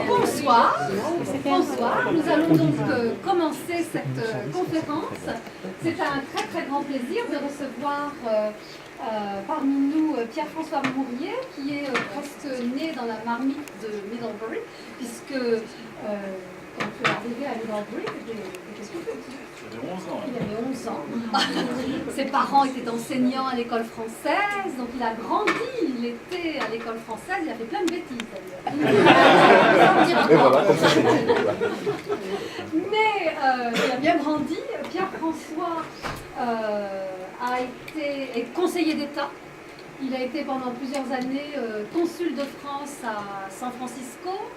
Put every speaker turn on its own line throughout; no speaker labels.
Bonsoir. Bonsoir. Nous allons donc commencer cette conférence. C'est un très très grand plaisir de recevoir parmi nous Pierre-François Mourier, qui est presque né dans la marmite de Middlebury, puisque quand tu es arrivé à Middlebury, tu étais tout petit. Il avait 11 ans. Ses parents étaient enseignants à l'école française, donc il a grandi, il était à l'école française, il a fait plein de bêtises d'ailleurs. Mais il a bien grandi. Pierre-François est conseiller d'État. Il a été pendant plusieurs années consul de France à San Francisco.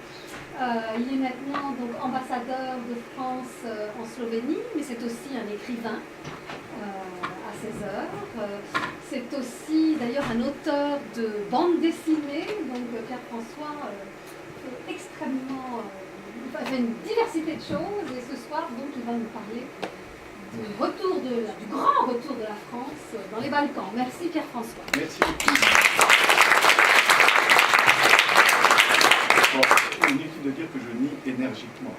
Il est maintenant donc ambassadeur de France en Slovénie, mais c'est aussi un écrivain à ses heures. C'est aussi d'ailleurs un auteur de bande dessinée, donc Pierre-François fait extrêmement, fait une diversité de choses, et ce soir donc il va nous parler du grand retour de la France dans les Balkans. Merci Pierre-François.
Merci. Inutile de dire que je nie énergiquement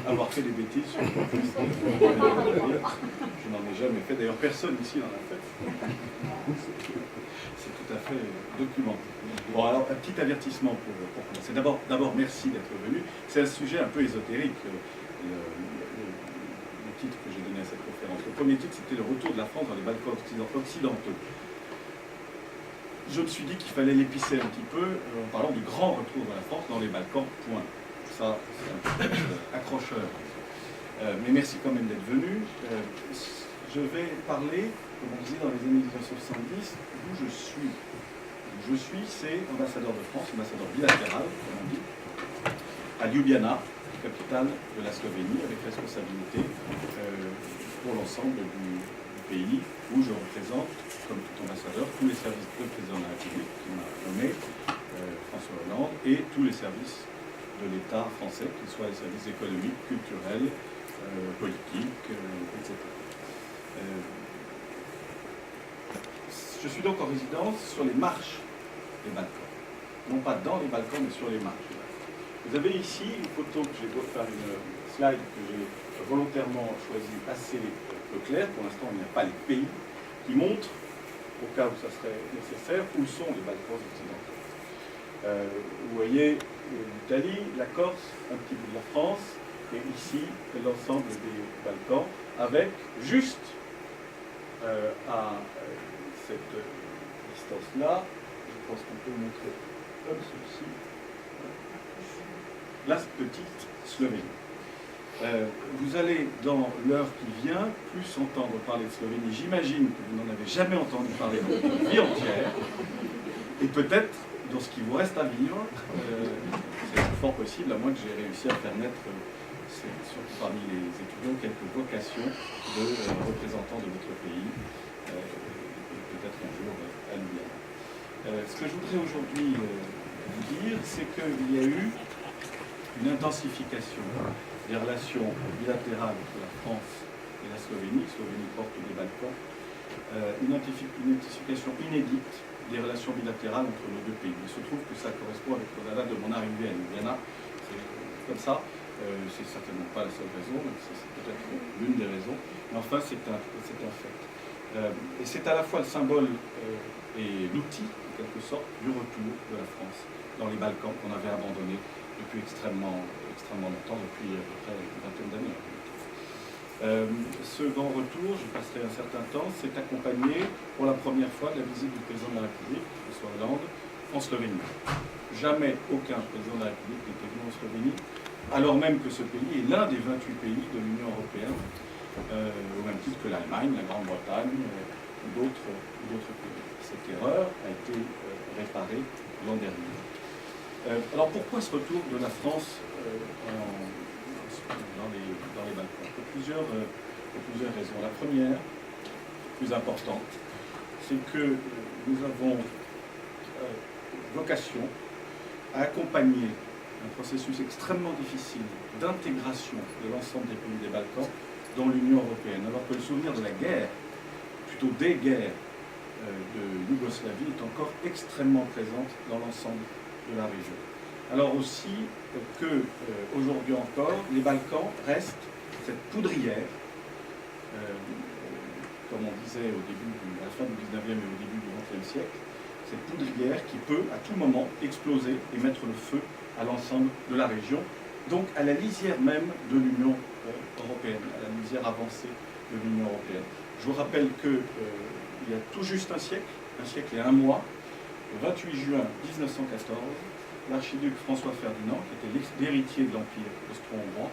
avoir fait des bêtises sur le professeur. Je n'en ai jamais fait, d'ailleurs personne ici n'en a fait. C'est tout à fait documenté. Bon, alors un petit avertissement pour commencer. D'abord merci d'être venu. C'est un sujet un peu ésotérique, le titre que j'ai donné à cette conférence. Le premier titre, c'était le retour de la France dans les Balkans occidentaux. Je me suis dit qu'il fallait l'épicer un petit peu en parlant du grand retour de la France dans les Balkans, point. Ça, c'est un peu accrocheur. Mais merci quand même d'être venu. Je vais parler, comme on disait dans les années 1970, d'où je suis. D'où je suis, c'est ambassadeur de France, ambassadeur bilatéral, comme on dit, à Ljubljana, capitale de la Slovénie, avec responsabilité pour l'ensemble du pays, où je représente, comme tout ambassadeur, tous les services du président de la République, qui m'a nommé, François Hollande, et tous les services de l'État français, qu'ils soient les services économiques, culturels, politiques, etc. Je suis donc en résidence sur les marches des Balkans. Non pas dans les Balkans, mais sur les marches. Vous avez ici une photo que j'ai beau faire une slide que j'ai volontairement choisi assez peu claire. Pour l'instant, il n'y a pas les pays qui montrent, au cas où ça serait nécessaire, où sont les Balkans occidentaux. Vous voyez l'Italie, la Corse, un petit bout de la France, et ici l'ensemble des Balkans, avec juste à cette distance-là, je pense qu'on peut montrer comme ceci, la petite Slovénie. Vous allez, dans l'heure qui vient, plus entendre parler de Slovénie. J'imagine que vous n'en avez jamais entendu parler dans votre vie entière. Et peut-être, dans ce qui vous reste à vivre, c'est fort possible, à moins que j'ai réussi à faire naître, surtout parmi les étudiants, quelques vocations de représentants de votre pays, et peut-être un jour à Ljubljana. Ce que je voudrais aujourd'hui vous dire, c'est qu'il y a eu une intensification des relations bilatérales entre la France et la Slovénie, porte des Balkans, une intensification inédite des relations bilatérales entre nos deux pays. Il se trouve que ça correspond avec la date de mon arrivée à Ljubljana. C'est comme ça, c'est certainement pas la seule raison, même si c'est peut-être l'une des raisons, mais enfin c'est un fait. Et c'est à la fois le symbole et l'outil, en quelque sorte, du retour de la France dans les Balkans qu'on avait abandonnés depuis extrêmement longtemps, depuis à peu près une vingtaine d'années. Ce grand retour, je passerai un certain temps, s'est accompagné pour la première fois de la visite du président de la République, François Hollande, en Slovénie. Jamais aucun président de la République n'était venu en Slovénie, alors même que ce pays est l'un des 28 pays de l'Union européenne, au même titre que l'Allemagne, la Grande-Bretagne ou d'autres pays. Cette erreur a été réparée l'an dernier. Alors pourquoi ce retour de la France dans les Balkans? Pour plusieurs raisons. La première, plus importante, c'est que nous avons vocation à accompagner un processus extrêmement difficile d'intégration de l'ensemble des pays des Balkans dans l'Union européenne, alors que le souvenir de la guerre, plutôt des guerres de Yougoslavie, est encore extrêmement présente dans l'ensemble de la région. Alors aussi que aujourd'hui encore, les Balkans restent cette poudrière, comme on disait à la fin du 19e et au début du 20e siècle, cette poudrière qui peut à tout moment exploser et mettre le feu à l'ensemble de la région, donc à la lisière même de l'Union européenne, à la lisière avancée de l'Union européenne. Je vous rappelle qu'il y a tout juste un siècle et un mois, le 28 juin 1914, l'archiduc François Ferdinand, qui était l'héritier de l'Empire austro-hongrois,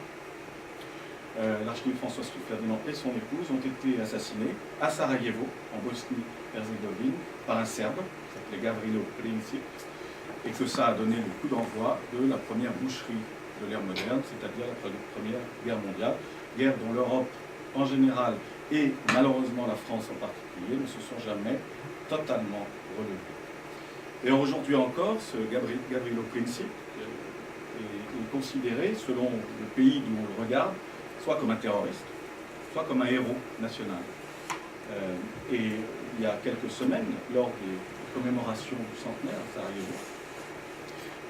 l'archiduc François Ferdinand et son épouse ont été assassinés à Sarajevo, en Bosnie-Herzégovine, par un Serbe, qui s'appelait Gavrilo Princip, et que ça a donné le coup d'envoi de la première boucherie de l'ère moderne, c'est-à-dire la Première Guerre mondiale, guerre dont l'Europe en général et malheureusement la France en particulier ne se sont jamais totalement relevés. Et aujourd'hui encore, ce Gavrilo Princip est considéré, selon le pays d'où on le regarde, soit comme un terroriste, soit comme un héros national. Et il y a quelques semaines, lors des commémorations du centenaire à Sarajevo,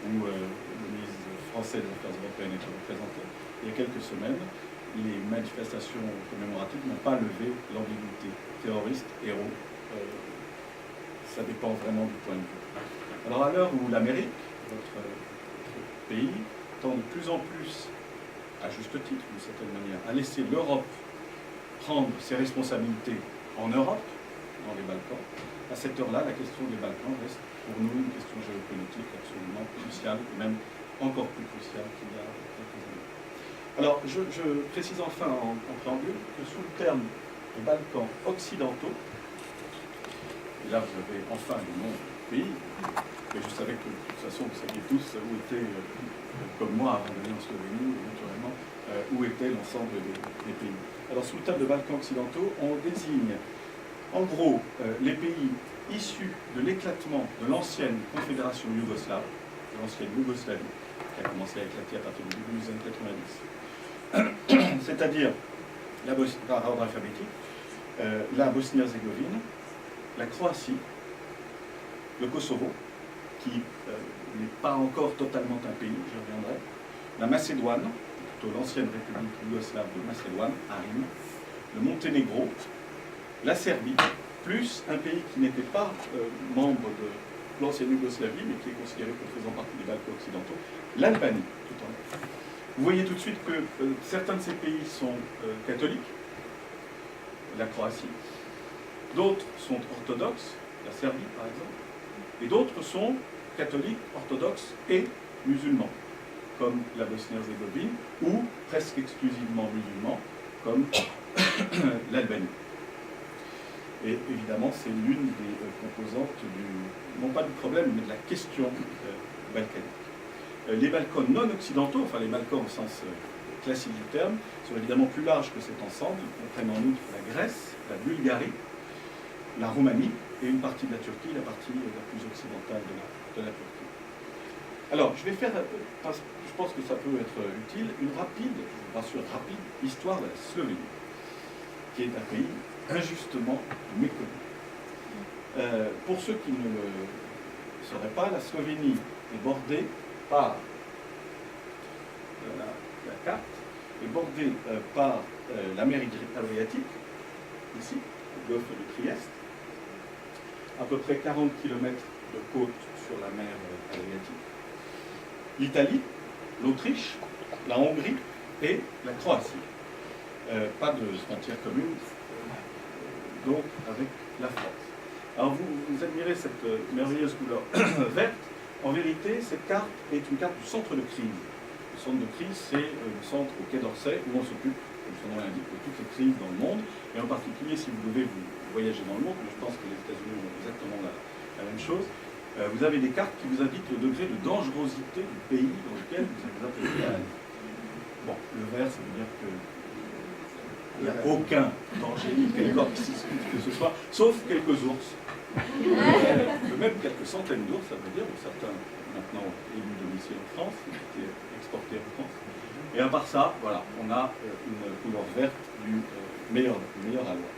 où le ministre français des Affaires européennes était représenté, il y a quelques semaines, les manifestations commémoratives n'ont pas levé l'ambiguïté. Terroriste, héros, ça dépend vraiment du point de vue. Alors à l'heure où l'Amérique, votre pays, tend de plus en plus, à juste titre d'une certaine manière, à laisser l'Europe prendre ses responsabilités en Europe, dans les Balkans, à cette heure-là, la question des Balkans reste pour nous une question géopolitique absolument cruciale, et même encore plus cruciale qu'il y a quelques années. Alors, je précise enfin en préambule que sous le terme de Balkans occidentaux, et là vous avez enfin le nom du pays, et je savais que de toute façon vous saviez tous où était, comme moi avant d'aller en Slovénie, naturellement, où était l'ensemble des pays. Alors sous le terme de Balkans occidentaux, on désigne en gros les pays issus de l'éclatement de l'ancienne Confédération yougoslave, de l'ancienne Yougoslavie, qui a commencé à éclater à partir du début des années 90, c'est-à-dire par ordre alphabétique, la Bosnie-Herzégovine, la Croatie, le Kosovo, qui n'est pas encore totalement un pays, j'y reviendrai, la Macédoine, plutôt l'ancienne République yougoslave de Macédoine, Arim, le Monténégro, la Serbie, plus un pays qui n'était pas membre de l'ancienne Yougoslavie, mais qui est considéré comme faisant partie des Balkans occidentaux, l'Albanie, tout en haut. Vous voyez tout de suite que certains de ces pays sont catholiques, la Croatie, d'autres sont orthodoxes, la Serbie par exemple, et d'autres sont catholiques, orthodoxes et musulmans, comme la Bosnie-Herzégovine, ou presque exclusivement musulmans, comme l'Albanie. Et évidemment, c'est l'une des composantes non pas du problème, mais de la question balkanique. Les Balkans non occidentaux, enfin les Balkans au sens classique du terme, sont évidemment plus larges que cet ensemble. Ils comprennent en outre la Grèce, la Bulgarie, la Roumanie et une partie de la Turquie, la partie la plus occidentale de la Turquie. Alors, je vais faire, parce que je pense que ça peut être utile, une rapide, je vous rassure, rapide histoire de la Slovénie, qui est un pays injustement méconnu. Pour ceux qui ne le sauraient pas, la Slovénie est bordée par la carte, est bordée par la mer Adriatique, ici, le golfe de Trieste, à peu près 40 km de côte sur la mer Adriatique, l'Italie, l'Autriche, la Hongrie et la Croatie. Pas de frontière commune, donc avec la France. Alors vous admirez cette merveilleuse couleur verte. En vérité, cette carte est une carte du centre de crise. Le centre de crise, c'est le centre au Quai d'Orsay où on s'occupe, comme son nom l'indique, de toutes les crises dans le monde. Et en particulier, si vous devez vous voyager dans le monde, mais je pense que les États-Unis ont exactement la même chose, vous avez des cartes qui vous indiquent le degré de dangerosité du pays dans lequel vous êtes appelé à aller. Bon, le vert, ça veut dire que il n'y a aucun danger, quelque que ce soit, sauf quelques ours. Même quelques centaines d'ours, ça veut dire, certains maintenant élus domicile en France, qui étaient exportés en France. Et à part ça, voilà, on a une couleur verte du meilleur aloi.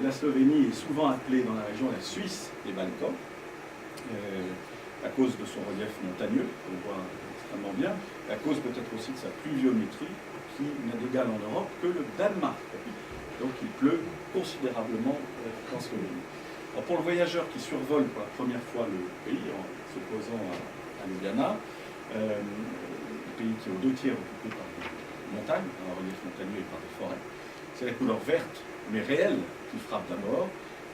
La Slovénie est souvent appelée dans la région la Suisse des Balkans. à cause de son relief montagneux, qu'on voit extrêmement bien, et à cause peut-être aussi de sa pluviométrie, qui n'a d'égal en Europe que le Danemark. Donc il pleut considérablement en Slovénie. Alors pour le voyageur qui survole pour la première fois le pays, en se posant à Ljubljana, le pays qui est aux 2 tiers occupé par des montagnes, par un relief montagneux et par des forêts, c'est la couleur verte, mais réelle, qui frappe d'abord.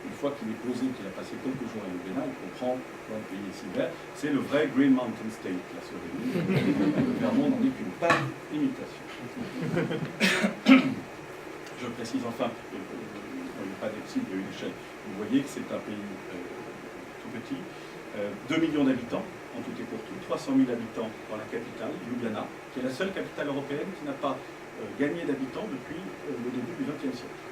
Une fois qu'il est posé, qu'il a passé quelques jours à Ljubljana, il comprend pourquoi le pays est si vert. C'est le vrai Green Mountain State, la Slovénie. Le Vermont n'en est qu'une pâle imitation. Je précise enfin, il n'y a pas d'exil, il y a une échelle. Vous voyez que c'est un pays tout petit, 2 millions d'habitants, en tout et pour tout, 300 000 habitants dans la capitale, Ljubljana, qui est la seule capitale européenne qui n'a pas gagné d'habitants depuis le début du XXe siècle.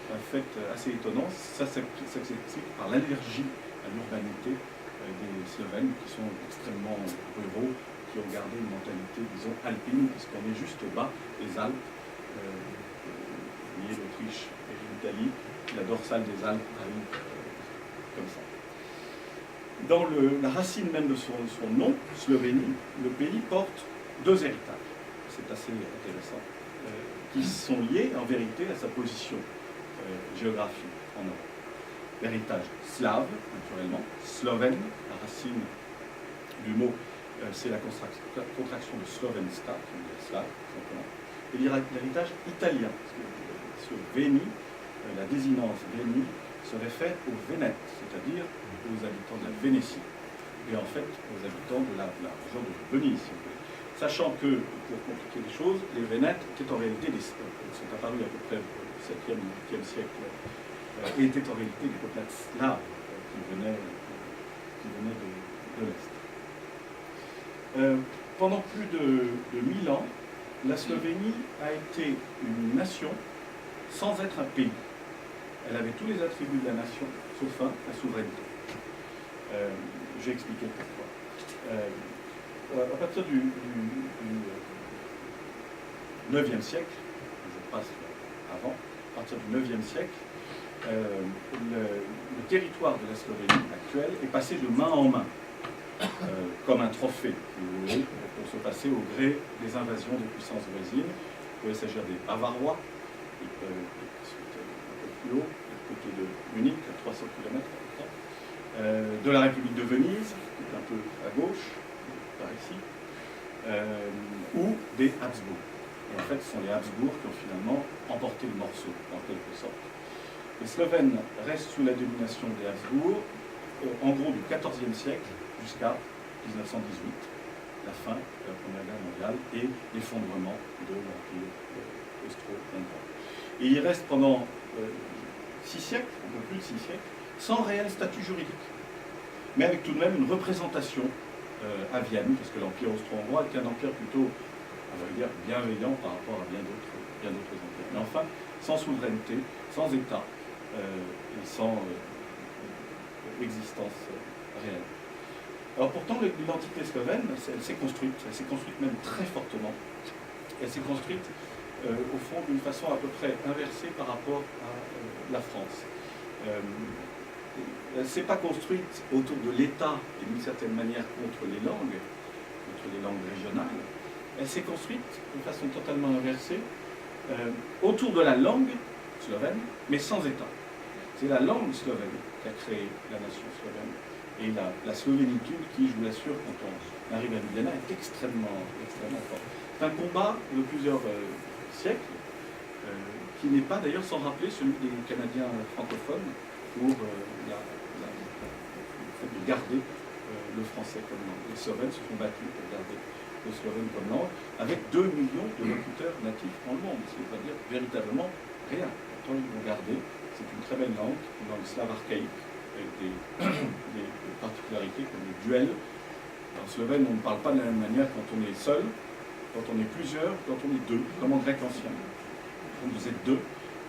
C'est un fait assez étonnant. Ça s'explique par l'allergie à l'urbanité des Slovènes, qui sont extrêmement ruraux, qui ont gardé une mentalité, disons, alpine, puisqu'on est juste bas des Alpes. Vous voyez l'Autriche et l'Italie, la dorsale des Alpes arrive comme ça. Dans la racine même de son nom, Slovénie, le pays porte 2 héritages. C'est assez intéressant, qui sont liés en vérité à sa position géographique en Europe. L'héritage slave, naturellement, slovène, la racine du mot, c'est la contraction de Slovensta, qui veut dire slave, simplement. Et l'héritage italien, parce que Véni, la désinence Véni, se réfère aux Vénètes, c'est-à-dire aux habitants de la Vénétie, et en fait aux habitants de la région de Venise, si vous voulez. Sachant que, pour compliquer les choses, les Vénètes étaient en réalité sont apparus à peu près au 7e, 8e siècle, et étaient en réalité des peuplades slaves qui venaient de l'Est. Pendant plus de 1000 ans, la Slovénie a été une nation sans être un pays. Elle avait tous les attributs de la nation, sauf la souveraineté. J'ai expliqué pourquoi. À partir du 9e siècle, je passe avant, à partir du 9e siècle, le territoire de la Slovénie actuelle est passé de main en main, comme un trophée, si vous voulez, pour se passer au gré des invasions des puissances voisines. Il pouvait s'agir des Bavarois, qui peuvent être un peu plus haut, du côté de Munich, à 300 km à peu près, de la République de Venise, qui est un peu à gauche, par ici, ou des Habsbourg. Et en fait, ce sont les Habsbourg qui ont finalement emporté le morceau, en quelque sorte. Les Slovènes restent sous la domination des Habsbourg, en gros du XIVe siècle jusqu'à 1918, la fin de la Première Guerre mondiale et l'effondrement de l'Empire austro-hongrois. Et il reste pendant 6 siècles, un peu plus de 6 siècles, sans réel statut juridique, mais avec tout de même une représentation à Vienne, parce que l'Empire austro-hongrois était un empire plutôt, on va dire, bienveillant par rapport à bien d'autres empires. Mais enfin, sans souveraineté, sans État et sans existence réelle. Alors pourtant, l'identité slovène, elle s'est construite même très fortement. Elle s'est construite, au fond, d'une façon à peu près inversée par rapport à la France. Elle ne s'est pas construite autour de l'État et d'une certaine manière contre les langues régionales. Elle s'est construite de façon totalement inversée autour de la langue slovène, mais sans État. C'est la langue slovène qui a créé la nation slovène. Et la slovénitude qui, je vous l'assure, quand on arrive à Ljubljana, est extrêmement forte. C'est un combat de plusieurs siècles, qui n'est pas d'ailleurs sans rappeler celui des Canadiens francophones pour le fait de garder le français comme langue. Les Slovènes se sont battus pour garder le slovène comme langue, avec 2 millions de locuteurs natifs dans le monde, c'est-à-dire véritablement rien. Pourtant, ils l'ont gardé. C'est une très belle langue slave archaïque, avec des particularités comme le duel. En slovène, on ne parle pas de la même manière quand on est seul, quand on est plusieurs, quand on est deux, comme en grec ancien. Quand vous êtes deux,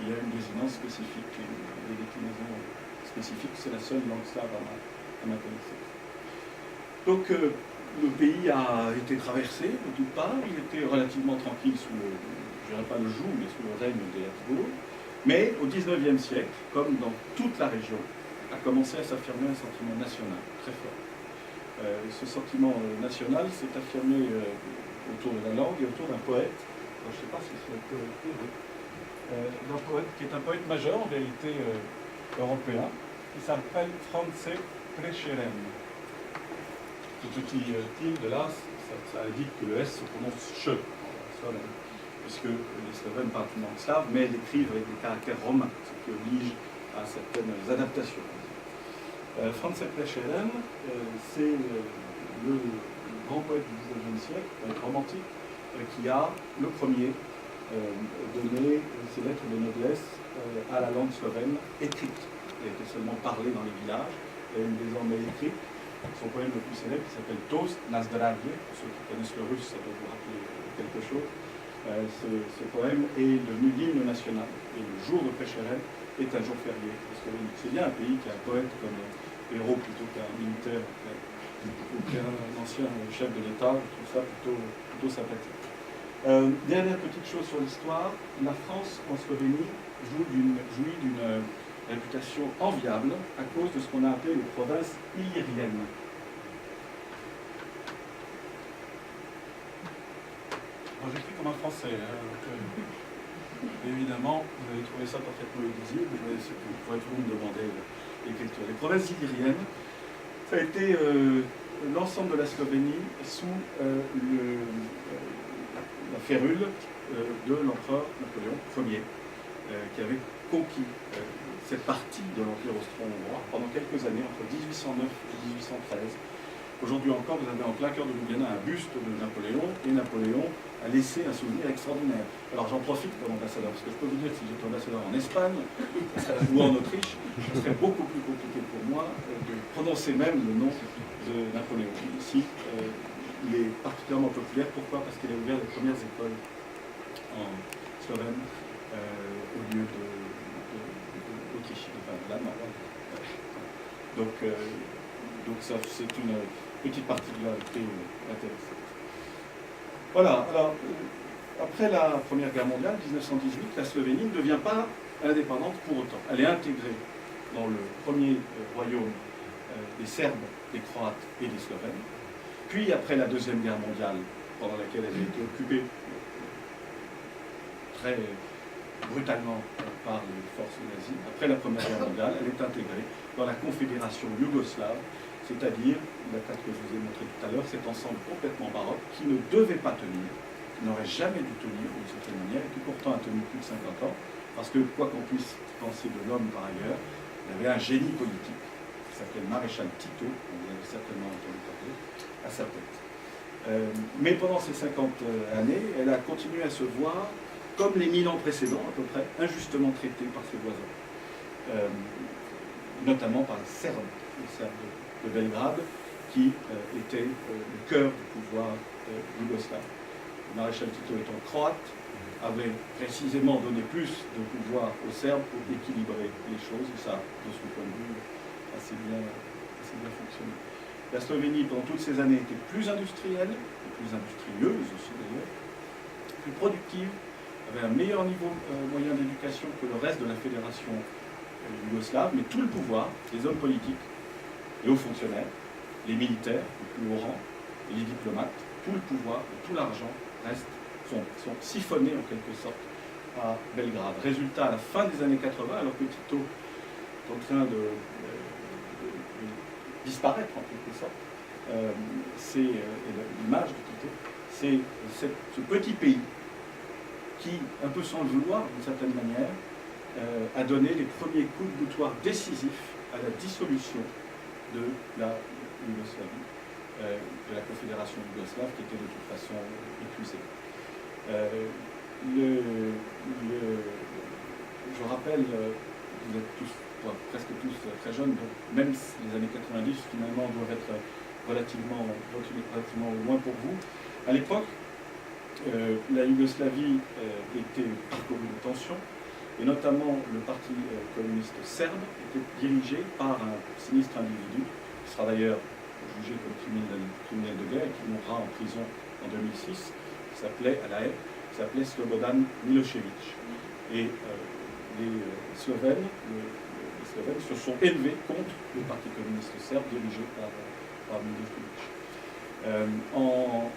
il y a une désinence spécifique, des déclinaisons spécifiques. C'est la seule langue slave à ma connaissance. Donc, le pays a été traversé de toutes parts. Il était relativement tranquille sous le, je dirais pas le joug, mais sous le règne des Habsbourg. Mais au XIXe siècle, comme dans toute la région a commencé à s'affirmer un sentiment national très fort. Ce sentiment national s'est affirmé autour de la langue et autour d'un poète. Alors, je ne sais pas si c'est un poète, oui. D'un poète qui est un poète majeur en vérité européen, qui s'appelle Franz Prešeren. Ce petit tilde là, ça indique que le S se prononce che, puisque les Slovènes parlent une langue slave, mais ils écrivent avec des caractères romains, ce qui oblige à certaines adaptations. Franz Prešeren, c'est le grand poète du XIXe siècle, poète romantique, qui a le premier donné ses lettres de noblesse à la langue slovène écrite. Elle était seulement parlée dans les villages, elle est désormais écrite. Son poème le plus célèbre qui s'appelle Toast na zdravie, pour ceux qui connaissent le russe, ça doit vous rappeler quelque chose. Ce poème est devenu l'hymne national, et le jour de Prešeren est un jour férié. C'est bien un pays qui a un poète comme héros plutôt qu'un militaire ou qu'un ancien chef de l'État, je trouve ça plutôt sympathique. Dernière petite chose sur l'histoire, la France en Slovénie jouit d'une réputation enviable à cause de ce qu'on a appelé les provinces illyriennes. J'écris comme un français, évidemment, vous avez trouvé ça parfaitement illisible, mais vous pourrez toujours me demander l'écriture. Les provinces illyriennes, ça a été l'ensemble de la Slovénie sous la férule de l'empereur Napoléon Ier, qui avait conquis cette partie de l'Empire austro-hongrois pendant quelques années, entre 1809 et 1813. Aujourd'hui encore, vous avez en plein cœur de Ljubljana un buste de Napoléon, et Napoléon a laissé un souvenir extraordinaire. Alors j'en profite comme ambassadeur, parce que je peux vous dire que si j'étais ambassadeur en Espagne ou en Autriche, ce serait beaucoup plus compliqué pour moi de prononcer même le nom de Napoléon. Ici, il est particulièrement populaire. Pourquoi? Parce qu'il a ouvert les premières écoles en Slovène au lieu d'Autriche, enfin de l'Allemagne. Donc ça, c'est une petite particularité intéressante. Voilà, alors, après la Première Guerre mondiale, 1918, la Slovénie ne devient pas indépendante pour autant. Elle est intégrée dans le premier royaume des Serbes, des Croates et des Slovènes. Puis, après la Deuxième Guerre mondiale, pendant laquelle elle a été occupée très brutalement par les forces nazies, après la Première Guerre mondiale, elle est intégrée dans la Confédération yougoslave, c'est-à-dire, la carte que je vous ai montrée tout à l'heure, cet ensemble complètement baroque qui ne devait pas tenir, qui n'aurait jamais dû tenir d'une certaine manière, et qui pourtant a tenu plus de 50 ans, parce que, quoi qu'on puisse penser de l'homme par ailleurs, il y avait un génie politique qui s'appelait le maréchal Tito, vous avez certainement entendu parler, à sa tête. Mais pendant ces 50 années, elle a continué à se voir, comme les 1000 ans précédents à peu près, injustement traitée par ses voisins, notamment par les Serbes de Belgrade, qui était le cœur du pouvoir yougoslave. Le maréchal Tito étant croate, avait précisément donné plus de pouvoir aux Serbes pour équilibrer les choses, et ça, de son point de vue, assez bien fonctionné. La Slovénie, pendant toutes ces années, était plus industrielle, plus industrieuse aussi d'ailleurs, plus productive, avait un meilleur niveau moyen d'éducation que le reste de la fédération yougoslave, mais tout le pouvoir, les hommes politiques, les hauts fonctionnaires, les militaires, les plus hauts rangs, et les diplomates, tout le pouvoir et tout l'argent sont siphonnés en quelque sorte à Belgrade. Résultat, à la fin des années 80, alors que Tito est en train de disparaître en quelque sorte, c'est l'image de Tito, c'est ce petit pays qui, un peu sans le vouloir d'une certaine manière, a donné les premiers coups de boutoir décisifs à la dissolution de la Yougoslavie, de la Confédération yougoslave, qui était de toute façon épuisée. Je rappelle, vous êtes tous, presque tous très jeunes, donc même si les années 90 finalement doivent être relativement au moins pour vous. À l'époque, la Yougoslavie était parcourue de tensions, et notamment le parti communiste serbe était dirigé par un sinistre individu, qui sera d'ailleurs jugé comme criminel de guerre et qui mourra en prison en 2006, qui s'appelait, à La Haye, qui s'appelait Slobodan Milošević. Et les Slovènes, les Slovènes se sont élevés contre le Parti communiste serbe dirigé par Milošević. En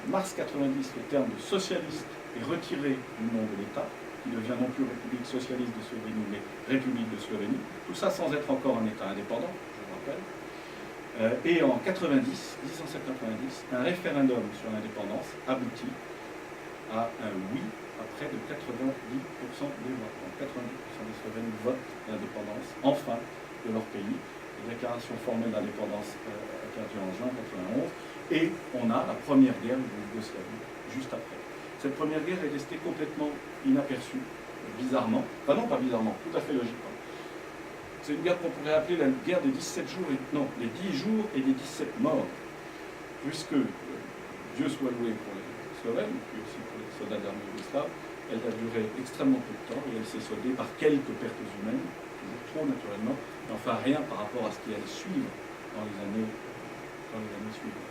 mars 90, le terme de socialiste est retiré du nom de l'État, qui devient non plus République socialiste de Slovénie, mais République de Slovénie. Tout ça sans être encore un État indépendant, je vous rappelle. Et en 1790, un référendum sur l'indépendance aboutit à un oui à près de 90% des voix. Donc 90% des Slovènes votent l'indépendance, enfin, de leur pays. La déclaration formelle d'indépendance interdite en juin 1991. Et on a la première guerre de Yougoslavie juste après. Cette première guerre est restée complètement inaperçue, bizarrement. Enfin non, pas bizarrement, tout à fait logiquement. C'est une guerre qu'on pourrait appeler la guerre des 17 jours, non, les 10 jours et les 17 morts. Puisque, Dieu soit loué pour les Slovènes, puis aussi pour les soldats de l'armée yougoslave, elle a duré extrêmement peu de temps et elle s'est soldée par quelques pertes humaines, toujours trop naturellement, mais enfin rien par rapport à ce qui allait suivre dans les années suivantes.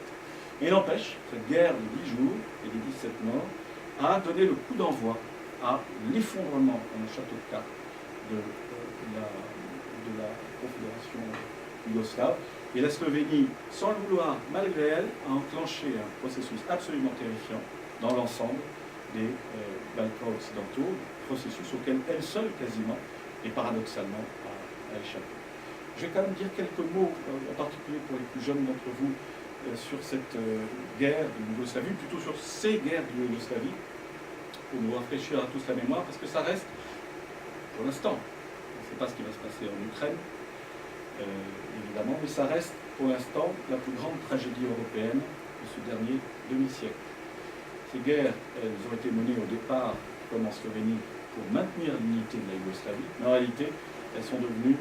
Mais n'empêche, cette guerre de 10 jours et des 17 morts a donné le coup d'envoi à l'effondrement dans le château de cartes de la Confédération yougoslave. Et la Slovénie, sans le vouloir, malgré elle, a enclenché un processus absolument terrifiant dans l'ensemble des Balkans occidentaux, processus auquel elle seule, quasiment, et paradoxalement, a échappé. Je vais quand même dire quelques mots, en particulier pour les plus jeunes d'entre vous, sur cette guerre de Yougoslavie, plutôt sur ces guerres de Yougoslavie, pour nous rafraîchir à tous la mémoire, parce que ça reste, pour l'instant, on ne sait pas ce qui va se passer en Ukraine, évidemment, mais ça reste, pour l'instant, la plus grande tragédie européenne de ce dernier demi-siècle. Ces guerres, elles ont été menées au départ, comme en Slovénie, pour maintenir l'unité de la Yougoslavie, mais en réalité, elles sont devenues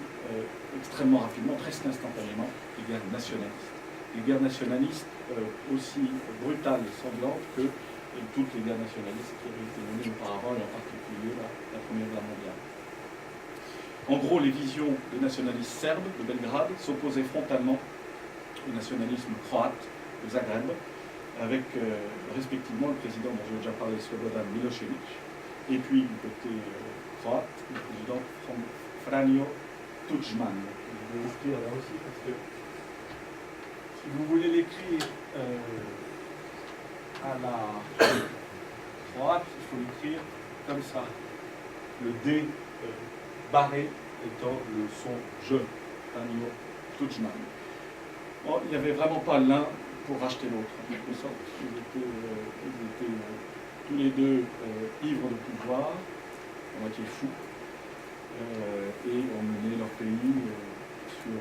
extrêmement rapidement, presque instantanément, des guerres nationalistes. Des guerres nationalistes aussi brutales et sanglantes que toutes les guerres nationalistes qui avaient été menées auparavant, et en particulier la Première Guerre mondiale. En gros, les visions des nationalistes serbes de Belgrade s'opposaient frontalement au nationalisme croate de Zagreb, avec respectivement le président dont j'ai déjà parlé, Slobodan Milošević, et puis du côté croate, le président Franjo Tudjman. Je vais écrire là aussi parce que si vous voulez l'écrire à la droite, il faut l'écrire comme ça. Le D barré étant le son je, Franjo Tudjman. Bon, il n'y avait vraiment pas l'un pour racheter l'autre, en quelque sorte. Ils étaient tous les deux ivres de pouvoir, à moitié fous, et ont mené leur pays sur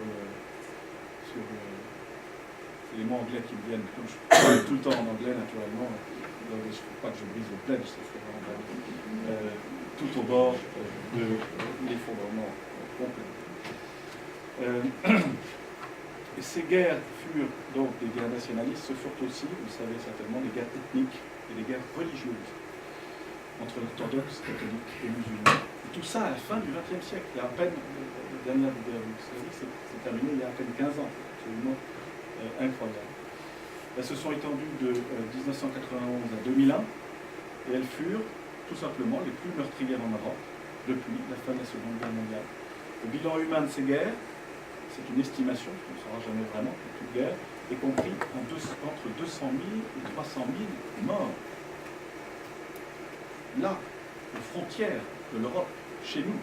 les mots anglais qui me viennent, comme je parle tout le temps en anglais naturellement, je ne faut pas que je brise le pledge, ça serait vraiment pas tout au bord de l'effondrement complet. Et ces guerres furent donc des guerres nationalistes, ce furent aussi, vous le savez certainement, des guerres ethniques et des guerres religieuses entre orthodoxes, catholiques et musulmans. Et tout ça à la fin du XXe siècle. Il y a à peine, la dernière guerre yougoslave, c'est terminé il y a à peine 15 ans. C'est absolument incroyable. Elles se sont étendues de 1991 à 2001 et elles furent tout simplement les plus meurtrières en Europe depuis la fin de la Seconde Guerre mondiale. Le bilan humain de ces guerres, c'est une estimation, on ne saura jamais vraiment pour toute guerre, est compris entre 200 000 et 300 000 morts. Là, aux frontières de l'Europe, chez nous.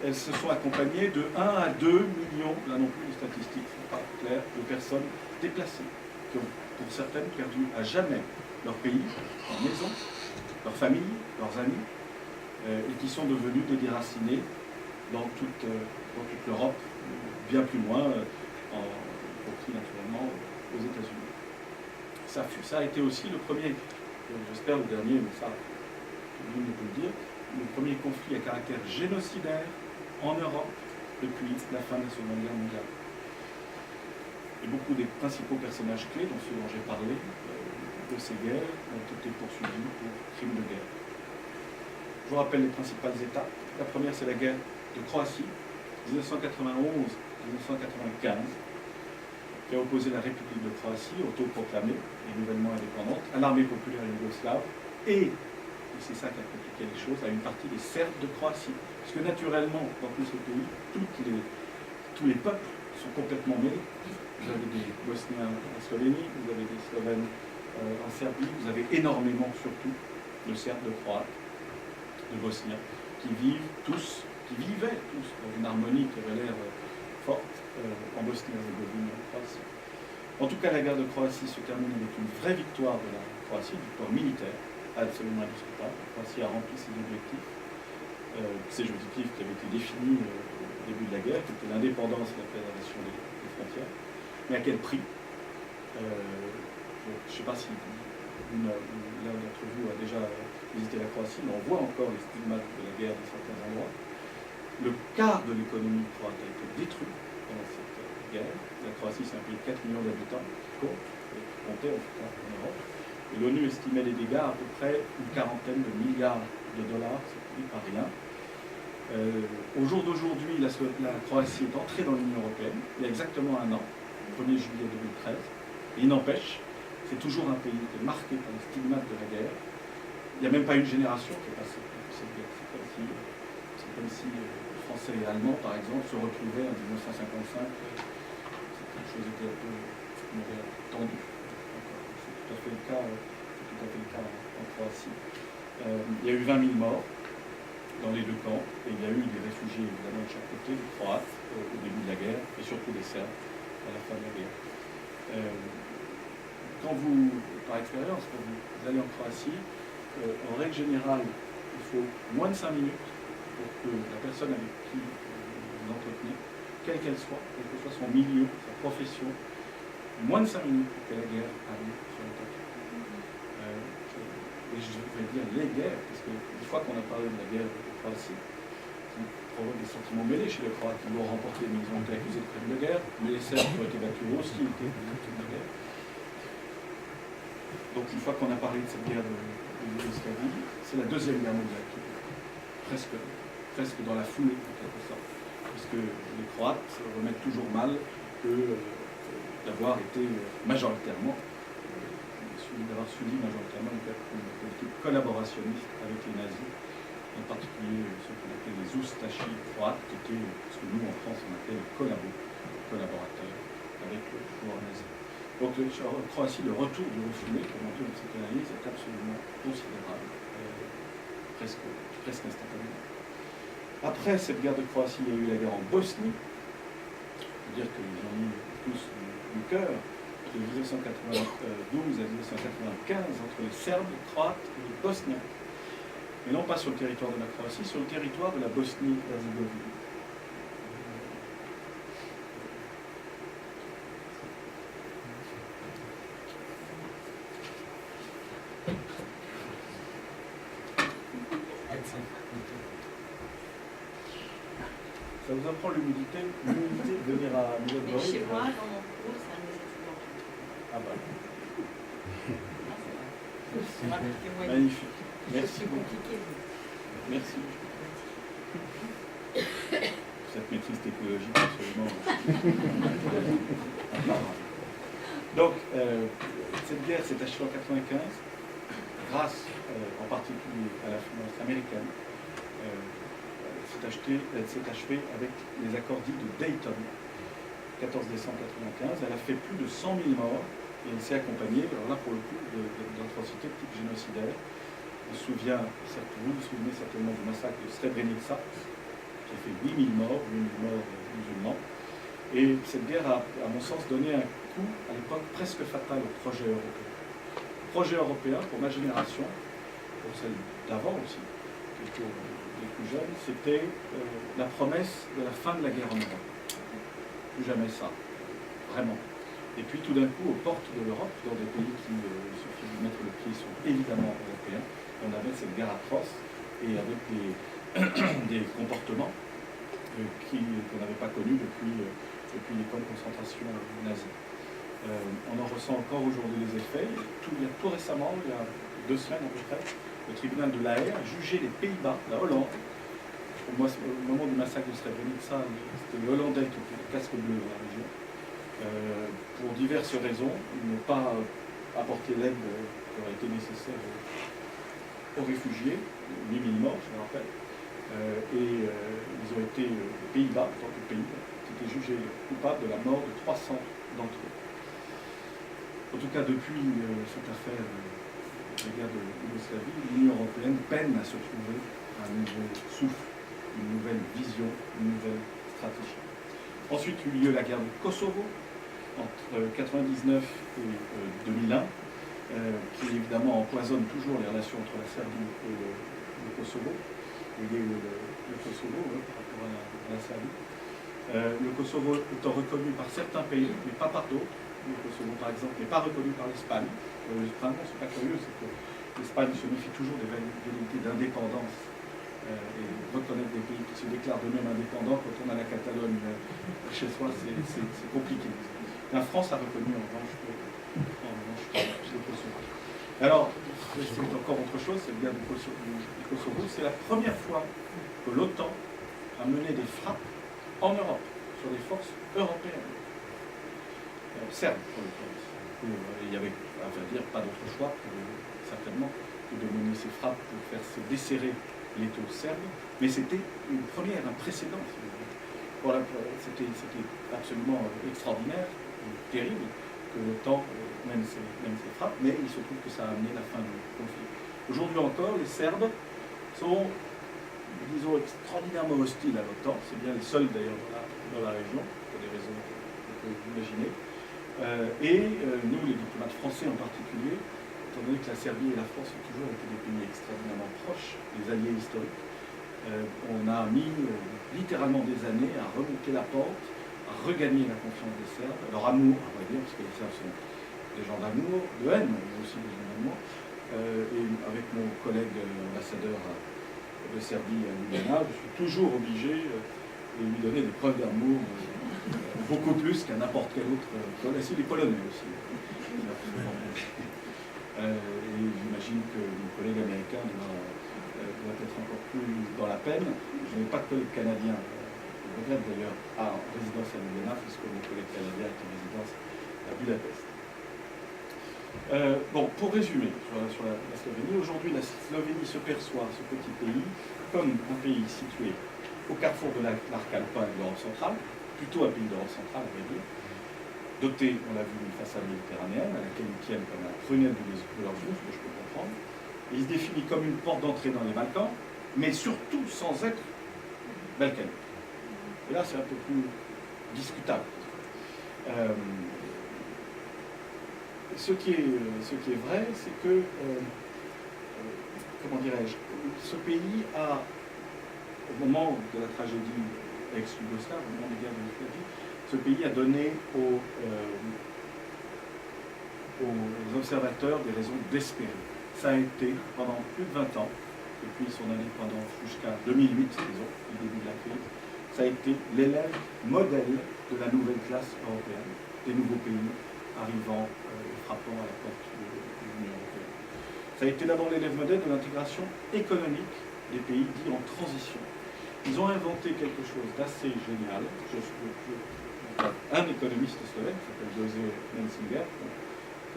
Elles se sont accompagnées de 1 à 2 millions, là non plus les statistiques ne sont pas claires, de personnes déplacées, qui ont pour certaines perdu à jamais leur pays, leur maison, leur famille, leurs amis, et qui sont devenus des déracinés dans toute l'Europe, bien plus loin, compris naturellement aux États-Unis. Ça a été aussi le premier, j'espère le dernier, mais ça, tout le monde peut le dire, le premier conflit à caractère génocidaire en Europe depuis la fin de la Seconde Guerre mondiale. Et beaucoup des principaux personnages clés, dont ceux dont j'ai parlé, de ces guerres, ont été poursuivis pour crimes de guerre. Je vous rappelle les principales étapes. La première, c'est la guerre de Croatie, 1991-1995, qui a opposé la République de Croatie, autoproclamée et nouvellement indépendante, à l'armée populaire yougoslave et et c'est ça qui a compliqué les choses, à une partie des Serbes de Croatie. Parce que naturellement, dans tout ce pays, tous les peuples sont complètement mêlés. Vous avez des Bosniens en Slovénie, vous avez des Slovènes en Serbie, vous avez énormément surtout de Serbes, de Croates, de Bosniens, qui vivaient tous dans une harmonie qui avait l'air forte en Bosnie-Herzégovine et en Croatie. En tout cas, la guerre de Croatie se termine avec une vraie victoire de la Croatie, une victoire militaire, absolument indiscutable. La Croatie a rempli ses objectifs qui avaient été définis au début de la guerre, qui étaient l'indépendance et la préservation des frontières. Mais à quel prix? Je ne sais pas si l'un d'entre vous a déjà visité la Croatie, mais on voit encore les stigmates de la guerre dans certains endroits. Le quart de l'économie croate a été détruit pendant cette guerre. La Croatie, c'est un pays de 4 millions d'habitants, comptait en tout cas en Europe. Et l'ONU estimait les dégâts à peu près une quarantaine de milliards de dollars, c'est pas rien. Au jour d'aujourd'hui, la Croatie est entrée dans l'Union européenne, il y a exactement un an, le 1er juillet 2013. Et il n'empêche, c'est toujours un pays qui est marqué par les stigmates de la guerre. Il n'y a même pas une génération qui est passée par cette guerre. C'est comme si Français et Allemands, par exemple, se retrouvaient en 1955. Quelque chose était un peu tendu. C'est tout à fait le cas en Croatie. Il y a eu 20 000 morts dans les deux camps, et il y a eu des réfugiés évidemment de chaque côté, des Croates au début de la guerre, et surtout des Serbes à la fin de la guerre. Quand vous, par expérience, quand vous allez en Croatie, en règle générale, il faut moins de 5 minutes pour que la personne avec qui vous entretenez, quelle qu'elle soit, quel que soit son milieu, sa profession, moins de 5 minutes pour que la guerre arrive sur le tapis. Et je vais dire les guerres, parce qu'une fois qu'on a parlé de la guerre de Croatie, qui provoque des sentiments mêlés chez les Croates, qui l'ont remporté, mais ils ont été accusés de crimes de guerre, mais les Serbes qui ont été battus aussi étaient victimes de guerre. Donc une fois qu'on a parlé de cette guerre de Yougoslavie, c'est la deuxième guerre mondiale qui est presque dans la foulée en quelque sorte, puisque les Croates remettent toujours mal d'avoir été majoritairement une politique collaborationniste avec les nazis, en particulier ceux qu'on appelait les Ustashi croates, qui étaient ce que nous en France on appelait les collaborateurs avec le pouvoir nazi. Donc en Croatie, le retour du refoulé, comme on dit dans cette analyse, est absolument considérable, presque instantanément. Après cette guerre de Croatie, il y a eu la guerre en Bosnie. C'est-à-dire qu'ils ont mis tous du cœur de 1992 à 1995 entre les Serbes, les Croates et les Bosniens. Mais non pas sur le territoire de la Croatie, sur le territoire de la Bosnie-Herzégovine. Ça vous apprend l'humilité de venir à Milosborg.
Chez moi, dans mon cours, c'est un de mes étudiants.
Ah bah.
Ça m'a témoigné.
Magnifique. Merci
C'est
beaucoup.
compliqué.
Merci. Cette maîtrise technologique absolument imparable. Donc, cette guerre s'est achevée en 1995 grâce en particulier à l'influence américaine. Elle s'est achevée avec les accords dits de Dayton, 14 décembre 1995. Elle a fait plus de 100 000 morts et elle s'est accompagnée, alors là pour le coup, d'atrocités de type génocidaire. Vous vous souvenez certainement du massacre de Srebrenica, qui a fait 8 000 morts musulmans. Et cette guerre a, à mon sens, donné un coup, à l'époque, presque fatal au projet européen. Le projet européen, pour ma génération, pour celle d'avant aussi, quelques des plus jeunes, c'était la promesse de la fin de la guerre en Europe. Plus jamais ça, vraiment. Et puis tout d'un coup, aux portes de l'Europe, dans des pays qui, il suffit de mettre le pied, sont évidemment européens, on avait cette guerre atroce et avec des comportements qu'on n'avait pas connus depuis les camps de concentration nazis. On en ressent encore aujourd'hui les effets. Il y a tout récemment, il y a 2 semaines à peu près, le tribunal de La Haye a jugé les Pays-Bas, la Hollande. Pour moi, au moment du massacre de Srebrenica, c'était les Hollandais qui étaient le casque bleu dans la région. Pour diverses raisons, ils n'ont pas apporté l'aide qui aurait été nécessaire aux réfugiés, 8 000 morts, je me rappelle, ils ont été aux Pays-Bas, en tant que pays, qui étaient jugés coupables de la mort de 300 d'entre eux. En tout cas, depuis cette affaire de guerre de Yougoslavie, l'Union européenne peine à se trouver un nouveau souffle, une nouvelle vision, une nouvelle stratégie. Ensuite eut lieu la guerre du Kosovo, entre 1999 et 2001, qui évidemment empoisonne toujours les relations entre la Serbie et le Kosovo. Il y a eu le Kosovo par rapport à la Serbie. Le Kosovo étant reconnu par certains pays, mais pas par d'autres. Le Kosovo, par exemple, n'est pas reconnu par l'Espagne. Vraiment, c'est pas curieux, c'est que l'Espagne se méfie toujours des velléités d'indépendance et reconnaître des pays qui se déclarent d'eux-mêmes indépendants. Quand on a la Catalogne chez soi, c'est compliqué. La France a reconnu en revanche le Kosovo. Alors, c'est encore autre chose, c'est le guerre du Kosovo. C'est la première fois que l'OTAN a mené des frappes en Europe, sur des forces européennes. Serbes, pour le coup. Il y avait, à vrai dire, pas d'autre choix, certainement, que de mener ces frappes pour faire se desserrer les taux serbes, mais c'était une première, un précédent. Voilà, c'était absolument extraordinaire, terrible, que l'OTAN mène ces frappes, mais il se trouve que ça a amené la fin du conflit. Aujourd'hui encore, les Serbes sont, disons, extraordinairement hostiles à l'OTAN. C'est bien les seuls d'ailleurs dans la région, pour des raisons que vous pouvez imaginer. Nous, les diplomates français en particulier, étant donné que la Serbie et la France ont toujours été des pays extraordinairement proches, des alliés historiques, on a mis littéralement des années à remonter la pente, à regagner la confiance des Serbes, leur amour, on va dire, parce que les Serbes sont des gens d'amour, de haine, mais aussi des gens d'amour. Et avec mon collègue ambassadeur de Serbie à Ljubljana, je suis toujours obligé de lui donner des preuves d'amour, beaucoup plus qu'à n'importe quel autre collègue. Les Polonais aussi. Et j'imagine que mon collègue américain doit être encore plus dans la peine. Je n'ai pas de collègue canadien, je regrette d'ailleurs, en résidence à Ljubljana, puisque mon collègue canadien est en résidence à Budapest. Bon, pour résumer sur la Slovénie, aujourd'hui la Slovénie se perçoit, ce petit pays, comme un pays situé au carrefour de l'arc alpin et de l'Europe centrale, plutôt un pays d'Europe centrale, à vrai dire, doté, on l'a vu, d'une façade méditerranéenne, à laquelle ils tiennent comme la prunelle de leurs yeux, ce que je peux comprendre. Et il se définit comme une porte d'entrée dans les Balkans, mais surtout sans être balkanique. Et là, c'est un peu plus discutable. Ce qui est vrai, c'est que, comment dirais-je, ce pays a, au moment de la tragédie ex-yougoslave, au moment des guerres de Yougoslavie, ce pays a donné aux observateurs des raisons d'espérer. Ça a été, pendant plus de 20 ans, depuis son indépendance jusqu'à 2008, disons, le début de la crise, ça a été l'élève modèle de la nouvelle classe européenne, des nouveaux pays arrivant et frappant à la porte de l'Union européenne. Ça a été d'abord l'élève modèle de l'intégration économique des pays dits en transition. Ils ont inventé quelque chose d'assez génial. Un économiste slovène, qui s'appelle José Menzinger, qu'on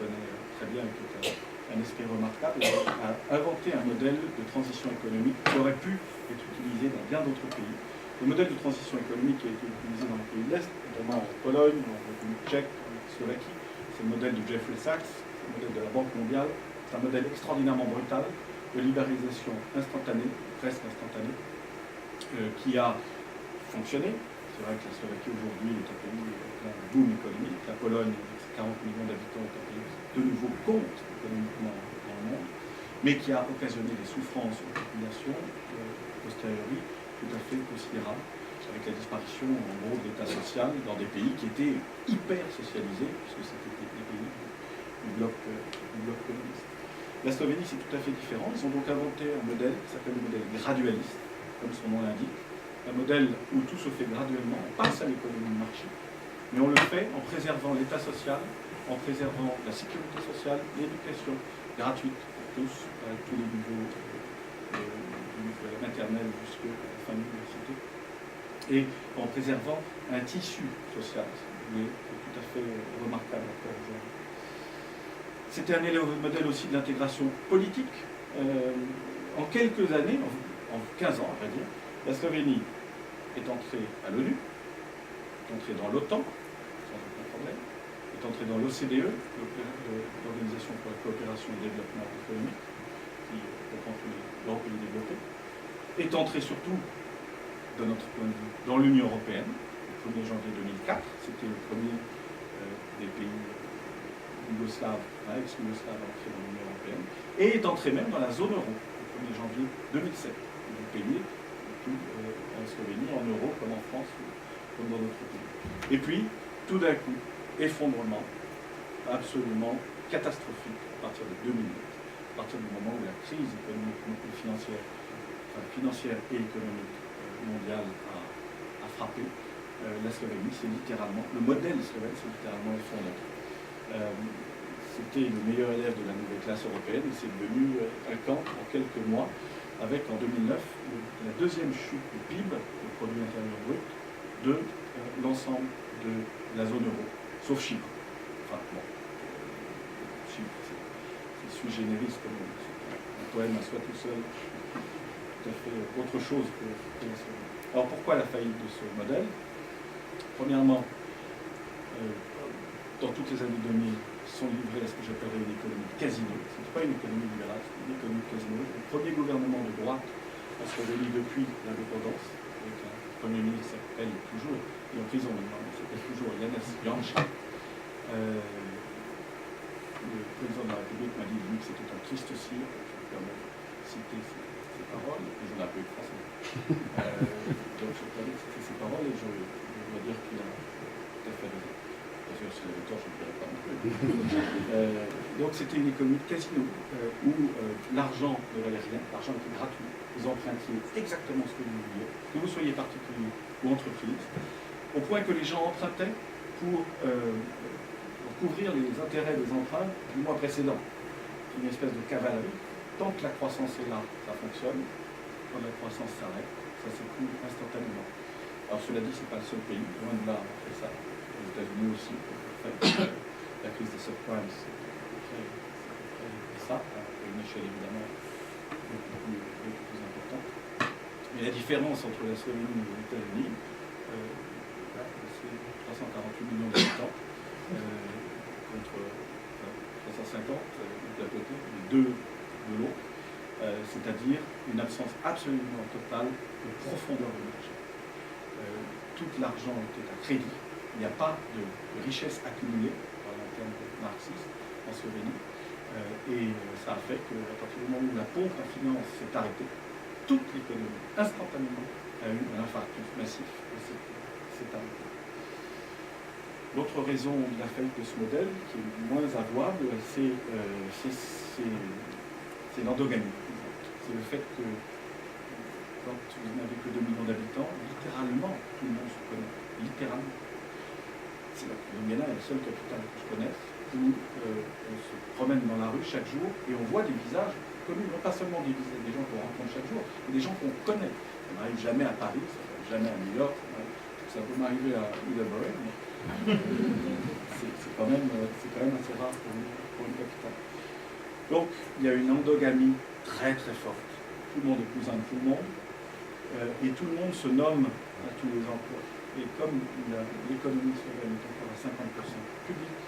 connaît très bien et qui est un esprit remarquable, a inventé un modèle de transition économique qui aurait pu être utilisé dans bien d'autres pays. Le modèle de transition économique qui a été utilisé dans les pays de l'Est, notamment en Pologne, en République tchèque, en Slovaquie, c'est le modèle de Jeffrey Sachs, le modèle de la Banque mondiale. C'est un modèle extraordinairement brutal de libéralisation instantanée, presque instantanée, qui a fonctionné. C'est vrai que la Slovaquie aujourd'hui est un pays avec un boom économique. La Pologne, avec ses 40 millions d'habitants, est un pays de nouveau compte économiquement dans le monde, mais qui a occasionné des souffrances aux populations posteriori tout à fait considérables, avec la disparition en gros de l'État social dans des pays qui étaient hyper socialisés, puisque c'était des pays du bloc communiste. La Slovénie, c'est tout à fait différent. Ils ont donc inventé un modèle qui s'appelle le modèle gradualiste, comme son nom l'indique, un modèle où tout se fait graduellement, on passe à l'économie de marché, mais on le fait en préservant l'État social, en préservant la sécurité sociale, l'éducation gratuite pour tous, à tous les niveaux, de la maternelle jusqu'à la fin de l'université, et en préservant un tissu social, qui est tout à fait remarquable encore aujourd'hui. C'était un modèle aussi de l'intégration politique, En quelques années, en 15 ans, à vrai dire, la Slovénie est entrée à l'ONU, est entrée dans l'OTAN, sans aucun problème, est entrée dans l'OCDE, l'Organisation pour la coopération et le développement économique, qui comprend tous les grands pays développés, est entrée surtout, de notre point de vue, dans l'Union européenne, le 1er janvier 2004, c'était le premier des pays yougoslaves, ex-yougoslaves entrés dans l'Union européenne, et est entrée même dans la zone euro, le 1er janvier 2007. Ils ont payé tout en Slovénie, en euros, comme en France, comme dans d'autres pays. Et puis, tout d'un coup, effondrement absolument catastrophique à partir de 2008, à partir du moment où la crise économique et financière, et économique mondiale a frappé. La Slovénie, c'est littéralement, le modèle slovène s'est littéralement effondré. C'était le meilleur élève de la nouvelle classe européenne et c'est devenu un camp en quelques mois, avec en 2009 la deuxième chute du PIB, le produit intérieur brut, de l'ensemble de la zone euro, sauf Chypre. Enfin, bon, Chypre, c'est sui generis, comme un poème à soi tout seul, tout à fait autre chose que la Slovénie. Alors pourquoi la faillite de ce modèle? Premièrement, dans toutes les années 2000, sont livrés à ce que j'appellerais une économie casino. Ce n'est pas une économie libérale, c'est une économie casino. Le premier gouvernement de droite en Slovénie depuis l'indépendance, avec un premier ministre qui s'appelle toujours, il est en prison maintenant, il s'appelle toujours Janez Janša. Le président de la République m'a dit que c'était un triste cire, je vais quand même citer ses paroles, le président de la République française. Donc je vais pas dire que c'était ses paroles et je dois dire qu'il a tout à fait raison. Bien sûr, s'il avait tort, je ne le dirais pas non plus. Donc c'était une économie de casino où l'argent ne valait rien, l'argent était gratuit, vous empruntiez exactement ce que vous vouliez, que vous soyez particulier ou entreprise, au point que les gens empruntaient pour couvrir les intérêts des emprunts du mois précédent. Une espèce de cavalerie. Tant que la croissance est là, ça fonctionne. Quand la croissance s'arrête, ça s'écoule instantanément. Alors cela dit, ce n'est pas le seul pays, loin de là, on fait ça. Les États-Unis aussi, la crise des subprimes, c'est ça, à une échelle évidemment beaucoup plus importante. Mais la différence entre la Slovénie et les États-Unis, c'est 348 millions d'habitants contre 350 d'un côté et 2 de l'autre, c'est-à-dire une absence absolument totale de profondeur de marché. Tout l'argent était à crédit. Il n'y a pas de richesse accumulée par un terme marxiste en Slovénie. Et ça a fait qu'à partir du moment où la pompe à finance s'est arrêtée, toute l'économie, instantanément, a eu un infarctus massif et s'est arrêtée. L'autre raison de la faillite de ce modèle, qui est moins avouable, c'est l'endogamie. C'est le fait que quand vous n'avez que 2 millions d'habitants, littéralement, tout le monde se connaît. Littéralement. Ljubljana est la seule capitale que je connaisse où on se promène dans la rue chaque jour et on voit des visages connus, non pas seulement des visages des gens qu'on rencontre chaque jour, mais des gens qu'on connaît. Ça n'arrive jamais à Paris, ça n'arrive jamais à New York, ça peut m'arriver à Edinburgh, mais c'est quand même assez rare pour une capitale. Donc il y a une endogamie très très forte. Tout le monde est cousin de tout le monde et tout le monde se nomme à tous les emplois. Et comme l'économie slovène est encore à 50% publique,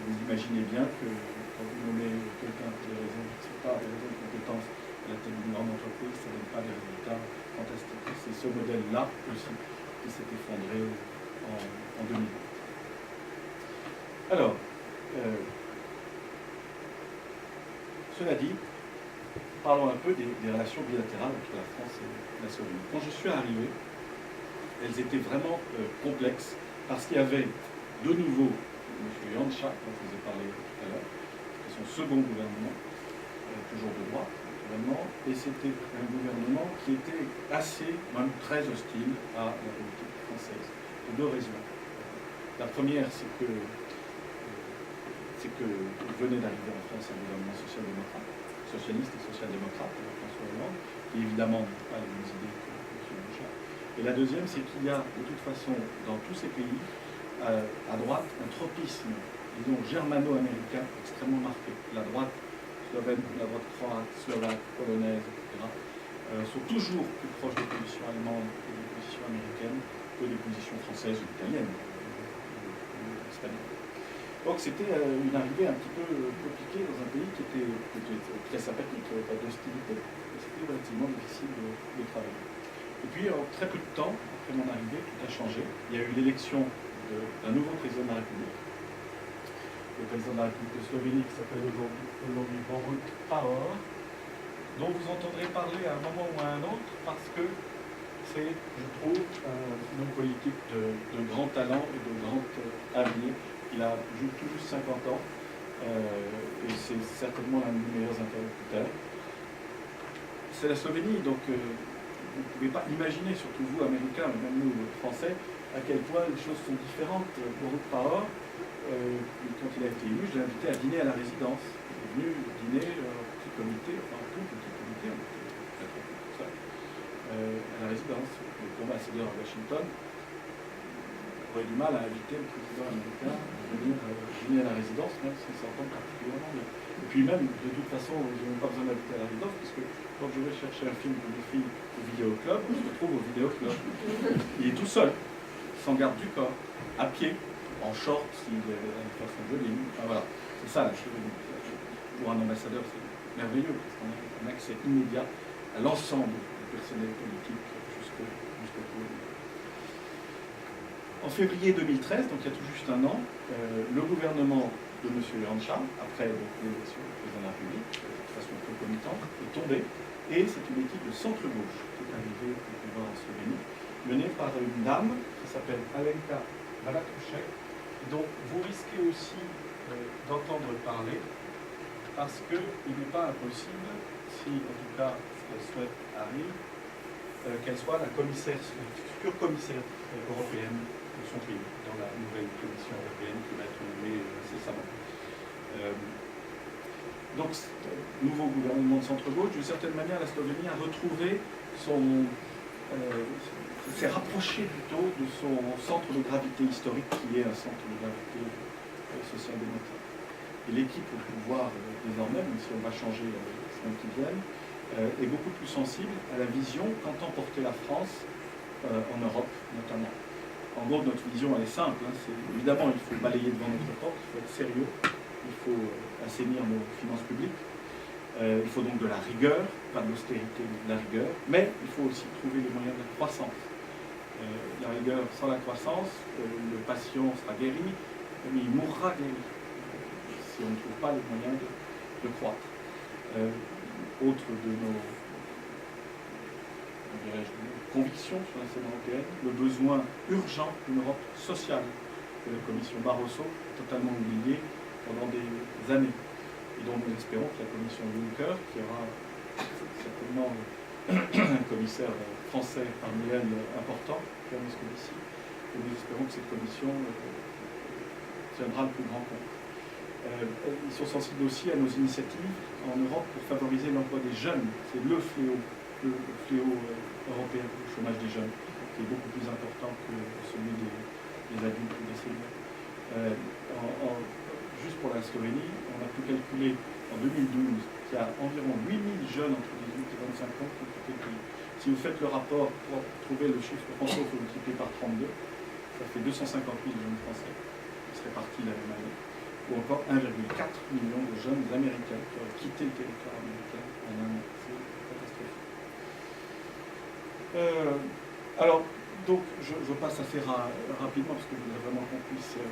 vous imaginez bien que quand vous nommez quelqu'un pour des raisons, je ne sais pas, des raisons de compétence à la tête d'une grande entreprise, ça ne donne pas des résultats fantastiques. C'est ce modèle-là aussi qui s'est effondré en 2000. Alors, cela dit, parlons un peu des relations bilatérales entre la France et la Slovénie. Quand je suis arrivé, elles étaient vraiment complexes parce qu'il y avait de nouveau M. Janša, dont je vous ai parlé tout à l'heure, c'était son second gouvernement, toujours de droite, naturellement, et c'était un gouvernement qui était assez, même très hostile à la politique française, pour 2 raisons. La première, c'est que venait d'arriver en France un gouvernement socialiste et social-démocrate, François Hollande, qui évidemment n'a pas les mêmes idées que M. Janša. Et la deuxième, c'est qu'il y a de toute façon dans tous ces pays, à droite, un tropisme, disons, germano-américain extrêmement marqué. La droite slovène, la droite croate, slovaque, polonaise, etc., sont toujours plus proches des positions allemandes et des positions américaines que des positions françaises ou italiennes, ou espagnoles. Donc c'était une arrivée un petit peu compliquée dans un pays qui était très sympathique, pas d'hostilité, mais c'était relativement difficile de travailler. Et puis en très peu de temps, après mon arrivée, tout a changé. Il y a eu l'élection d'un nouveau président de la République, le président de la République de Slovénie qui s'appelle aujourd'hui Borut Pahor, dont vous entendrez parler à un moment ou à un autre parce que c'est, je trouve, un homme politique de grand talent et de grand avenir. Il a tout juste 50 ans et c'est certainement l'un de mes meilleurs interlocuteurs. C'est la Slovénie, donc vous ne pouvez pas imaginer, surtout vous, Américains, mais même nous, Français, à quel point les choses sont différentes. Borut Pahor, quand il a été élu, je l'ai invité à dîner à la résidence. Il est venu dîner au petit comité, enfin tout petit comité, à la résidence. Le ambassadeur à Washington aurait du mal à inviter le président américain à venir dîner à la résidence, même s'il s'entend particulièrement bien. Et puis même, de toute façon, je n'ai pas besoin d'inviter à la résidence, parce que quand je vais chercher un film pour des filles au vidéoclub, on se retrouve au vidéoclub. Il est tout seul, sans garde du corps, à pied, en short, s'il avait une façon jogging. Enfin voilà, c'est ça la Slovénie. Pour un ambassadeur, c'est merveilleux, parce qu'on a un accès immédiat à l'ensemble du personnel politique jusqu'au pouvoir. En février 2013, donc il y a tout juste un an, le gouvernement de M. Janša, après l'élection du président de la République, de façon concomitante, est tombé, et c'est une équipe de centre-gauche qui est arrivée au pouvoir en Slovénie, menée par une dame qui s'appelle Alenka Bratušek, dont vous risquez aussi d'entendre parler, parce qu'il n'est pas impossible, si en tout cas ce qu'elle souhaite arrive, qu'elle soit la future commissaire européenne de son pays, dans la nouvelle Commission européenne qui va être nommée incessamment. Donc, nouveau gouvernement de centre-gauche, d'une certaine manière, la Slovénie a retrouvé s'est rapproché plutôt de son centre de gravité historique, qui est un centre de gravité social-démocrate. Et l'équipe au pouvoir, désormais, même si on va changer les semaines qui viennent, est beaucoup plus sensible à la vision qu'entend porter la France en Europe, notamment. En gros, notre vision, elle est simple. Évidemment, il faut balayer devant notre porte, il faut être sérieux, il faut assainir nos finances publiques. Il faut donc de la rigueur, pas de l'austérité, mais de la rigueur. Mais il faut aussi trouver les moyens de la croissance. La rigueur sans la croissance, le patient sera guéri, mais il mourra guéri si on ne trouve pas les moyens de croître. Autre de nos convictions sur la scène européenne, le besoin urgent d'une Europe sociale que la Commission Barroso a totalement oubliée pendant des années. Et donc nous espérons que la Commission Juncker, qui aura certainement un commissaire français parmi elles important, Pierre Moscovici, et nous espérons que cette commission tiendra le plus grand compte. Ils sont sensibles aussi à nos initiatives en Europe pour favoriser l'emploi des jeunes. C'est le fléau européen, le chômage des jeunes, qui est beaucoup plus important que celui des adultes ou des seniors. Juste pour la Slovénie, on a pu calculer en 2012 qu'il y a environ 8000 jeunes entre 18 et 25 ans qui ont quitté le pays. Si vous faites le rapport pour trouver le chiffre français, il faut multiplier par 32, ça fait 250 000 jeunes français qui seraient partis la même année, ou encore 1,4 million de jeunes américains qui auraient quitté le territoire américain en un an. C'est catastrophique. Alors, donc, je passe assez rapidement parce que je voudrais vraiment qu'on puisse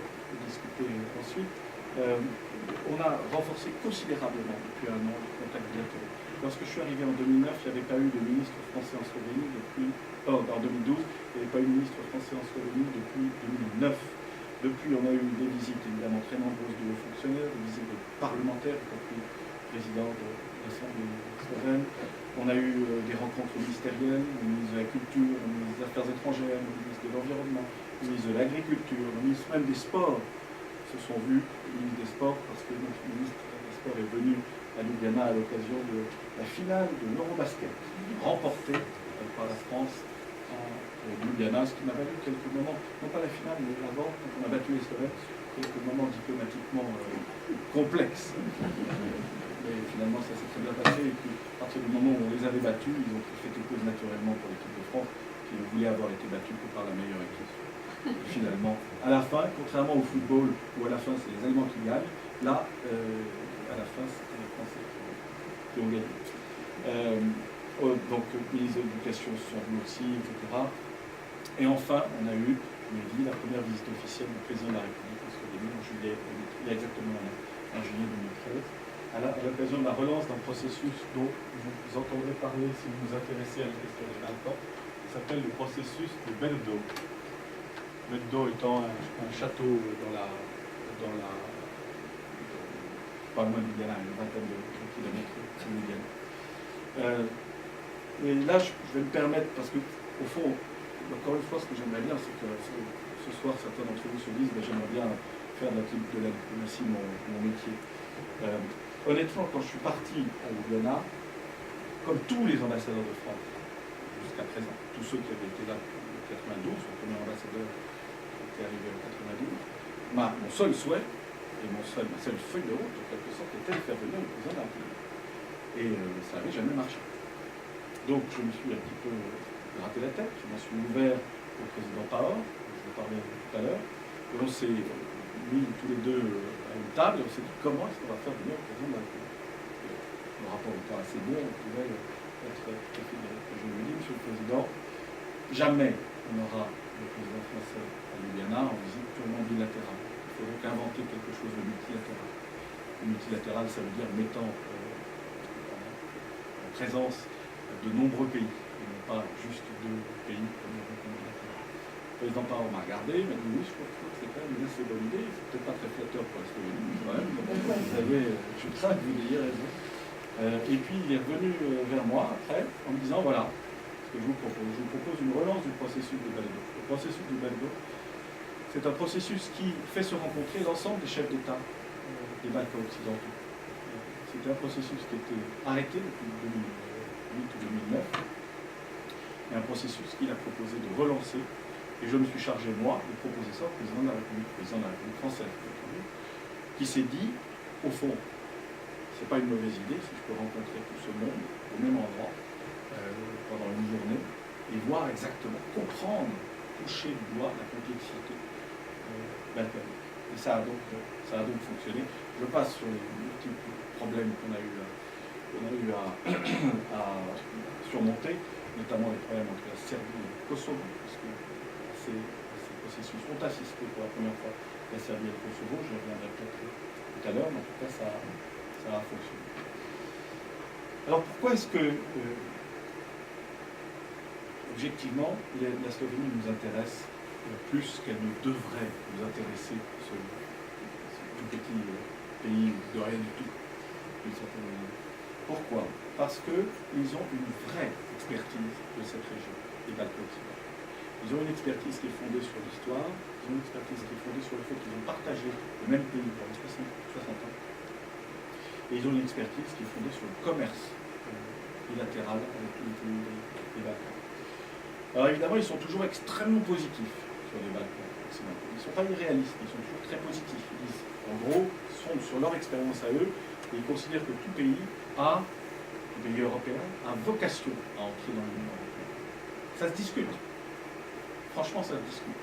discuter ensuite. On a renforcé considérablement depuis un an le contact bilatéral. Lorsque je suis arrivé en 2009, il n'y avait pas eu de ministre français en Slovénie depuis... en 2012, il n'y avait pas eu de ministre français en Slovénie depuis 2009. Depuis, on a eu des visites évidemment très nombreuses de hauts fonctionnaires, des visites de parlementaires, y compris le président de l'Assemblée slovène. On a eu des rencontres ministérielles, le ministre de la Culture, le ministre des Affaires étrangères, le ministre de l'Environnement, le ministre de l'Agriculture, le ministre même des Sports se sont vus, le ministre des Sports, parce que notre ministre des Sports est venu à Ljubljana à l'occasion de la finale de l'Eurobasket, remportée par la France à Ljubljana, ce qui m'a valu quelques moments, non pas la finale, mais avant, quand on a battu les Slovènes, quelques moments diplomatiquement complexes. mais finalement ça s'est très bien passé. Et puis à partir du moment où on les avait battus, ils ont fait cause naturellement pour l'équipe de France, qui ne voulait avoir été battue que par la meilleure équipe. Et finalement, à la fin, contrairement au football, où à la fin c'est les Allemands qui gagnent, là, à la fin, c'était les Français qui ont gagné. Donc, ministre de l'Éducation sont venus aussi, etc. Et enfin, on a eu, je l'ai dit, la première visite officielle du président de la République en Slovénie en juillet, il y a exactement un an, en juillet 2013, à l'occasion de la relance d'un processus dont vous entendrez parler si vous vous intéressez à la question des Balkans, qui s'appelle le processus de Brdo. Brdo étant un château pas loin de Ljubljana, une vingtaine de kilomètres de Ljubljana. Et là, je vais me permettre, parce que, au fond, encore une fois, ce que j'aimerais bien, c'est que ce soir, certains d'entre vous se disent, j'aimerais bien faire de la diplomatie mon métier. Honnêtement, quand je suis parti à Ljubljana, comme tous les ambassadeurs de France, jusqu'à présent, tous ceux qui avaient été là en 92, le premier ambassadeur qui était arrivé en 92, mon seul souhait, et ma seule feuille de route, en quelque sorte, était de faire venir le président de la République. Et ça n'avait jamais marché. Donc je me suis un petit peu gratté la tête, je m'en suis ouvert au président Pahor, je vous parlais tout à l'heure, et on s'est mis tous les deux à une table, et on s'est dit comment est-ce qu'on va faire venir le président de la République. Le rapport étant assez bon, on pouvait être tout à fait direct. Je lui ai dit, monsieur le président, jamais on aura le président français à Ljubljana en visite purement bilatérale. Il faut donc inventer quelque chose de multilatéral. Multilatéral, ça veut dire mettant en présence de nombreux pays, et non pas juste 2 pays comme le multilatéral. Le président Pahor m'a regardé, il m'a dit oui, je crois que c'est quand même une assez bonne idée, c'est peut-être pas très flatteur pour la Slovénie, quand même. Vous savez, je crains que vous ayez raison. Et puis il est revenu vers moi après en me disant voilà ce que je vous propose une relance du processus de Brdo. Le processus de Brdo, c'est un processus qui fait se rencontrer l'ensemble des chefs d'État des Balkans occidentaux. C'était un processus qui était arrêté depuis 2008 ou 2009, et un processus qu'il a proposé de relancer, et je me suis chargé, moi, de proposer ça au président de la République française, qui s'est dit, au fond, c'est pas une mauvaise idée si je peux rencontrer tout ce monde au même endroit pendant une journée, et voir exactement, comprendre, toucher du doigt la complexité balkanique. Et ça a donc fonctionné. Je passe sur les multiples problèmes qu'on a eu à surmonter, notamment les problèmes entre la Serbie et le Kosovo, parce que ces processus ont assisté pour la première fois la Serbie et le Kosovo. Je reviendrai peut-être tout à l'heure, mais en tout cas ça a fonctionné. Alors pourquoi est-ce que objectivement la Slovénie nous intéresse plus qu'elle ne devrait nous intéresser, ce tout petit pays de rien du tout, d'une certaine manière. Pourquoi? Parce qu'ils ont une vraie expertise de cette région, des Balkans occidentaux. Ils ont une expertise qui est fondée sur l'histoire, ils ont une expertise qui est fondée sur le fait qu'ils ont partagé le même pays pendant 60 ans, et ils ont une expertise qui est fondée sur le commerce bilatéral avec tous les pays des Balkans. Alors évidemment, ils sont toujours extrêmement positifs sur les Balkans occidentaux. Ils ne sont pas irréalistes, ils sont toujours très positifs. Ils disent, en gros, sont sur leur expérience à eux, et ils considèrent que tout pays européen a vocation à entrer dans l'Union européenne. Ça se discute. Franchement, ça se discute.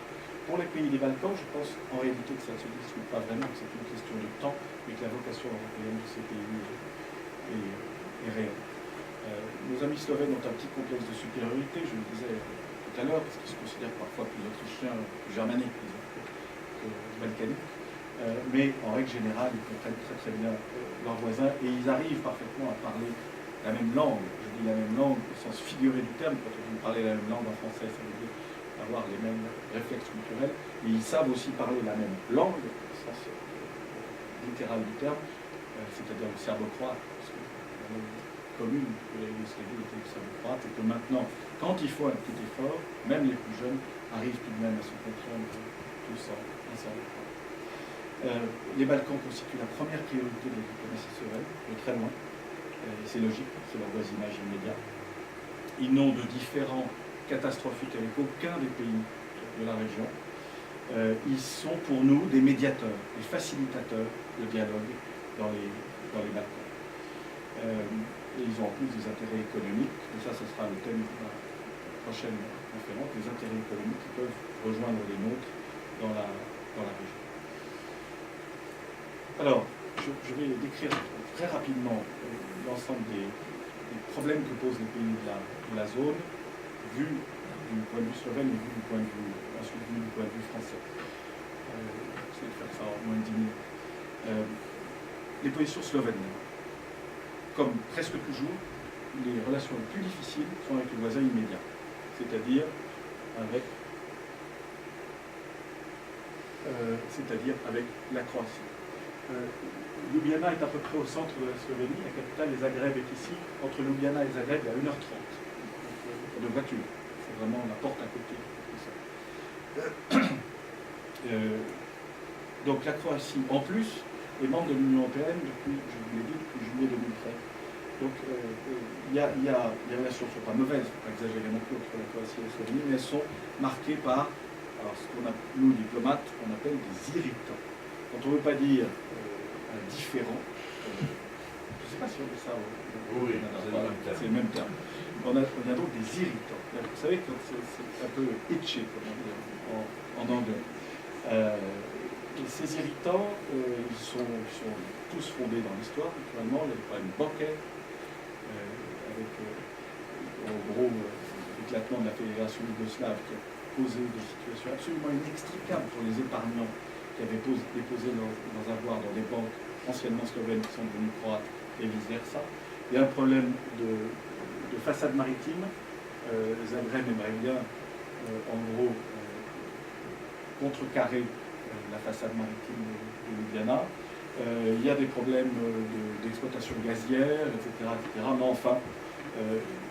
Pour les pays des Balkans, je pense en réalité que ça ne se discute pas vraiment, que c'est une question de temps, et que la vocation européenne de ces pays est réelle. Nos amis slovènes ont un petit complexe de supériorité, je le disais tout à l'heure, parce qu'ils se considèrent parfois plus autrichiens, plus germaniques, que balkaniques. Mais en règle générale, ils comprennent très très bien leurs voisins et ils arrivent parfaitement à parler la même langue. Je dis la même langue au sens figuré du terme. Quand on parle la même langue en français, ça veut dire avoir les mêmes réflexes culturels. Et ils savent aussi parler la même langue, au sens littéral du terme, c'est-à-dire le serbo-croate, parce que la langue commune de la Yougoslavie était le serbo-croate, et que maintenant, quand il faut un petit effort, même les plus jeunes arrivent tout de même à se comprendre tous en serbo-croate. Les Balkans constituent la première priorité de la diplomatie slovène, de très loin, et c'est logique, c'est leur voisinage immédiat. Ils n'ont de différents catastrophiques avec aucun des pays de la région. Ils sont pour nous des médiateurs, des facilitateurs de dialogue dans les Balkans. Et ils ont en plus des intérêts économiques, et ça, ce sera le thème de la prochaine conférence, des intérêts économiques qui peuvent rejoindre les nôtres dans la région. Alors, je vais décrire très rapidement l'ensemble des problèmes que posent les pays de la zone, vu du point de vue slovène et ensuite vu du point de vue français. Je vais faire ça en moins de 10 minutes. Les positions slovènes. Comme presque toujours, les relations les plus difficiles sont avec les voisins immédiats, c'est-à-dire avec la Croatie. Ljubljana est à peu près au centre de la Slovénie, la capitale est Zagreb est ici, entre Ljubljana et Zagreb il y a 1h30 de voiture, c'est vraiment la porte à côté. Donc la Croatie, en plus, est membre de l'Union européenne depuis, je vous l'ai dit, depuis juillet 2013. Donc il y a les relations ne sont pas mauvaises, il ne faut pas exagérer non plus entre la Croatie et la Slovénie, mais elles sont marquées par ce qu'on a, nous diplomates, on appelle des irritants. Quand on ne veut pas dire un différent, je ne sais pas si on dit ça au Canada, c'est le même terme. On a donc des irritants. Vous savez, c'est un peu itchy, comme on dit en anglais. Et ces irritants, ils sont tous fondés dans l'histoire, naturellement. Il y a des problèmes bancaires, avec en gros l'éclatement de la fédération yougoslave qui a causé des situations absolument inextricables pour les épargnants qui avaient déposé leurs avoirs dans des banques anciennement slovènes qui sont devenues croates et vice-versa. Il y a un problème de façade maritime. Zagreb aimerait bien, en gros, contrecarrer la façade maritime de Ljubljana. Il y a des problèmes d'exploitation gazière, etc., etc. Mais enfin,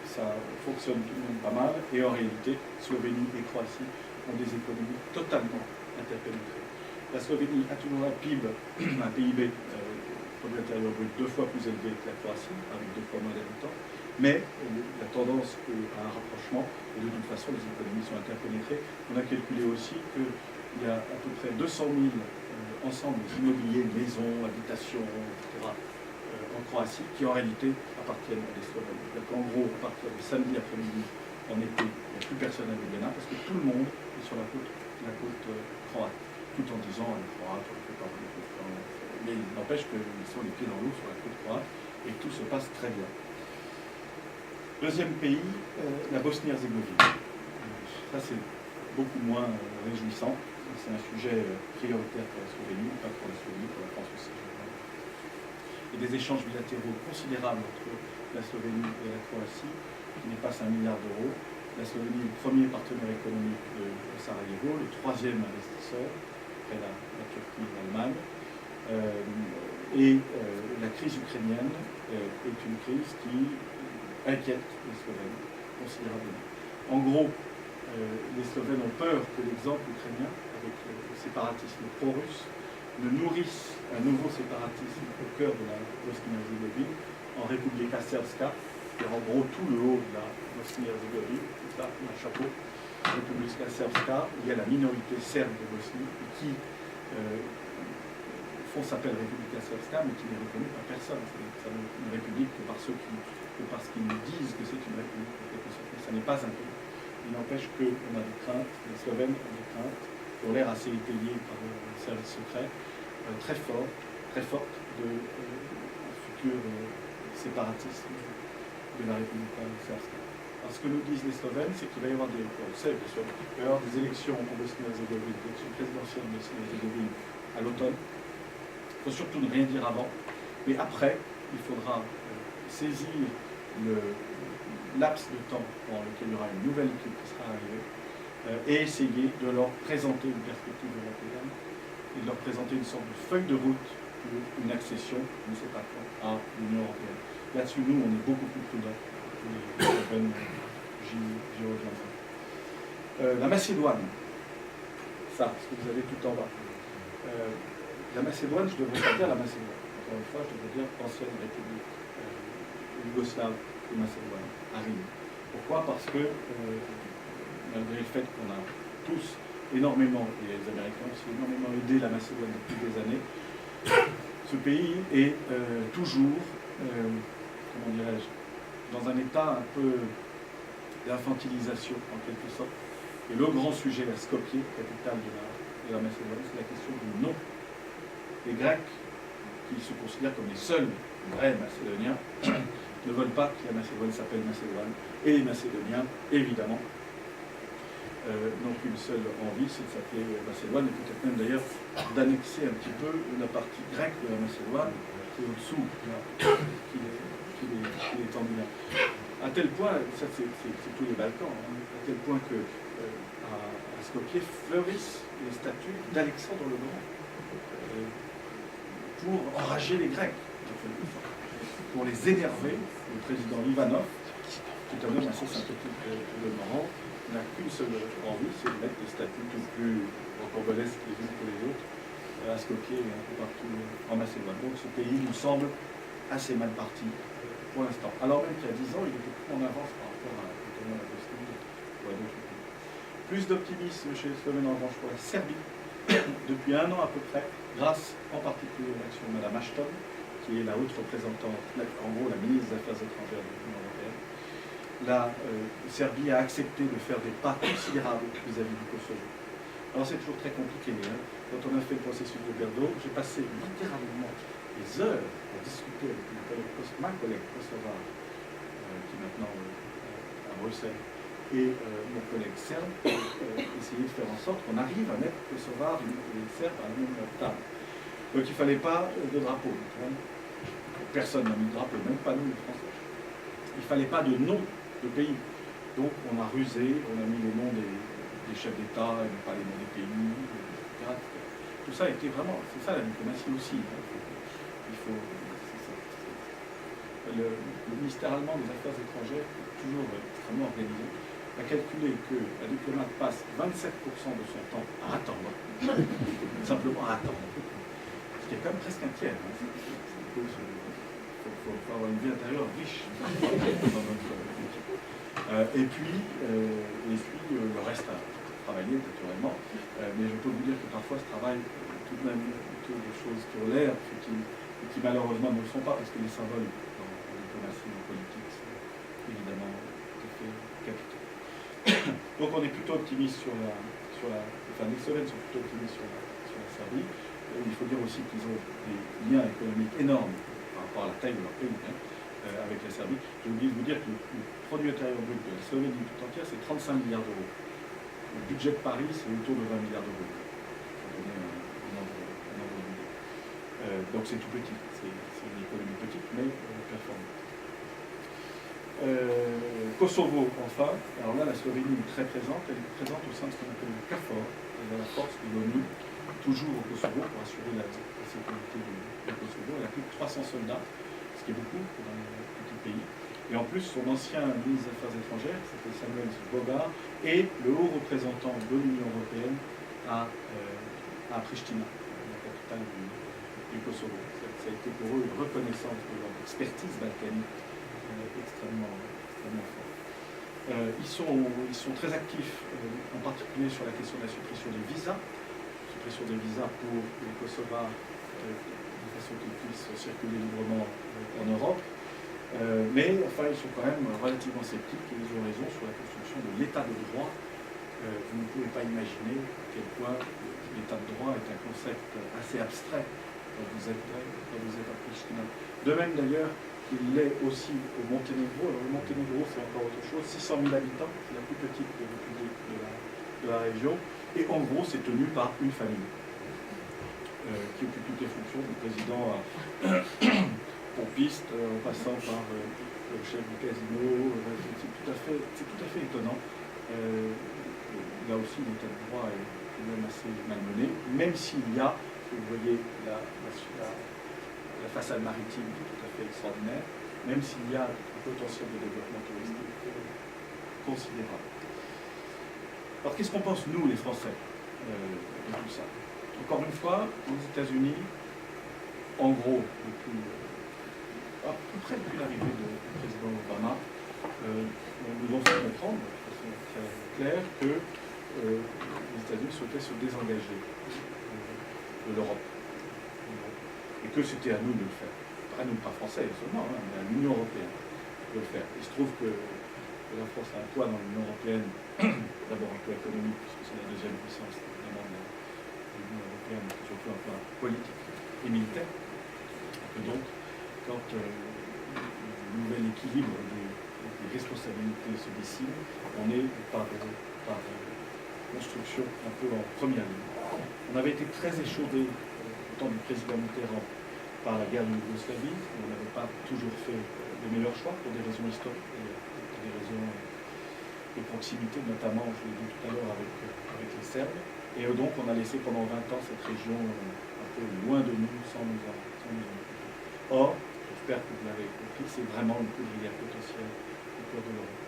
ça fonctionne tout de même pas mal. Et en réalité, Slovénie et Croatie ont des économies totalement interpénétrées. La Slovénie a toujours un PIB, produit intérieur brut, 2 fois plus élevé que la Croatie, avec 2 fois moins d'habitants. Mais la tendance à un rapprochement, et de toute façon, les économies sont interpénétrées. On a calculé aussi qu'il y a à peu près 200 000 ensembles immobiliers, maisons, habitations, etc., en Croatie, qui en réalité appartiennent à des Slovènes. C'est-à-dire qu'en gros, à partir du samedi après-midi, en été, il n'y a plus personne à Ljubljana, parce que tout le monde est sur la côte croate, tout en disant les Croates, on ne fait pas beaucoup de France. Mais il n'empêche qu'ils sont les pieds dans l'eau sur la côte croate, et tout se passe très bien. Deuxième pays, la Bosnie-Herzégovine. Ça, c'est beaucoup moins réjouissant. C'est un sujet prioritaire pour la Slovénie, pas pour la Slovénie, pour la France aussi. Il y a des échanges bilatéraux considérables entre la Slovénie et la Croatie, qui dépassent 1 milliard d'euros. La Slovénie est le premier partenaire économique de Sarajevo, le 3e investisseur, après la Turquie et l'Allemagne. La crise ukrainienne est une crise qui inquiète les Slovènes considérablement. En gros, les Slovènes ont peur que l'exemple ukrainien, avec le séparatisme pro-russe, ne nourrisse un nouveau séparatisme au cœur de la Bosnie-Herzégovine, en Republika Srpska, c'est en gros tout le haut de la Bosnie-Herzégovine, tout ça, un chapeau, Republika Srpska, il y a la minorité serbe de Bosnie, qui font s'appelle Republika Srpska, mais qui n'est reconnue par personne. C'est une république que parce qu'ils nous disent que c'est une république, ça n'est pas un pays. Il n'empêche qu'on a des craintes, les Slovènes ont des craintes, qui ont l'air assez étayées par le service secret, très fortes de futur séparatisme de la République srpska. Alors ce que nous disent les Slovènes, c'est qu'il va y avoir des, on sait, bien sûr, il va y avoir des élections en Bosnie-Herzégovine, des élections présidentielles en Bosnie-Herzégovine à l'automne. Il faut surtout ne rien dire avant, mais après, il faudra saisir le laps de temps pendant lequel il y aura une nouvelle équipe qui sera arrivée et essayer de leur présenter une perspective européenne et de leur présenter une sorte de feuille de route pour une accession, je ne sais pas quand, à l'Union européenne. Là-dessus, nous, on est beaucoup plus prudents que les Européens, j'y reviendrai. La Macédoine, ça, ce que vous avez tout en bas. La Macédoine, je devrais pas dire la Macédoine. Encore une fois, je devrais dire ancienne République yougoslave de Macédoine, à Rime. Pourquoi? Parce que, malgré le fait qu'on a tous énormément, et les Américains aussi énormément aidé la Macédoine depuis des années, ce pays est toujours comment dirais-je, dans un état un peu d'infantilisation, en quelque sorte. Et le grand sujet à Skopje, capitale de la Macédoine, c'est la question du nom. Les Grecs, qui se considèrent comme les seuls vrais Macédoniens, ne veulent pas que la Macédoine s'appelle Macédoine. Et les Macédoniens, évidemment, n'ont qu'une seule envie, c'est de s'appeler Macédoine, et peut-être même d'ailleurs d'annexer un petit peu la partie grecque de la Macédoine, qui est au-dessous, qui est en lien. À tel point, ça c'est tous les Balkans, hein, à tel point que à Skopje fleurissent les statues d'Alexandre le Grand pour enrager les Grecs, pour les énerver. Le président Ivanov, qui est un homme assez sympathique de Morand, n'a qu'une seule envie, c'est de mettre des statues tout plus rocambolesques les unes que les autres à Skopje et un peu partout en Macédoine. Donc ce pays nous semble assez mal parti pour l'instant. Alors même qu'il y a 10 ans, il était plus en avance par rapport à notamment la Bosnie ou à d'autres pays. Plus d'optimisme chez les Slovènes en revanche pour la Serbie, depuis 1 an à peu près, grâce en particulier à l'action de Mme Ashton, qui est la haute représentante, en gros la ministre des Affaires étrangères de l'Union européenne. La Serbie a accepté de faire des pas considérables vis-à-vis du Kosovo. Alors c'est toujours très compliqué. Hein. Quand on a fait le processus de Berdo, j'ai passé littéralement des heures à discuter avec ma collègue kosovare, qui est maintenant à Bruxelles, et mon collègue serbe, pour essayer de faire en sorte qu'on arrive à mettre kosovare et serbe à la même table. Donc il ne fallait pas de drapeau. Personne n'a mis de drapeau, même pas nous les Français. Il ne fallait pas de nom de pays. Donc on a rusé, on a mis les noms des chefs d'État, et pas les noms des pays, etc. Tout ça a été vraiment, c'est ça la diplomatie aussi. Il faut, le ministère allemand des Affaires étrangères, toujours extrêmement organisé, a calculé qu'un diplomate passe 27% de son temps à attendre, simplement à attendre. Ce qui est quand même presque un tiers. Hein. Il faut avoir une vie intérieure riche dans notre équipe. Et puis le reste à travailler naturellement. Mais je peux vous dire que parfois ce travail tout de même autour de choses qui ont l'air futiles et qui malheureusement ne le sont pas parce que les symboles en diplomatie et en politique sont évidemment tout à fait capitaux. Donc on est plutôt optimiste enfin les Slovènes sont plutôt optimistes sur la Serbie. Il faut dire aussi qu'ils ont des liens économiques énormes par rapport à la taille de leur pays avec la Serbie. J'ai oublié de vous dire que le produit intérieur brut de la Slovénie tout entière, c'est 35 milliards d'euros. Le budget de Paris, c'est autour de 20 milliards d'euros. Pour donner un ordre d'idée. Donc c'est tout petit. C'est une économie petite, mais performante. Kosovo, enfin. Alors là, la Slovénie est très présente. Elle est présente au sein de ce qu'on appelle le KFOR, la force de l'ONU, toujours au Kosovo, pour assurer la sécurité du Kosovo. Elle a plus de 300 soldats, ce qui est beaucoup pour un petit pays. Et en plus, son ancien ministre des Affaires étrangères, qui s'appelle Samuel Bogar, est le haut représentant de l'Union européenne à Pristina, la capitale du Kosovo. Ça a été pour eux une reconnaissance de leur expertise balkanique extrêmement forte. Ils sont très actifs, en particulier sur la question de la suppression des visas. Suppression des visas pour les Kosovars, de façon qu'ils puissent circuler librement en Europe. Mais enfin, ils sont quand même relativement sceptiques et ils ont raison sur la construction de l'état de droit. Vous ne pouvez pas imaginer à quel point l'état de droit est un concept assez abstrait quand vous êtes à Pristina. De même d'ailleurs, il l'est aussi au Monténégro. Alors le Monténégro, c'est encore autre chose, 600 000 habitants, c'est la plus petite république de la région, et en gros, c'est tenu par une famille qui occupe toutes les fonctions du président pompiste, en passant par le chef du casino. C'est tout à fait étonnant. Là aussi, l'état de droit est quand même assez malmené, même s'il y a, vous voyez, la façade maritime qui est tout à fait extraordinaire, même s'il y a un potentiel de développement touristique considérable. Alors qu'est-ce qu'on pense, nous, les Français, de tout ça? Encore une fois, aux États-Unis, en gros, à peu près depuis l'arrivée du président Obama, nous ont fait comprendre de façon très claire que les États-Unis souhaitaient se désengager de l'Europe et que c'était à nous de le faire. pas français seulement, hein, mais à l'Union européenne de le faire. Il se trouve que la France a un poids dans l'Union européenne, d'abord un peu économique, puisque c'est la deuxième puissance évidemment de l'Union européenne, mais surtout un poids politique et militaire. Et donc, quand le nouvel équilibre des responsabilités se dessine, on est par construction un peu en première ligne. On avait été très échaudé au temps du président Mitterrand par la guerre de Yougoslavie, où on n'avait pas toujours fait les meilleurs choix pour des raisons historiques et pour des raisons de proximité, notamment, je l'ai dit tout à l'heure, avec les Serbes. Et donc on a laissé pendant 20 ans cette région un peu loin de nous, sans nous en occuper. Or, j'espère que vous l'avez compris, c'est vraiment une poudrière potentielle au cœur de l'Europe.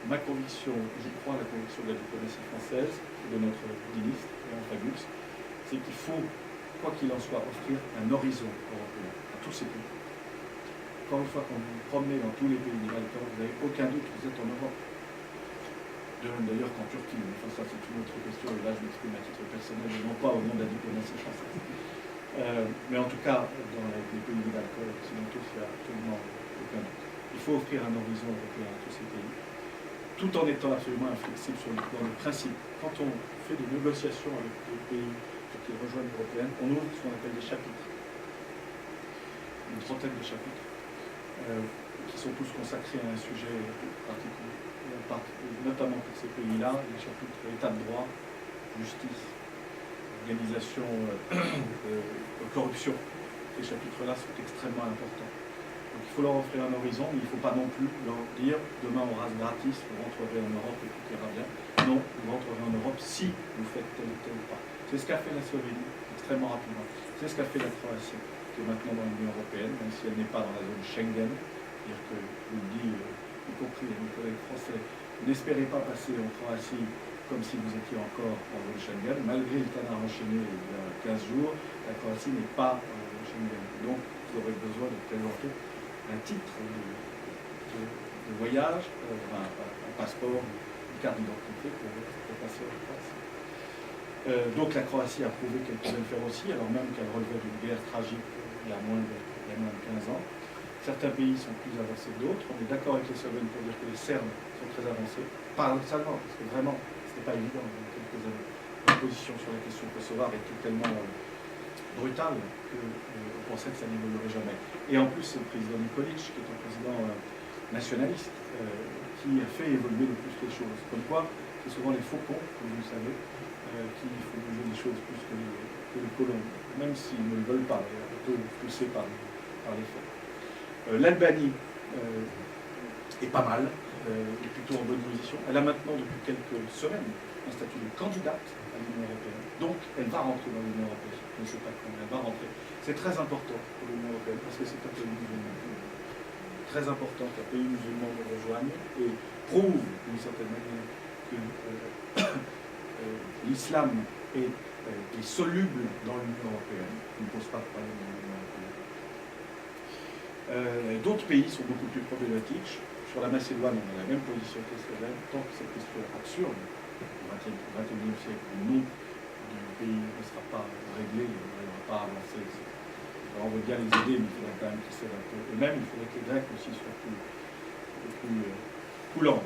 Ma conviction, j'y crois, la conviction de la diplomatie française, de notre ministre, Léon Fabius, c'est qu'il faut, quoi qu'il en soit, offrir un horizon européen à tous ces pays. Encore une fois, quand vous vous promenez dans tous les pays des Balkans, vous n'avez aucun doute que vous êtes en Europe. De même d'ailleurs qu'en Turquie, mais enfin ça c'est une autre question, et là je m'exprime à titre personnel, et non pas au nom de la diplomatie française. Mais en tout cas, dans les pays des Balkans occidentaux, il n'y a absolument aucun doute. Il faut offrir un horizon européen à tous ces pays, tout en étant absolument inflexible dans le principe. Quand on fait des négociations avec des pays qui rejoignent l'Union européenne, on ouvre ce qu'on appelle des chapitres. Une trentaine de chapitres, qui sont tous consacrés à un sujet particulier, notamment pour ces pays-là, les chapitres État de droit, justice, organisation, corruption. Ces chapitres-là sont extrêmement importants. Donc il faut leur offrir un horizon, mais il ne faut pas non plus leur dire demain on rase gratis, vous rentrerez en Europe et tout ira bien. Non, vous rentrerez en Europe si vous faites tel ou tel pas. C'est ce qu'a fait la Slovénie, extrêmement rapidement. C'est ce qu'a fait la Croatie, qui est maintenant dans l'Union européenne, même si elle n'est pas dans la zone Schengen. C'est-à-dire que, je vous le dis, y compris à mes collègues français, n'espérez pas passer en Croatie comme si vous étiez encore en zone Schengen. Malgré le canard enchaîné il y a 15 jours, la Croatie n'est pas en zone Schengen. Donc, vous aurez besoin de présenter un titre de voyage, un passeport, une carte d'identité pour passer en Croatie. Donc la Croatie a prouvé qu'elle pouvait le faire aussi, alors même qu'elle relevait d'une guerre tragique il y a moins de 15 ans. Certains pays sont plus avancés que d'autres. On est d'accord avec les Slovènes pour dire que les Serbes sont très avancés, paradoxalement, parce que vraiment, ce n'était pas évident il y a quelques années. La position sur la question kosovare était tellement brutale qu'on pensait que ça n'évoluerait jamais. Et en plus, c'est le président Nikolic, qui est un président nationaliste, qui a fait évoluer le plus les choses. Comme quoi, c'est souvent les faucons, comme vous le savez, qui font bouger les choses plus que les colons, même s'ils ne le veulent pas, plutôt poussés par les faits. L'Albanie est pas mal, est plutôt en bonne position. Elle a maintenant, depuis quelques semaines, un statut de candidate à l'Union européenne. Donc, elle va rentrer dans l'Union européenne. Je ne sais pas quand elle va rentrer. C'est très important pour l'Union européenne parce que c'est un pays musulman. Très important qu'un pays musulman le rejoigne et prouve d'une certaine manière que l'islam est soluble dans l'Union européenne. Il ne pose pas de problème dans l'Union européenne. D'autres pays sont beaucoup plus problématiques. Sur la Macédoine, on a la même position que les Slovènes, tant que cette question absurde au XXIe siècle, le nom du pays ne sera pas réglé, il n'aura pas avancé. Alors on veut bien les aider, mais il faudrait quand même qu'ils s'aident un peu. Et même, il faudrait que les Grecs aussi soient plus coulants.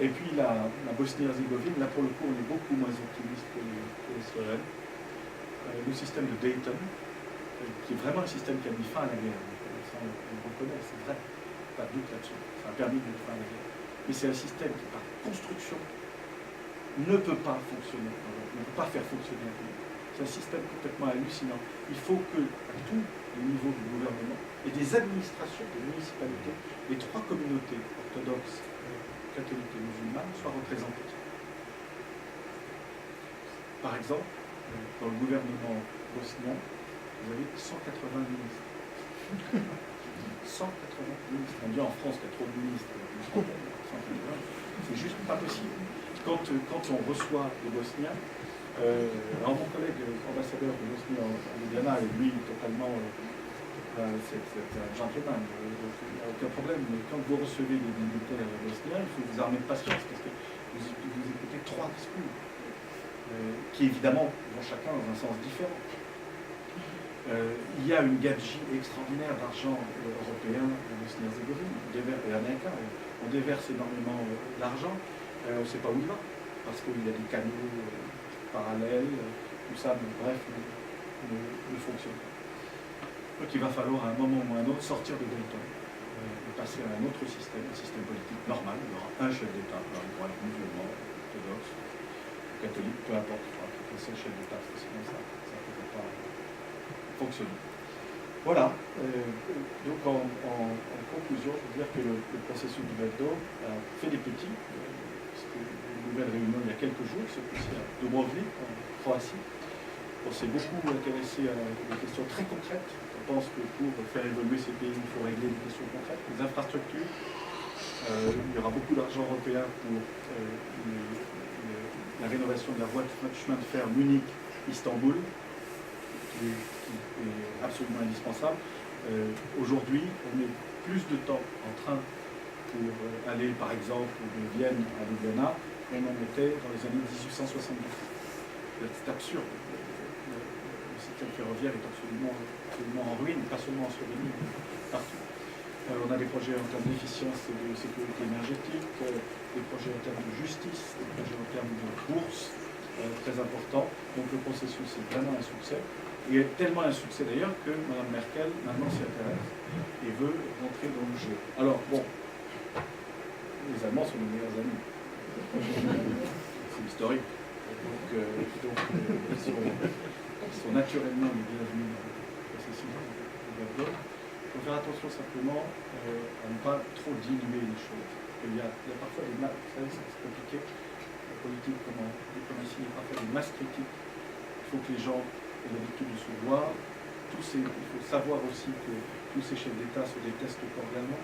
Et puis la Bosnie-Herzégovine, là pour le coup, on est beaucoup moins optimiste que les Slovènes. Le système de Dayton, qui est vraiment un système qui a mis fin à la guerre, ça on le reconnaît, c'est vrai, pas de doute là-dessus, ça a permis de mettre fin à la guerre. Mais c'est un système qui, par construction, ne peut pas fonctionner, ne peut pas faire fonctionner un pays. C'est un système complètement hallucinant. Il faut que, à tous les niveaux du gouvernement et des administrations, des municipalités, les trois communautés orthodoxes, catholiques et musulmanes soient représentées. Par exemple, dans le gouvernement bosnien, vous avez 180 ministres. 180 ministres. On dit en France qu'il y a trop de ministres. 180, c'est juste pas possible. Quand on reçoit les Bosniens, alors mon collègue ambassadeur de Bosnie en Ljubljana est lui totalement, c'est un gentleman, il n'y a aucun problème, mais quand vous recevez des dignitaires bosniens, il faut vous armer de patience parce que vous écoutez trois discours qui évidemment vont chacun dans un sens différent. Il y a une gabegie extraordinaire d'argent européen en Bosnie-Herzégovine et en EK. On déverse énormément d'argent, on ne sait pas où il va, parce qu'il y a des canaux parallèles, tout ça, mais bref, ne fonctionne pas. Donc il va falloir à un moment ou à un autre sortir de Dayton et passer à un autre système, un système politique normal. Il y aura un chef d'État, alors il pourra être musulman, orthodoxe, catholique, peu importe, il faudra qu'il y ait un seul chef d'État, parce que sinon ça ne pourra pas fonctionner. Voilà, donc en conclusion, je veux dire que le processus du Beldo a fait des petits. C'était une nouvelle réunion il y a quelques jours, ce coup-ci à Dubrovnik, en Croatie. On s'est beaucoup intéressé à des questions très concrètes. On pense que pour faire évoluer ces pays, il faut régler des questions concrètes, les infrastructures. Il y aura beaucoup d'argent européen pour la rénovation de la voie de chemin de fer Munich-Istanbul, qui est absolument indispensable. Aujourd'hui, on met plus de temps en train pour aller, par exemple, de Vienne à Ljubljana, qu'on en mettait dans les années 1870. C'est absurde. Le système ferroviaire est absolument en ruine, pas seulement en Slovénie, mais partout. On a des projets en termes d'efficience et de sécurité énergétique, des projets en termes de justice, des projets en termes de bourse, très importants. Donc le processus est vraiment un succès. Et tellement un succès d'ailleurs que Mme Merkel maintenant s'y intéresse et veut rentrer dans le jeu. Alors bon, les Allemands sont les meilleurs amis. C'est historique. Donc ils sont naturellement les bienvenus dans le processus de Belgrade. Il faut faire attention simplement à ne pas trop diluer les choses. Il y a parfois des masses, vous savez, c'est compliqué, la politique comme en diplomatie, il y a parfois des masses critiques. Il faut que les gens aient l'habitude de se voir. Il faut savoir aussi que tous ces chefs d'État se détestent cordialement,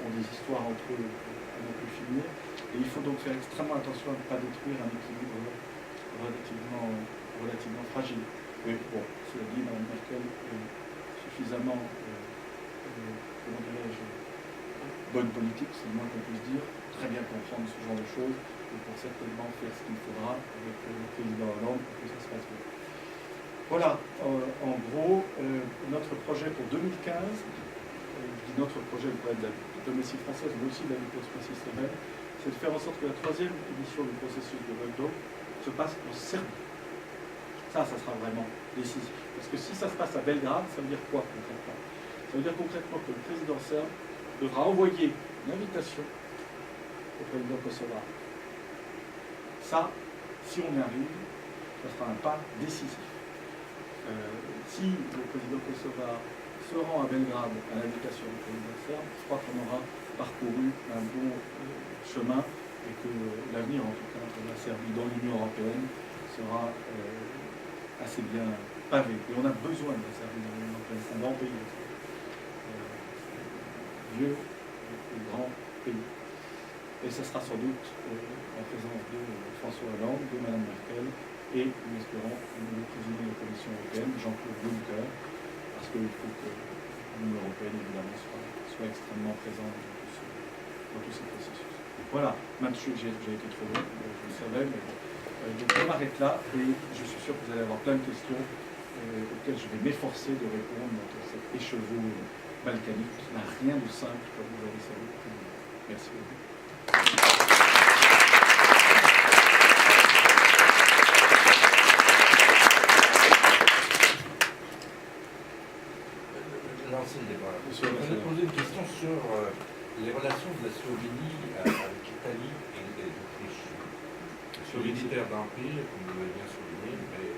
ont des histoires entre eux à ne plus finir. Et il faut donc faire extrêmement attention à ne pas détruire un équilibre relativement fragile. Mais bon, cela dit, Mme Merkel est suffisamment, comment dirais-je, bonne politique, c'est le moins qu'on puisse dire, très bien comprendre ce genre de choses, et pour certainement faire ce qu'il faudra avec le président Hollande pour que ça se passe bien. Voilà, en gros, notre projet pour 2015, je dis notre projet, le projet de la diplomatie française, mais aussi de la diplomatie slovène, c'est de faire en sorte que la troisième édition du processus de Belgrade se passe en Serbie. Ça sera vraiment décisif. Parce que si ça se passe à Belgrade, ça veut dire quoi concrètement? Ça veut dire concrètement que le président serbe devra envoyer une invitation au président kosovar. Ça, si on y arrive, ça sera un pas décisif. Si le président kosovar se rend à Belgrade à l'invitation du président serbe, je crois qu'on aura parcouru un bon chemin et que l'avenir, en tout cas, de la Serbie dans l'Union européenne sera assez bien pavé. Et on a besoin de la Serbie dans l'Union européenne. C'est un grand pays. Vieux et grand pays. Et ce sera sans doute en présence de François Hollande, de Mme Merkel et, nous espérons, le président de la Commission européenne, Jean-Claude Juncker, parce qu'il faut que l'Union européenne, évidemment, soit extrêmement présente dans tous ces processus. Voilà, maintenant j'ai été trop long, je le savais, mais donc on m'arrête là et je suis sûr que vous allez avoir plein de questions auxquelles je vais m'efforcer de répondre dans cet écheveau balkanique qui n'a rien de simple, comme vous avez savez. Merci beaucoup.
Je voudrais poser une question sur les relations de la Slovénie avec l'Italie et l'Autriche. La Slovénie est terre d'empire, comme vous l'avez bien souligné, mais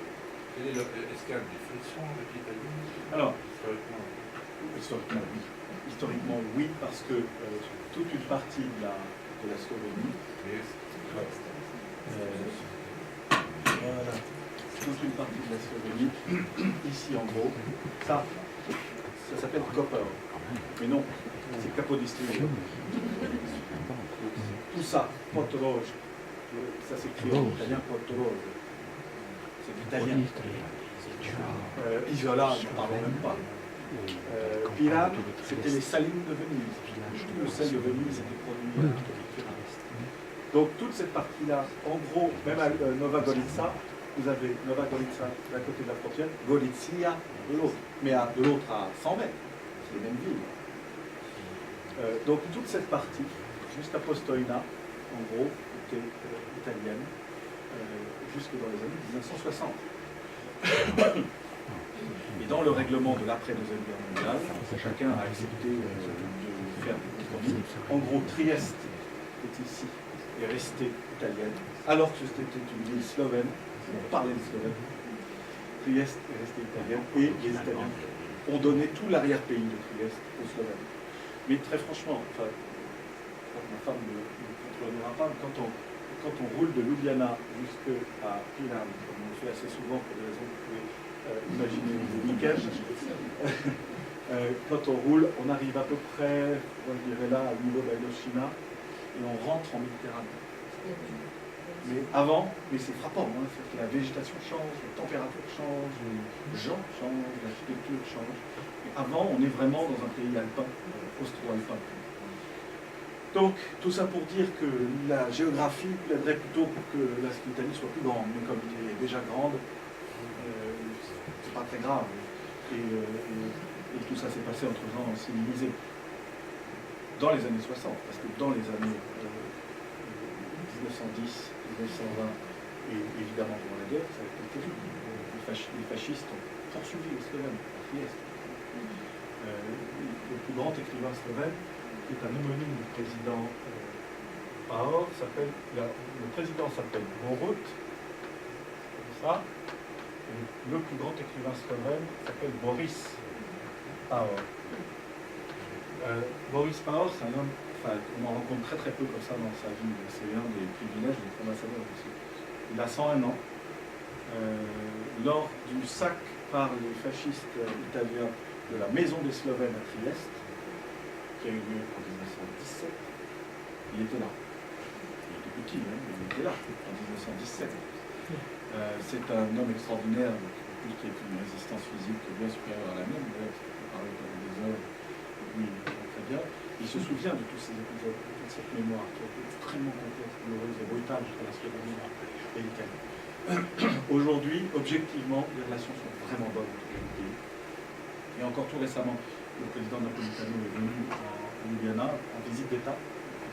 est-ce qu'il y a des frictions avec l'Italie?
Alors, historiquement, oui. Historiquement, oui, parce que toute une partie de la Slovénie, toute une partie de la Slovénie, ici en gros, ça s'appelle Koper. Mais non, c'est Capodistrie. Tout ça, Portoroge, ça s'écrit en italien Portoroge. C'est l'italien. Isola, ne parlons même pas. Piran, c'était les salines de Venise. Tout le sel de Venise était produit à Piran. Donc toute cette partie-là, en gros, même à Nova Gorica, vous avez Nova Gorica d'un côté de la frontière, Gorizia de l'autre, mais de l'autre à 100 mètres, c'est les mêmes villes. Donc toute cette partie, jusqu'à Postojna, en gros, était italienne, jusque dans les années 1960. Et dans le règlement de l'après-deuxième guerre mondiale, chacun a accepté de faire des compromis. En gros, Trieste est ici, est restée italienne, alors que c'était une ville slovène, on parlait le slovène. Trieste est restée italienne, et les Italiens ont donné tout l'arrière-pays de Trieste aux Slovènes. Mais très franchement, enfin, ma femme ne contredira pas, quand on roule de Ljubljana jusqu'à Piran, comme on le fait assez souvent pour des raisons que vous pouvez imaginer les week-ends, quand on roule, on arrive à peu près, je dirais là, au niveau de la China, et on rentre en Méditerranée. Mais avant, mais c'est frappant, hein, c'est que la végétation change, la température change, les gens changent, l'architecture change. Mais avant, on est vraiment dans un pays alpin, austro-alpin. Donc, tout ça pour dire que la géographie plaiderait plutôt pour que l'Italie soit plus grande. Mais comme elle est déjà grande, c'est pas très grave. Et tout ça s'est passé entre gens civilisés. Dans les années 60, parce que dans les années 1910, 1920, et évidemment pendant la guerre, ça a été terrible. Les fascistes ont poursuivi les Slovènes à Trieste. Le plus grand écrivain slovène, qui est un homonyme du président Pahor, le président s'appelle Borut, comme ça, et le plus grand écrivain slovène s'appelle Boris Pahor. Boris Pahor, c'est un homme, enfin, on en rencontre très très peu comme ça dans sa vie, c'est un des privilèges des ambassadeurs aussi. Il a 101 ans. Lors du sac par les fascistes italiens de la maison des Slovènes à Trieste, qui a eu lieu en 1917, il était là. Il était petit, hein, mais il était là en 1917. C'est un homme extraordinaire, qui a une résistance physique bien supérieure à la mienne, d'ailleurs, parce qu'on parlait pendant des heures, lui, très bien. Il se souvient de tous ces épisodes, de toute cette mémoire qui a été extrêmement complexe, douloureuse et brutale entre la Slovénie et l'Italie. Aujourd'hui, objectivement, les relations sont vraiment bonnes entre les deux pays. Et encore tout récemment, le président Napolitano est venu à Ljubljana en visite d'État.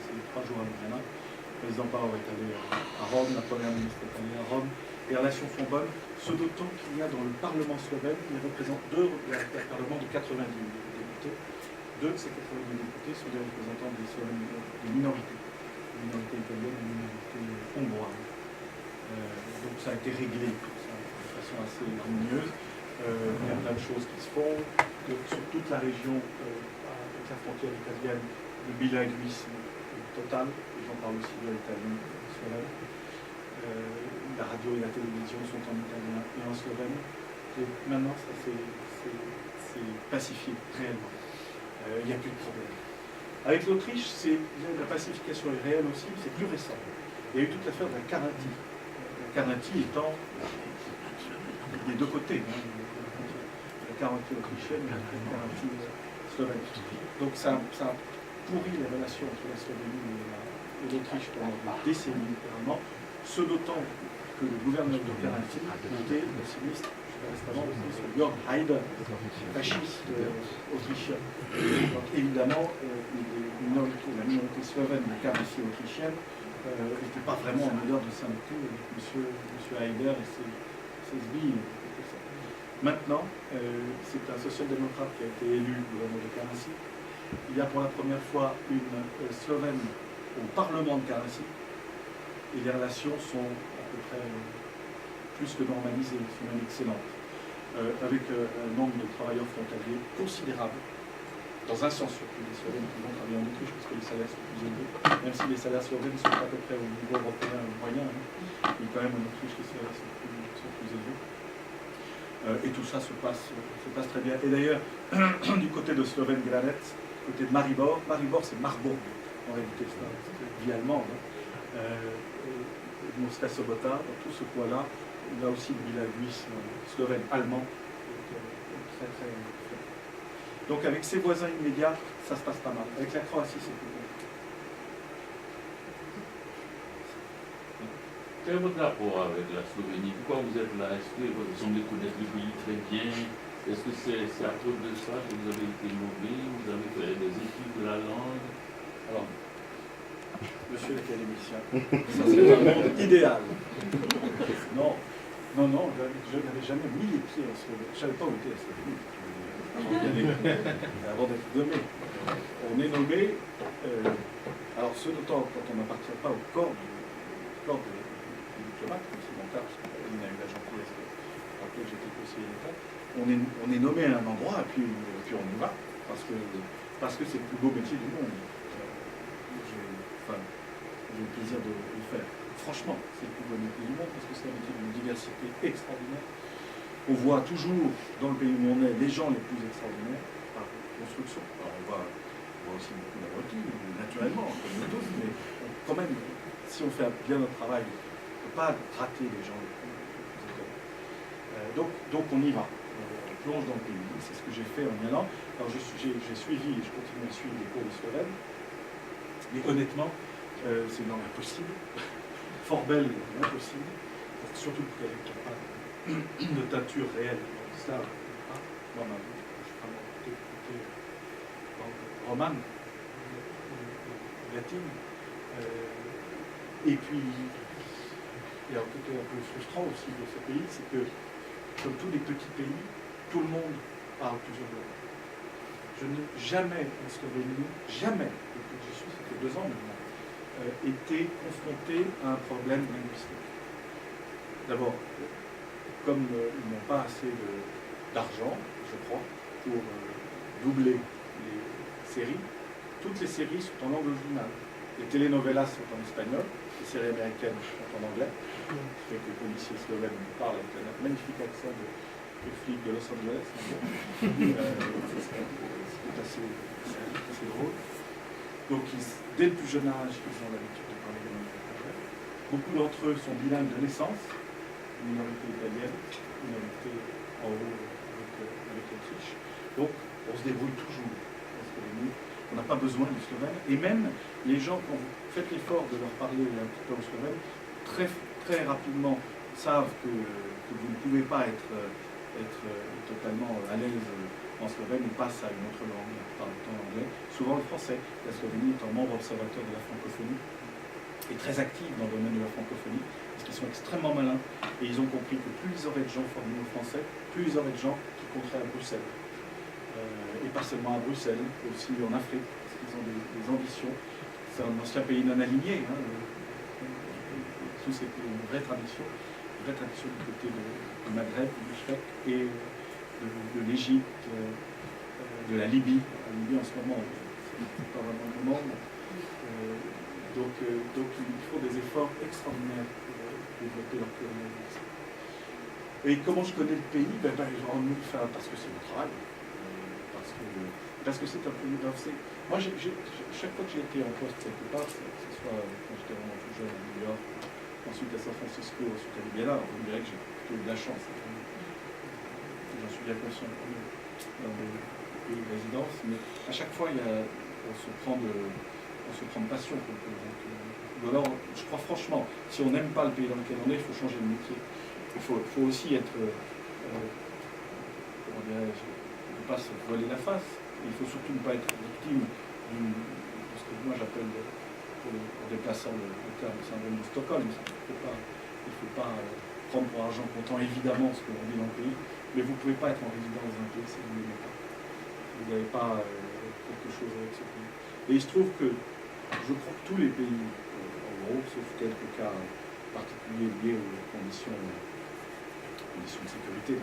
C'est 3 jours à Ljubljana. Le président Pahor est allé à Rome, la première ministre est allée à Rome. Les relations sont bonnes, ce d'autant qu'il y a dans le Parlement slovène, il représente un Parlement de 90 députés. 2 de ces 90 députés sont des représentants des Slovènes, des minorités italiennes et des minorités hongroises. Donc ça a été réglé de façon assez harmonieuse. Il y a plein de choses qui se font. Sur toute la région, avec la frontière italienne, le bilinguisme est total. Les gens parlent aussi de l'italien slovène. La radio et la télévision sont en italien et en slovène. Et maintenant, ça c'est pacifié réellement. Il n'y a plus de problème. Avec l'Autriche, la pacification est réelle aussi, c'est plus récent. Il y a eu toute l'affaire de la Karaty. La Karaty étant des deux côtés. Hein. La Karaty autrichienne et la Karaty slovène. Donc ça a pourri les relations entre la Slovénie et l'Autriche pendant des décennies, littéralement. Ce d'autant que le gouverneur de Karaty était le sinistre, récemment, le Jörg Haider, fasciste autrichien. Donc évidemment, la minorité slovène de Karaty autrichienne n'était pas vraiment en meilleur de s'inviter avec M. Haider et ses sbires. Maintenant, c'est un social-démocrate qui a été élu gouverneur de Karaty. Il y a pour la première fois une Slovène au Parlement de Karaty. Et les relations sont à peu près plus que normalisées, sont même excellentes, avec un nombre de travailleurs frontaliers considérable, dans un sens surtout les Slovènes qui vont travailler en Autriche parce que les salaires sont plus élevés, même si les salaires slovènes sont à peu près au niveau européen moyen, hein, mais quand même en Autriche les salaires sont plus élevés. Et tout ça se passe très bien. Et d'ailleurs, du côté de Sloven Granec, côté de Maribor c'est Marbourg, en réalité c'est une ville allemande, hein. Mosca Sobota, dans tout ce coin-là, il y a aussi le bilinguisme slovène-allemand très très fort. Donc avec ses voisins immédiats, ça se passe pas mal. Avec la Croatie, c'est plus compliqué.
Quel est votre rapport avec la Slovénie? Pourquoi vous êtes là? Est-ce que vous semblez connaître le pays très bien? Est-ce que c'est à cause de ça que vous avez été nommé? Vous avez fait des études de la langue?
Alors, monsieur l'académicien, ça serait un monde idéal. Non, non, non, je n'avais jamais mis les pieds en Slovénie. Je ne savais pas où était la Slovénie, avant d'être nommé. On est nommé, alors ce d'autant quand on n'appartient pas au corps des diplomates, comme c'est mon cas, parce qu'il a eu la gentillesse de rappeler que j'étais conseiller d'État, on est nommé à un endroit et puis on y va, parce que c'est le plus beau métier du monde. J'ai le plaisir de le faire. Franchement, c'est le plus beau métier du monde parce que c'est un métier d'une diversité extraordinaire. On voit toujours dans le pays où on est les gens les plus extraordinaires par construction. Alors on voit aussi beaucoup d'abrutis, naturellement, comme nous tous, mais quand même, si on fait bien notre travail, on ne peut pas rater les gens les plus étonnants. Donc on y va. On plonge dans le pays. C'est ce que j'ai fait en y allant. Alors j'ai suivi et je continue à suivre les cours de Slovène. Mais honnêtement, c'est une langue impossible, fort belle, mais impossible, surtout pour quelqu'un qui n'a pas de teinture réelle. Donc ça, moi, je suis vraiment écouté romane, latine. Et puis, il y a un côté un peu frustrant aussi de ce pays, c'est que, comme tous les petits pays, tout le monde parle plusieurs langues. Je n'ai jamais, en Slovénie, jamais, depuis que j'y suis, ça fait 2 ans maintenant, été confronté à un problème linguistique. D'abord, comme ils n'ont pas assez d'argent, je crois, pour doubler les séries, toutes les séries sont en langue originale. Les telenovelas sont en espagnol, les séries américaines sont en anglais. Fait que les policiers slovènes parlent avec un magnifique accent de flic de Los Angeles. C'est assez drôle. Donc, dès le plus jeune âge, ils ont l'habitude de parler les langues étrangères. Beaucoup d'entre eux sont bilingues de naissance, minorité italienne, minorité en haut avec l'Autriche. Donc, on se débrouille toujours en Slovénie. On n'a pas besoin du slovène. Et même les gens, quand vous faites l'effort de leur parler un petit peu en slovène, très rapidement savent que vous ne pouvez pas être totalement à l'aise en slovène et passent à une autre langue, par le temps l'anglais, souvent le français. La Slovénie est un membre observateur de la francophonie et très active dans le domaine de la francophonie, parce qu'ils sont extrêmement malins et ils ont compris que plus ils auraient de gens formés au français, plus ils auraient de gens qui compteraient à Bruxelles. Et pas seulement à Bruxelles, aussi en Afrique, parce qu'ils ont des ambitions. C'est un ancien pays non aligné, hein, tout c'est une vraie tradition du côté du Maghreb, du Chrèque et de l'Égypte, de la Libye. La Libye en ce moment, c'est pas vraiment le moment. Donc il faut des efforts extraordinaires pour développer leur plurilinguisme. Et comment je connais le pays? Parce que c'est mon travail. Parce que c'est un pays. Moi, chaque fois que j'ai été en poste quelque part, que ce soit quand j'étais vraiment tout jeune à New York, ensuite à San Francisco, ensuite à Ljubljana, vous me direz que j'ai plutôt eu de la chance. J'en suis bien conscient dans des pays de résidence, mais à chaque fois, on se prend de passion. Ou alors, je crois franchement, si on n'aime pas le pays dans lequel on est, il faut changer de métier. Il faut aussi être, comment dirais-je, ne pas se voiler la face. Il ne faut surtout ne pas être victime de ce que moi j'appelle, en déplaçant le terme de syndrome de Stockholm. Il ne faut pas prendre pour argent comptant évidemment ce que l'on vit dans le pays, mais vous ne pouvez pas être en résidence dans un pays si vous ne l'aimez pas. Vous n'avez pas quelque chose avec ce pays. Et il se trouve que je crois que tous les pays, en gros, sauf quelques cas particuliers liés aux conditions de sécurité,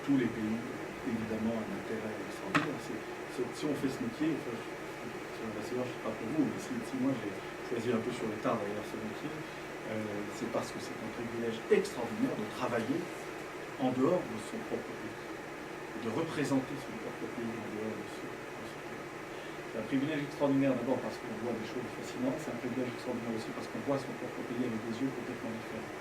tous les pays, évidemment, un intérêt extraordinaire. Si on fait ce métier, je ne sais pas pour vous, mais si moi j'ai choisi un peu sur le tard d'ailleurs ce métier, c'est parce que c'est un privilège extraordinaire de travailler en dehors de son propre pays, de représenter son propre pays en dehors de ce pays. C'est un privilège extraordinaire d'abord parce qu'on voit des choses fascinantes, c'est un privilège extraordinaire aussi parce qu'on voit son propre pays avec des yeux complètement différents.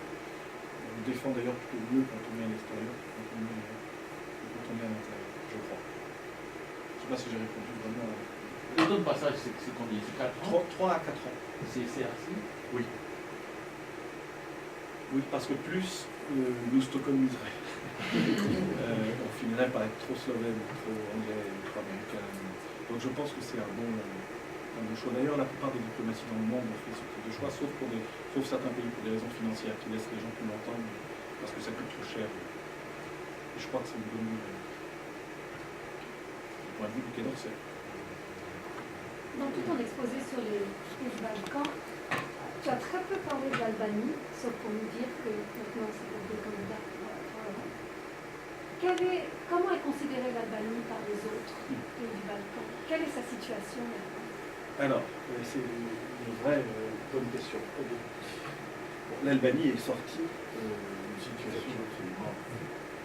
On le défend d'ailleurs plutôt mieux quand on est à l'extérieur que quand on est à l'intérieur, je crois. Je ne sais pas si j'ai répondu vraiment à...
Le temps de passage, c'est combien? C'est 4 ans?
3 à 4 ans.
C'est assez?
Oui. Oui, parce que plus nous stockholmiserait. On finirait par être trop slovène, trop anglais, trop américain. Donc je pense que c'est un bon choix. D'ailleurs, la plupart des diplomaties dans le monde ont fait ce type de choix, sauf certains pays pour des raisons financières qui laissent les gens plus longtemps parce que ça coûte trop cher. Et je crois que c'est une bonne nouvelle. Du point de vue du Quai d'Orsay.
Dans tout ton exposé sur les Balkans, tu as très peu parlé de l'Albanie, sauf pour nous dire que maintenant c'est un pays candidat pour l'Europe. Comment est considérée l'Albanie par les autres pays du Balkan? Quelle est sa situation maintenant?
Alors, c'est une vraie bonne question. L'Albanie est sortie d'une situation absolument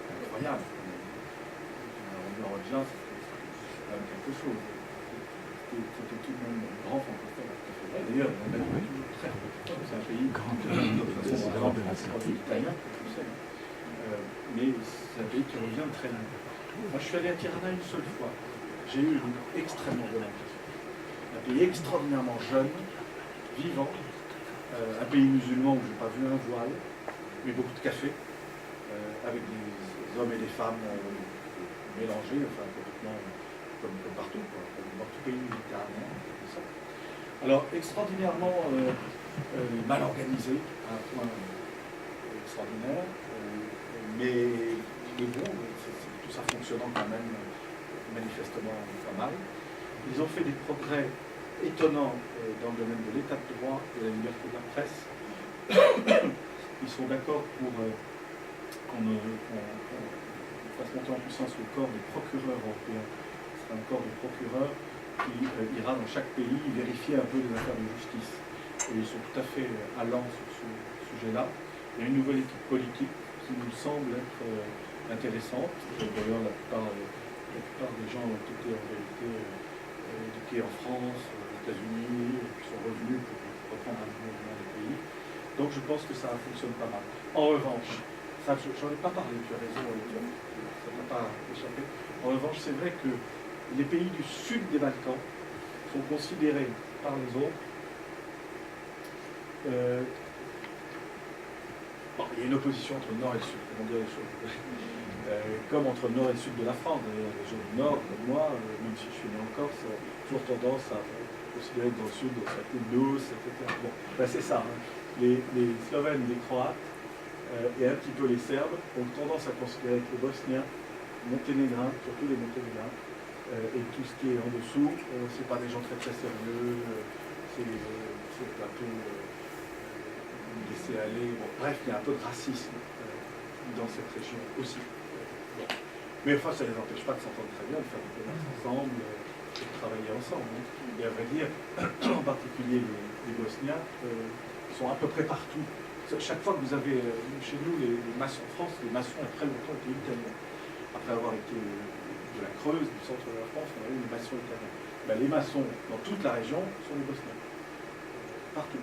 incroyable. On en revient, c'est quand même quelque chose. C'était tout de même grand francophone. D'ailleurs, l'Albanie est toujours très francophone. C'est un pays grand français italien, tu sais. Mais c'est un pays qui revient très loin. Moi, je suis allé à Tirana une seule fois. J'ai eu une extrêmement bonne impression. Un pays extraordinairement jeune, vivant, un pays musulman où je n'ai pas vu un voile, mais beaucoup de café, avec des hommes et des femmes mélangés, enfin complètement comme partout, quoi, comme dans tout pays méditerranéen. Alors extraordinairement mal organisé, à un point extraordinaire, mais bon, tout ça fonctionnant quand même manifestement pas mal. Ils ont fait des progrès étonnants dans le domaine de l'état de droit et de la liberté de la presse. Ils sont d'accord pour qu'on fasse monter en puissance le corps des procureurs européens. C'est un corps de procureurs qui ira dans chaque pays vérifier un peu les affaires de justice. Et ils sont tout à fait allants sur ce sujet-là. Il y a une nouvelle équipe politique qui nous semble être intéressante. D'ailleurs, la plupart des gens ont été en vérité éduqués en France, aux États-Unis, qui sont revenus pour reprendre un mouvement des pays. Donc je pense que ça fonctionne pas mal. En revanche, ça, j'en ai pas parlé, tu as raison, ça ne t'a pas échappé. En revanche, c'est vrai que les pays du sud des Balkans sont considérés par les autres. Bon, il y a une opposition entre le nord et le sud, comment dire les choses. Comme entre le nord et le sud de la France. D'ailleurs, les gens du nord, comme moi, même si je suis né en Corse, ont toujours tendance à considérer que dans le sud, ça coule douce, etc. Bon, ben c'est ça. Hein. Les Slovènes, les Croates et un petit peu les Serbes ont tendance à considérer que les Bosniens, Monténégrins, surtout les Monténégrins, et tout ce qui est en dessous, c'est pas des gens très très sérieux, c'est un peu laisser aller. Bon, bref, il y a un peu de racisme dans cette région aussi. Bon. Mais enfin, ça ne les empêche pas de s'entendre très bien, de faire du commerce ensemble, de travailler ensemble. Hein. Et à vrai dire, en particulier les Bosniens, sont à peu près partout. Chaque fois que vous avez, chez nous, les maçons en France, les maçons ont très longtemps été italiens. Après avoir été de la Creuse, du centre de la France, on a eu les maçons italiens. Ben, les maçons dans toute la région sont les Bosniens. Partout.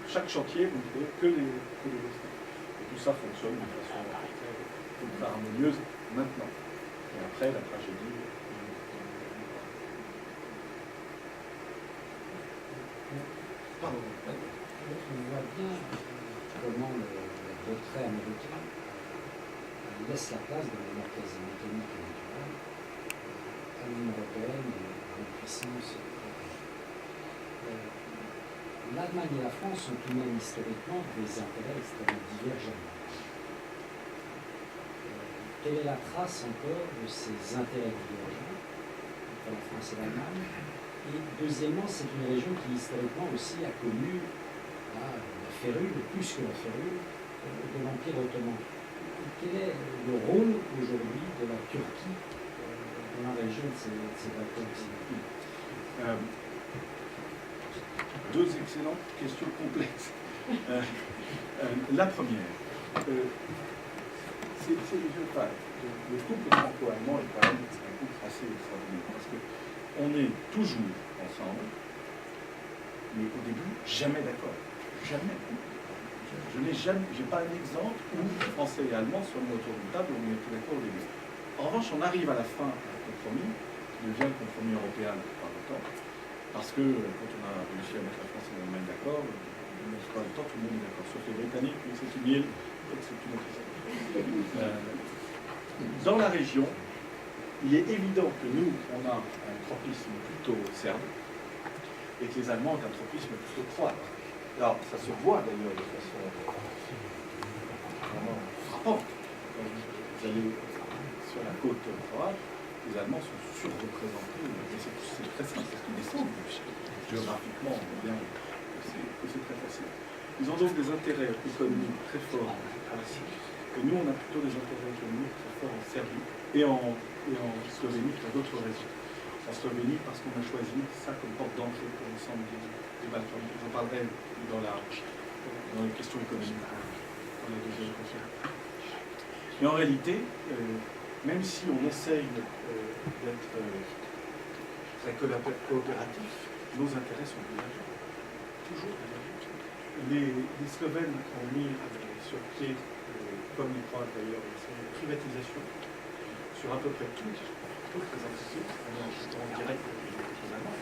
Chaque chantier, vous ne trouvez que les Bosniens. Et tout ça fonctionne de façon très harmonieuse maintenant. Et après, la tragédie. Pardon.
On voit bien comment le retrait américain laisse la place dans les quasi mécanique et naturelle à l'Union européenne et à une puissance européenne. L'Allemagne et la France ont tout de même historiquement des intérêts extrêmement divergents. Quelle est la trace encore de ces intérêts divergents entre la France et l'Allemagne? Et deuxièmement, c'est une région qui historiquement aussi a connu la férule, plus que la férule, de l'Empire ottoman. Quel est le rôle aujourd'hui de la Turquie dans la région de ces Balkans occidentaux?
Deux excellentes questions complexes. La première, le couple franco-allemand est quand même un couple assez extraordinaire parce qu'on est toujours ensemble, mais au début, jamais d'accord. Jamais. Je n'ai jamais, j'ai pas un exemple où Français et Allemands soient mis autour d'une table et on est tous d'accord au début. En revanche, on arrive à la fin à un compromis, qui devient le compromis européen par le temps, parce que quand on a réussi à mettre la France et l'Allemagne d'accord, la plupart du temps, tout le monde est d'accord, sauf les Britanniques, mais c'est une île, donc c'est une autre histoire. Dans la région, il est évident que nous, on a un tropisme plutôt serbe, et que les Allemands ont un tropisme plutôt croate. Alors, ça se voit d'ailleurs de façon vraiment frappante. Vous allez sur la côte croate, les Allemands sont surreprésentés, et c'est très simple, parce qu'ils descendent. Géographiquement, on voit bien que c'est très facile. Ils ont donc des intérêts économiques très forts en Russie, et nous, on a plutôt des intérêts économiques très forts en Serbie et en Slovénie pour d'autres raisons. En Slovénie, parce qu'on a choisi ça comme porte d'entrée pour l'ensemble des Balkans. J'en parlerai dans les questions économiques, dans la deuxième conférence. Mais en réalité, même si on essaye d'être très coopératif, nos intérêts sont divergents. Toujours divergents. Les Slovènes ont mis sur pied, comme les Croates d'ailleurs, une privatisation sur à peu près toutes les entreprises, en direct avec les Allemands.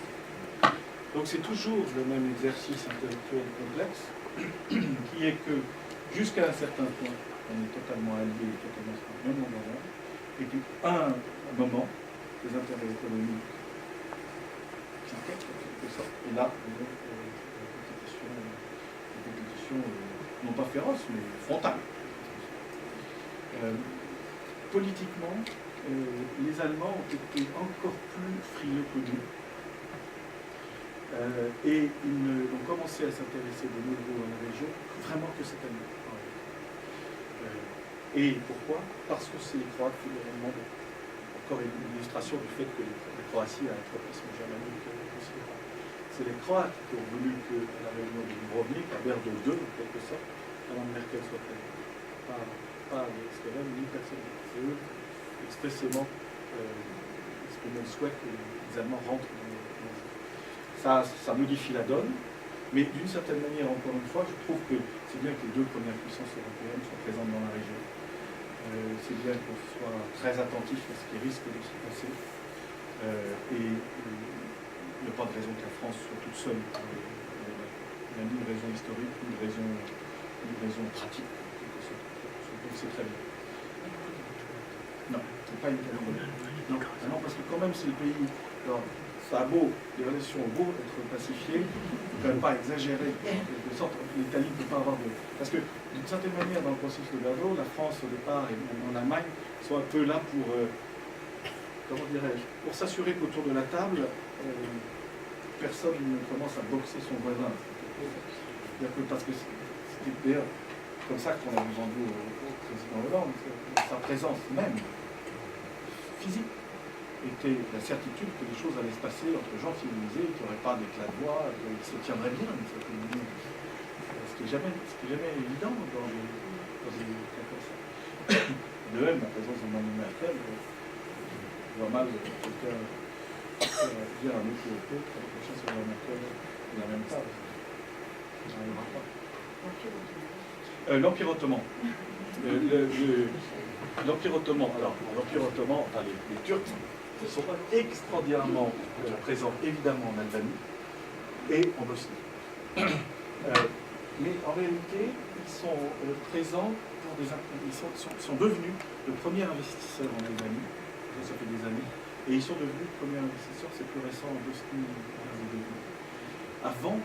Donc c'est toujours le même exercice intellectuel complexe, qui est que jusqu'à un certain point, on est totalement alliés, totalement même en moment, et puis à un moment, les intérêts économiques s'inquiètent en quelque sorte, et là, on a une compétition non pas féroce, mais frontale. Politiquement, les Allemands ont été encore plus frileux que nous. Et ils ont commencé à s'intéresser de nouveau à la région vraiment que cette année. Et pourquoi? Parce que c'est les Croates qui leur ont demandé. Encore une illustration du fait que la Croatie a un tropisme germanique considérable. C'est les Croates qui ont voulu que la réunion de Dubrovnik, à Berdo II, en quelque sorte, Mme Merkel soit présente. Pas les Slovènes ni personne. C'est eux expressément exprimer le souhait que les Allemands rentrent dans le ça modifie la donne, mais d'une certaine manière, encore une fois, je trouve que c'est bien que les deux premières puissances européennes soient présentes dans la région. C'est bien qu'on soit très attentif à ce qui risque de se passer. Et il n'y a pas de raison que la France soit toute seule. Il y a ni une raison historique, ni une raison pratique. Donc c'est très bien. Non, c'est pas une non, parce que quand même c'est le pays. Alors, ça a beau, les relations ont beau être pacifiées, il ne faut quand même pas exagérer. En quelque sorte, l'Italie ne peut pas avoir de. Parce que d'une certaine manière, dans le processus de Berdo, la France au départ et même en Allemagne sont un peu là pour, comment dirais-je, pour s'assurer qu'autour de la table, personne ne commence à boxer son voisin. Parce que c'était d'ailleurs comme ça qu'on a vendu au président Hollande, sa présence même physique était la certitude que les choses allaient se passer entre gens civilisés, qu'il n'y aurait pas d'éclat de voix, qu'ils se tiendraient bien, ce qui n'est jamais évident dans des cas comme ça. De même, la présence de Mme Merkel, je vois mal quelqu'un dire à M. Otto que la prochaine c'est Mme Merkel de la même table. Ça n'arrivera pas. L'Empire ottoman. L'Empire ottoman, enfin les Turcs, ils sont extraordinairement présents évidemment en Albanie et en Bosnie. Mais en réalité, ils sont présents pour ils sont devenus le premier investisseur en Albanie, ça fait des années, et ils sont devenus le premier investisseur, c'est plus récent en Bosnie Herzégovine. Avant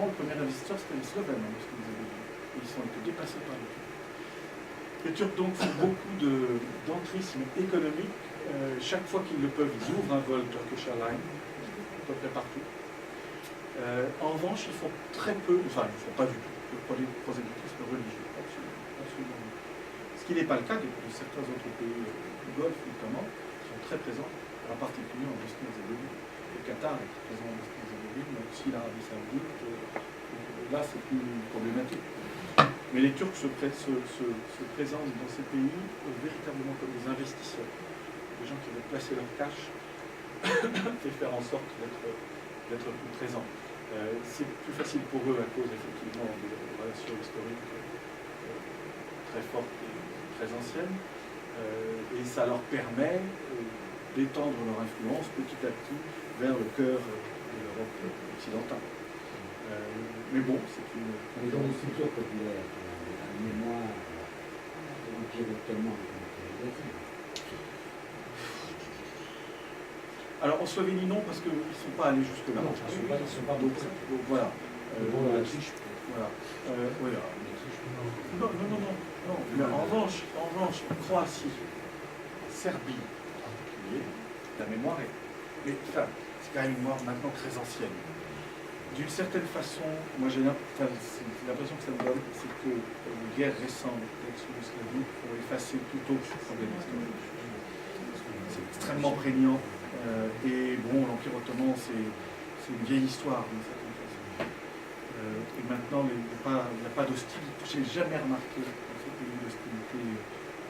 le premier investisseur, c'était les Slovènes en Bosnie Herzégovine. Ils sont été dépassés par les Turcs. Les Turcs donc font beaucoup d'entrisme économique. Chaque fois qu'ils le peuvent, ils ouvrent un vol Turkish Airlines, à peu près partout. En revanche, ils font très peu, enfin ils ne font pas du tout de prosélytisme religieux, absolument. Ce qui n'est pas le cas de certains autres pays du Golfe notamment, qui sont très présents, en particulier en Bosnie-Herzégovine. Le Qatar est présent en Bosnie-Herzégovine, mais aussi l'Arabie Saoudite. Là, c'est plus problématique. Mais les Turcs se présentent dans ces pays véritablement comme des investisseurs, des gens qui veulent placer leur cash et faire en sorte d'être plus présents. C'est plus facile pour eux à cause effectivement des relations historiques très fortes et très anciennes, et ça leur permet d'étendre leur influence petit à petit vers le cœur de l'Europe occidentale. Mais bon, c'est une...
Mais dans les cultures populaires, la mémoire de l'Empire ottoman est négative.
Alors en Slovénie, non, parce qu'ils ne sont pas allés jusque-là.
Non, ils ne sont pas
Donc,
beaucoup.
voilà.
Bon, la triche,
Voilà. Voilà. Non. Mais en revanche, Croatie, Serbie en particulier, la mémoire est... Mais enfin, c'est quand même une mémoire maintenant très ancienne. D'une certaine façon, moi j'ai l'impression que ça me donne, c'est que les guerres récentes d'ex-Yougoslavie ont effacé tout autre problème historique. C'est extrêmement prégnant. Et bon, l'Empire ottoman, c'est une vieille histoire d'une certaine façon. Et maintenant, il n'y a pas d'hostilité. Je n'ai jamais remarqué dans ce pays d'hostilité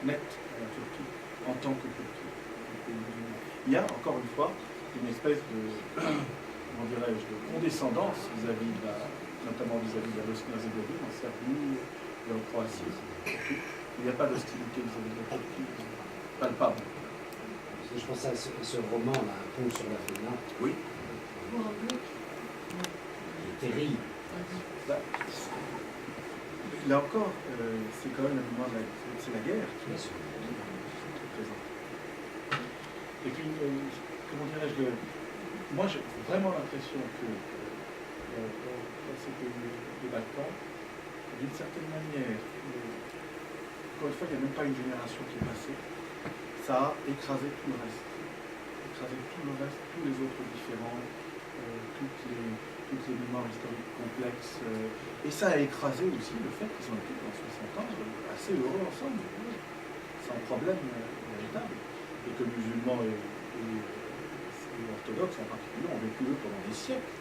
nette à la Turquie en tant que Turquie. Il y a, encore une fois, une espèce de, comment dirais-je, de condescendance vis-à-vis notamment vis-à-vis de la Bosnie-Herzégovine, en Serbie, et en Croatie. Il n'y a pas d'hostilité vis-à-vis de la Turquie palpable.
Je pense à ce roman, là, Un pont sur la Véna.
Oui.
Qui est terrible.
Là encore, c'est quand même la mémoire de c'est la guerre qui est présente. Et puis, comment dirais-je, moi j'ai vraiment l'impression que dans ces pays des Balkans, d'une certaine manière, encore une fois, il n'y a même pas une génération qui est passée, ça a écrasé tout le reste. Tous les autres différents, toutes les mémoires historiques complexes. Et ça a écrasé aussi le fait qu'ils ont été dans 60 ans assez heureux ensemble, sans problème véritable. Et que musulmans et orthodoxes en particulier ont vécu eux pendant des siècles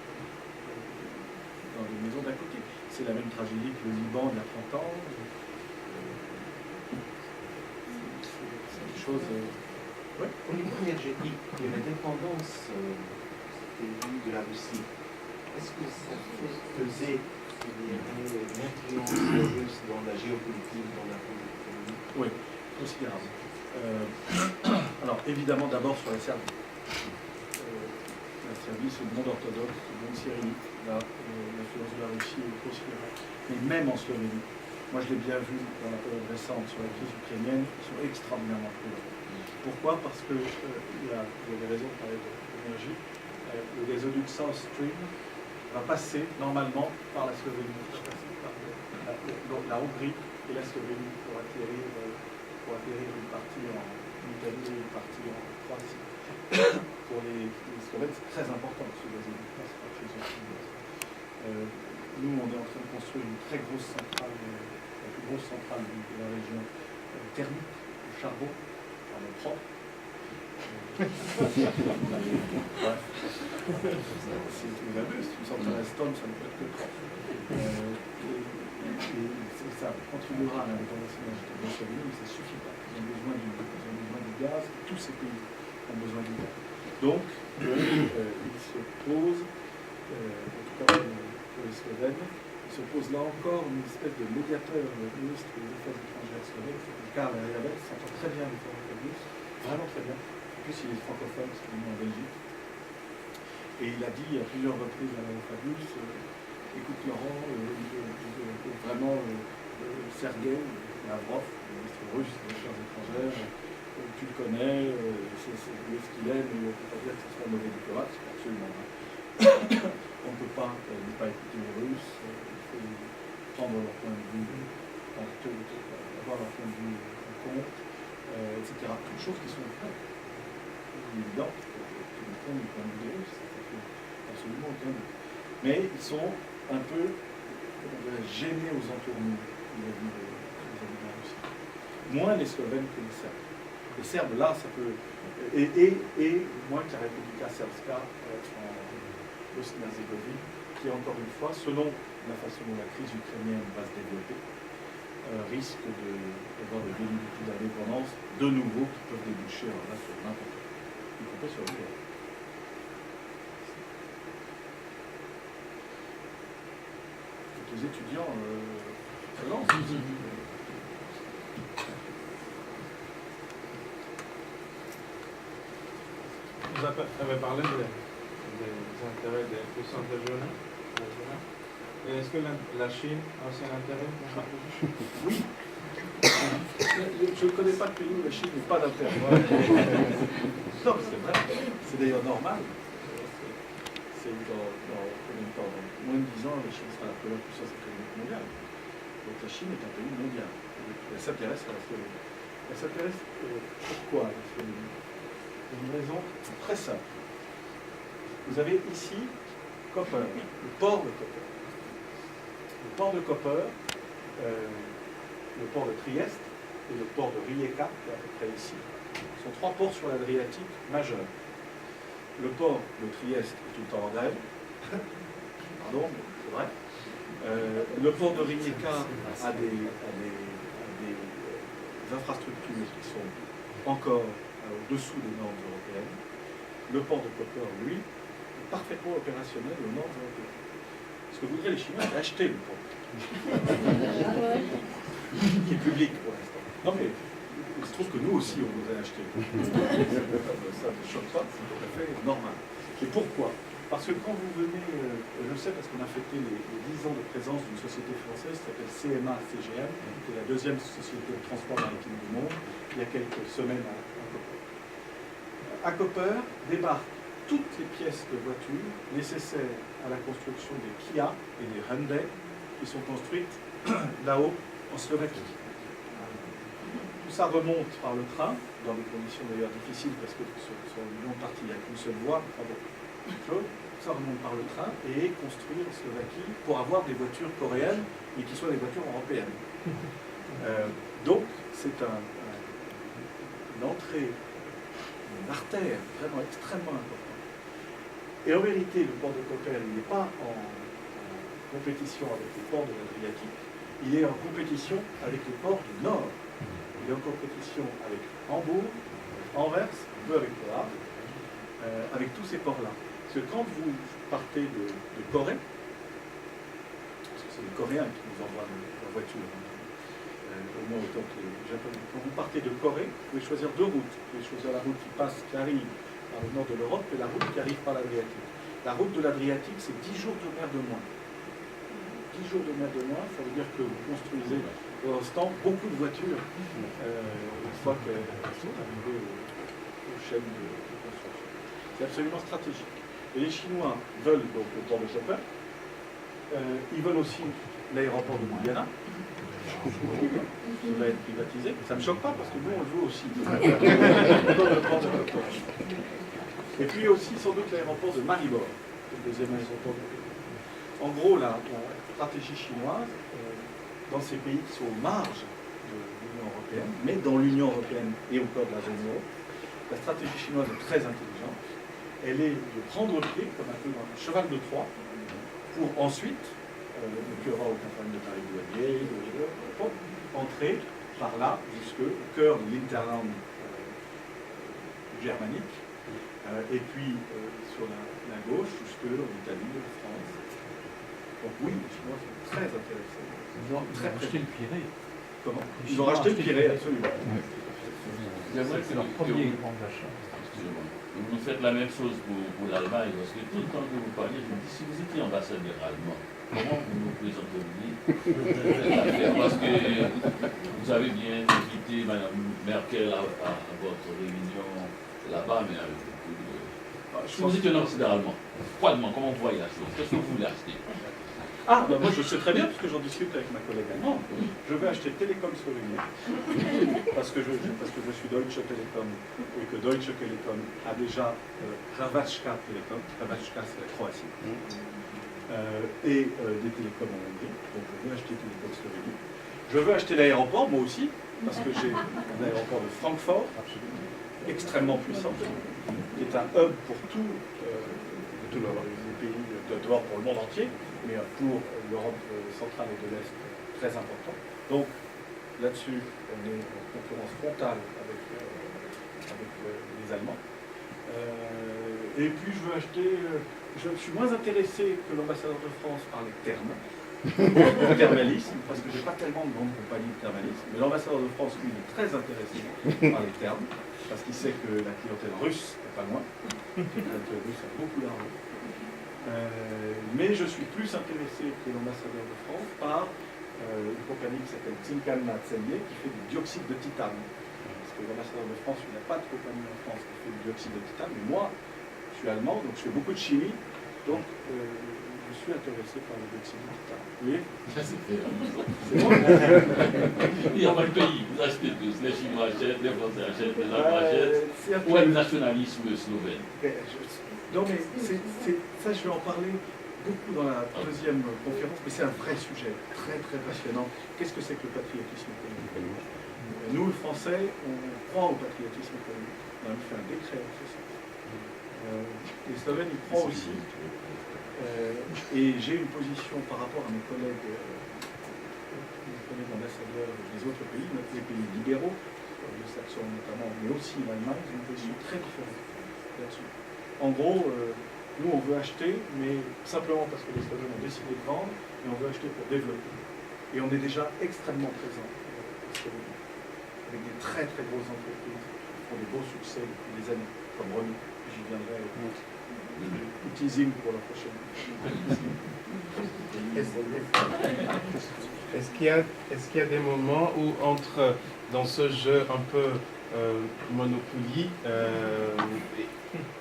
dans des maisons d'à côté. C'est la même tragédie que le Liban il y a 30 ans. C'est des choses...
Ouais. Au niveau énergétique et la dépendance des pays de la Russie, est-ce que ça fait peser l'influence russe dans la géopolitique, dans la politique économique?
Oui, considérable. Alors évidemment d'abord sur la Serbie. La Serbie c'est le monde orthodoxe, le monde cyrillique. Là, l'influence de la Russie est considérable. Mais même en Slovénie, moi je l'ai bien vu dans la période récente sur la crise ukrainienne, ils sont extraordinairement prudents. Pourquoi? Parce que vous avez raison de parler d'énergie. Le gazoduc South Stream va passer normalement par la Slovénie, va passer par la Hongrie et la Slovénie pour atterrir une partie en Italie et une partie en Croatie. Pour les Slovènes, c'est très important ce gazoduc. Nous, on est en train de construire une très grosse centrale, la plus grosse centrale de la région thermique, au charbon. Propre. C'est une abuse, une sorte de Alstom, ça ne peut être que propre. Et ça contribuera à l'indépendance énergétique de la Slovénie, mais ça ne suffit pas. Ils ont besoin du gaz, tous ces pays ont besoin du gaz. Donc, il se pose, en tout cas pour les Slovènes, il se pose là encore une espèce de médiateur ministre des Affaires étrangères slovène, Karl Erjavec s'entend très bien avec Fabius, vraiment très bien. En plus, il est francophone, parce qu'il est né en Belgique. Et il a dit à plusieurs reprises à Fabius, écoute Laurent, vraiment Sergueï Lavrov, le ministre russe des Affaires étrangères, tu le connais, c'est ce qu'il est, mais on ne peut pas dire que ce soit un mauvais diplomate, c'est absolument vrai. On ne peut pas ne pas écouter les Russes, il faut prendre leur point de vue, avoir leur point de vue en compte, etc. Toutes choses qui sont vraies. Il est évident que le point du point de vue des Russes, ça fait absolument aucun doute. Mais ils sont un peu gênés aux entournures vis-à-vis de la Russie. Moins les Slovènes que les Serbes. Les Serbes, là, ça peut... Et moins que la Republika Srpska en Bosnie-Herzégovine, qui, encore une fois, selon la façon dont la crise ukrainienne va se développer, risque d'avoir des velléités d'indépendance de nouveau qui peuvent déboucher là, sur n'importe quoi, y compris sur le guerre. Les étudiants se lancent.
Vous avez parlé des intérêts des puissances régionales.
Et est-ce que la Chine a aussi un intérêt pour ça?
Oui. Je ne connais pas de pays où la Chine n'est pas d'intérêt. Non, c'est vrai. C'est d'ailleurs normal. C'est dans combien de temps? Dans moins de 10 ans, la Chine sera la première puissance économique mondiale. Donc la Chine est un pays mondial. Elle s'intéresse à la Slovénie. Elle s'intéresse pourquoi à la Slovénie? Pour une raison très simple. Vous avez ici Koper, le port de Koper. Le port de Koper, le port de Trieste et le port de Rijeka, qui est à peu près ici, sont trois ports sur l'Adriatique majeurs. Le port de Trieste est tout le temps en grève. Pardon, mais c'est vrai. Le port de Rijeka a des infrastructures qui sont encore au-dessous des normes européennes. Le port de Koper, lui, est parfaitement opérationnel aux normes européennes. Ce que voudraient les Chinois, c'est acheter le port. Qui est public pour l'instant. Non mais, il se trouve que nous aussi, on voudrait acheter. Ça ne choque pas, c'est tout à fait normal. Et pourquoi? Parce que quand vous venez, je le sais parce qu'on a fêté les 10 ans de présence d'une société française qui s'appelle CMA-CGM, qui est la deuxième société de transport maritime du monde, il y a quelques semaines à Koper. À Koper débarquent toutes les pièces de voitures nécessaires à la construction des Kia et des Hyundai qui sont construites là-haut en Slovaquie. Tout ça remonte par le train, dans des conditions d'ailleurs difficiles parce que sur une longue partie il n'y a qu'une seule voie, enfin bon, tout ça remonte par le train et est construit en Slovaquie pour avoir des voitures coréennes et qui soient des voitures européennes. Donc c'est une entrée, une artère vraiment extrêmement importante. Et en vérité, le port de Koper, il n'est pas en compétition avec les ports de l'Adriatique, il est en compétition avec les ports du Nord. Il est en compétition avec Hambourg, Anvers, un peu avec Le Havre, avec tous ces ports-là. Parce que quand vous partez de Corée, parce que c'est les Coréens qui nous envoient leur voiture, au moins autant que les Japonais, quand vous partez de Corée, vous pouvez choisir deux routes. Vous pouvez choisir la route qui arrive par le nord de l'Europe et la route qui arrive par l'Adriatique. La route de l'Adriatique, c'est 10 jours de mer de moins. 10 jours de mer de moins, ça veut dire que vous construisez pour l'instant beaucoup de voitures une fois qu'elles sont arrivées aux chaînes de construction. C'est absolument stratégique. Et les Chinois veulent donc le port de Koper. Ils veulent aussi l'aéroport de Ljubljana, qui va être privatisé. Ça ne me choque pas parce que nous on le veut aussi. Le port de Koper. Et puis aussi sans doute l'aéroport de Maribor, le deuxième aéroport de pays. En gros, la stratégie chinoise, dans ces pays qui sont aux marges de l'Union européenne, mais dans l'Union européenne et au cœur de la zone euro, la stratégie chinoise est très intelligente. Elle est de prendre pied, comme un peu dans un cheval de Troie, pour ensuite, donc il y aura aucun problème de Paris-Douanier, pour entrer par là jusqu'au cœur de l'Interland germanique, et puis sur la gauche jusque en Italie, en France. Donc oui, les Chinois sont très intéressés.
Ils ont racheté le Pirée.
Comment? Ils ont racheté le Pirée, absolument.
C'est leur premier grand achat.
Vous faites la même chose pour l'Allemagne, parce que tout le temps que vous parlez, je me dis, si vous étiez ambassadeur allemand, comment vous nous présenteriez? Parce que vous avez bien invité Mme Merkel à votre réunion là-bas, mais avec beaucoup de... Si vous étiez un ambassadeur allemand, froidement, comment vous voyez la chose? Qu'est-ce que vous voulez acheter?
Ah, ben moi je sais très bien, parce que j'en discute avec ma collègue allemande. Je vais acheter Telekom Slovénie, parce que je suis Deutsche Telekom, et que Deutsche Telekom a déjà Hrvatska Telekom, Hrvatska c'est la Croatie, et des télécoms en Hongrie, donc je veux acheter Telekom Slovénie. Je veux acheter l'aéroport, moi aussi, parce que j'ai un aéroport de Francfort, extrêmement puissant, qui est un hub pour tous les pays d'Europe, pour le monde entier, mais pour l'Europe centrale et de l'Est, très important. Donc, là-dessus, on est en concurrence frontale avec les Allemands. Et puis, je veux acheter... je suis moins intéressé que l'ambassadeur de France par les thermes, le thermalisme, parce que je n'ai pas tellement de grandes compagnies de thermalisme, mais l'ambassadeur de France, lui, est très intéressé par les thermes, parce qu'il sait que la clientèle russe n'est pas loin, la clientèle russe a beaucoup d'argent. Mais je suis plus intéressé que l'ambassadeur de France par une compagnie qui s'appelle Zincan Atelier qui fait du dioxyde de titane. Parce que l'ambassadeur de France, il n'y a pas de compagnie en France qui fait du dioxyde de titane, mais moi, je suis allemand, donc je fais beaucoup de chimie, donc je suis intéressé par le dioxyde de titane. Oui.
Ça, c'est fait.
C'est bon.
Il n'y a pas de pays, vous achetez tous. Les Chinois achètent, les Français achètent, les Allemands achètent. Où est le nationalisme slovène?
Non, mais ça, je vais en parler beaucoup dans la deuxième conférence, mais c'est un vrai sujet, très très passionnant. Qu'est-ce que c'est que le patriotisme économique? Nous, les Français, on croit au patriotisme économique. On a même fait un décret en ce sens. Les Slovènes y croient aussi. Et j'ai une position par rapport à mes collègues ambassadeurs des autres pays, les pays libéraux, les Saxons notamment, mais aussi l'Allemagne, ils ont une position très différente là-dessus. En gros, nous on veut acheter, mais simplement parce que les Slovènes ont décidé de vendre, et on veut acheter pour développer. Et on est déjà extrêmement présent en Slovénie, avec des très très grosses entreprises qui font des beaux succès depuis des années, comme Renault. J'y viendrai au teasing pour la prochaine.
Est-ce qu'il y a des moments où dans ce jeu un peu Monopoly,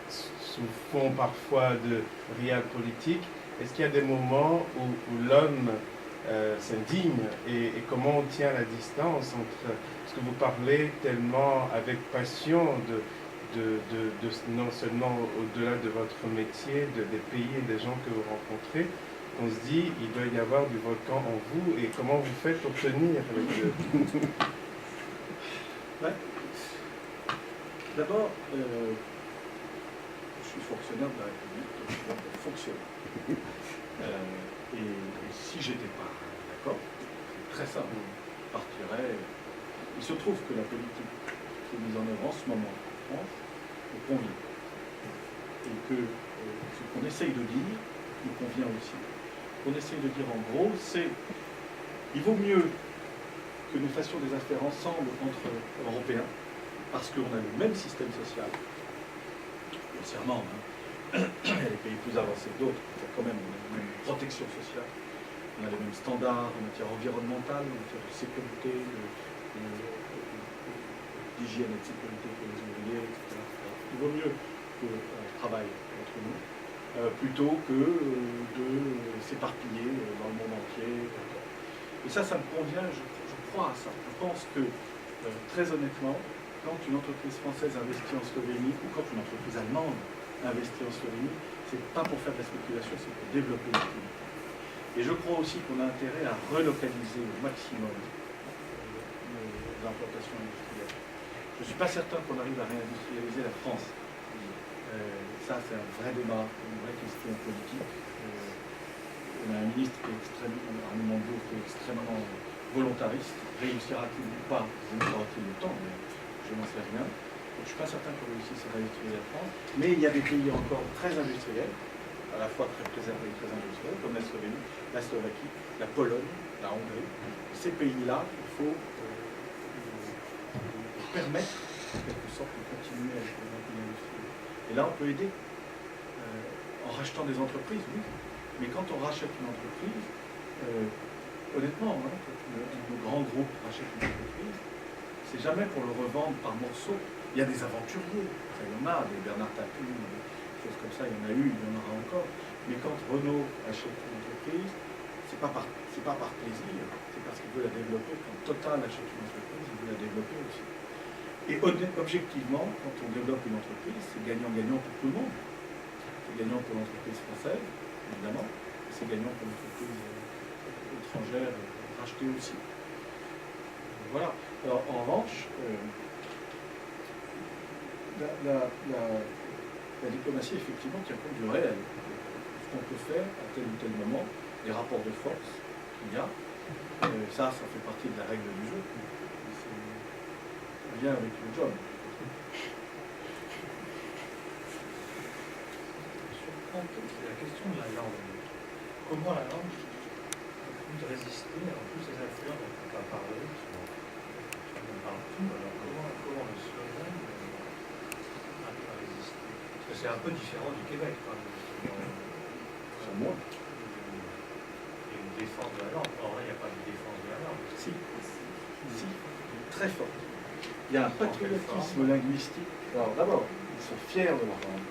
sous fond parfois de réel politique, est-ce qu'il y a des moments où l'homme s'indigne et comment on tient la distance entre ce que vous parlez tellement avec passion non seulement au-delà de votre métier, des pays et des gens que vous rencontrez, on se dit il doit y avoir du volcan en vous et comment vous faites pour tenir avec eux?
D'abord, je suis fonctionnaire de la République, donc je dois fonctionner. Et si j'étais pas d'accord, c'est très simple, je partirais. Il se trouve que la politique qui est mise en œuvre en ce moment en France me convient. Et que ce qu'on essaye de dire me convient aussi. Ce qu'on essaye de dire en gros, c'est il vaut mieux que nous fassions des affaires ensemble entre Européens, parce qu'on a le même système social, grossièrement, il y a des pays plus avancés que d'autres, quand même, on a la même protection sociale, on a les mêmes standards en matière environnementale, en matière de sécurité, d'hygiène et de sécurité pour les ouvriers, etc. Il vaut mieux qu'on travaille entre nous, plutôt que de s'éparpiller dans le monde entier. Et ça me convient, je crois à ça. Je pense que, très honnêtement, quand une entreprise française investit en Slovénie, ou quand une entreprise allemande investit en Slovénie, c'est pas pour faire de la spéculation, c'est pour développer l'activité. Et je crois aussi qu'on a intérêt à relocaliser au maximum nos implantations industrielles. Je ne suis pas certain qu'on arrive à réindustrialiser la France. Ça, c'est un vrai débat, une vraie question politique. On a un ministre qui est Arnaud Montebourg, qui est extrêmement volontariste. Réussira-t-il ou pas? Aura-t-il le temps? Mais je n'en sais rien. Donc, je ne suis pas certain qu'on réussisse à réindustrialiser la France. Mais il y a des pays encore très industriels, à la fois très préservés et très industriels, comme la Slovénie, la Slovaquie, la Pologne, la Hongrie. Ces pays-là, il faut permettre, en quelque sorte, de continuer à être des pays industriels. Et là, on peut aider en rachetant des entreprises, oui. Mais quand on rachète une entreprise, honnêtement, quand un grand groupe rachète une entreprise, c'est jamais pour le revendre par morceaux. Il y a des aventuriers, ça, il y en a, des Bernard Tapie, des choses comme ça, il y en a eu, il y en aura encore. Mais quand Renault achète une entreprise, c'est pas par plaisir, c'est parce qu'il veut la développer. Quand Total achète une entreprise, il veut la développer aussi. Et objectivement, quand on développe une entreprise, c'est gagnant-gagnant pour tout le monde. C'est gagnant pour l'entreprise française, évidemment, et c'est gagnant pour l'entreprise étrangère rachetée aussi. Voilà. Alors, en revanche, la diplomatie, effectivement, tient compte du réel. Ce qu'on peut faire à tel ou tel moment, les rapports de force qu'il y a, ça fait partie de la règle du jeu. C'est bien avec le job.
C'est la question de la langue. Comment la langue peut résister à tous ces influences dont on va parler, on parle tout, alors comment le slovène arrive à résister? Parce que c'est un peu différent du Québec, quand même.
moins.
Et une défense de la langue. Or là, il n'y a pas de défense de la langue.
Si, très fort. Il y a un patriotisme linguistique. Alors d'abord, ils sont fiers de leur langue.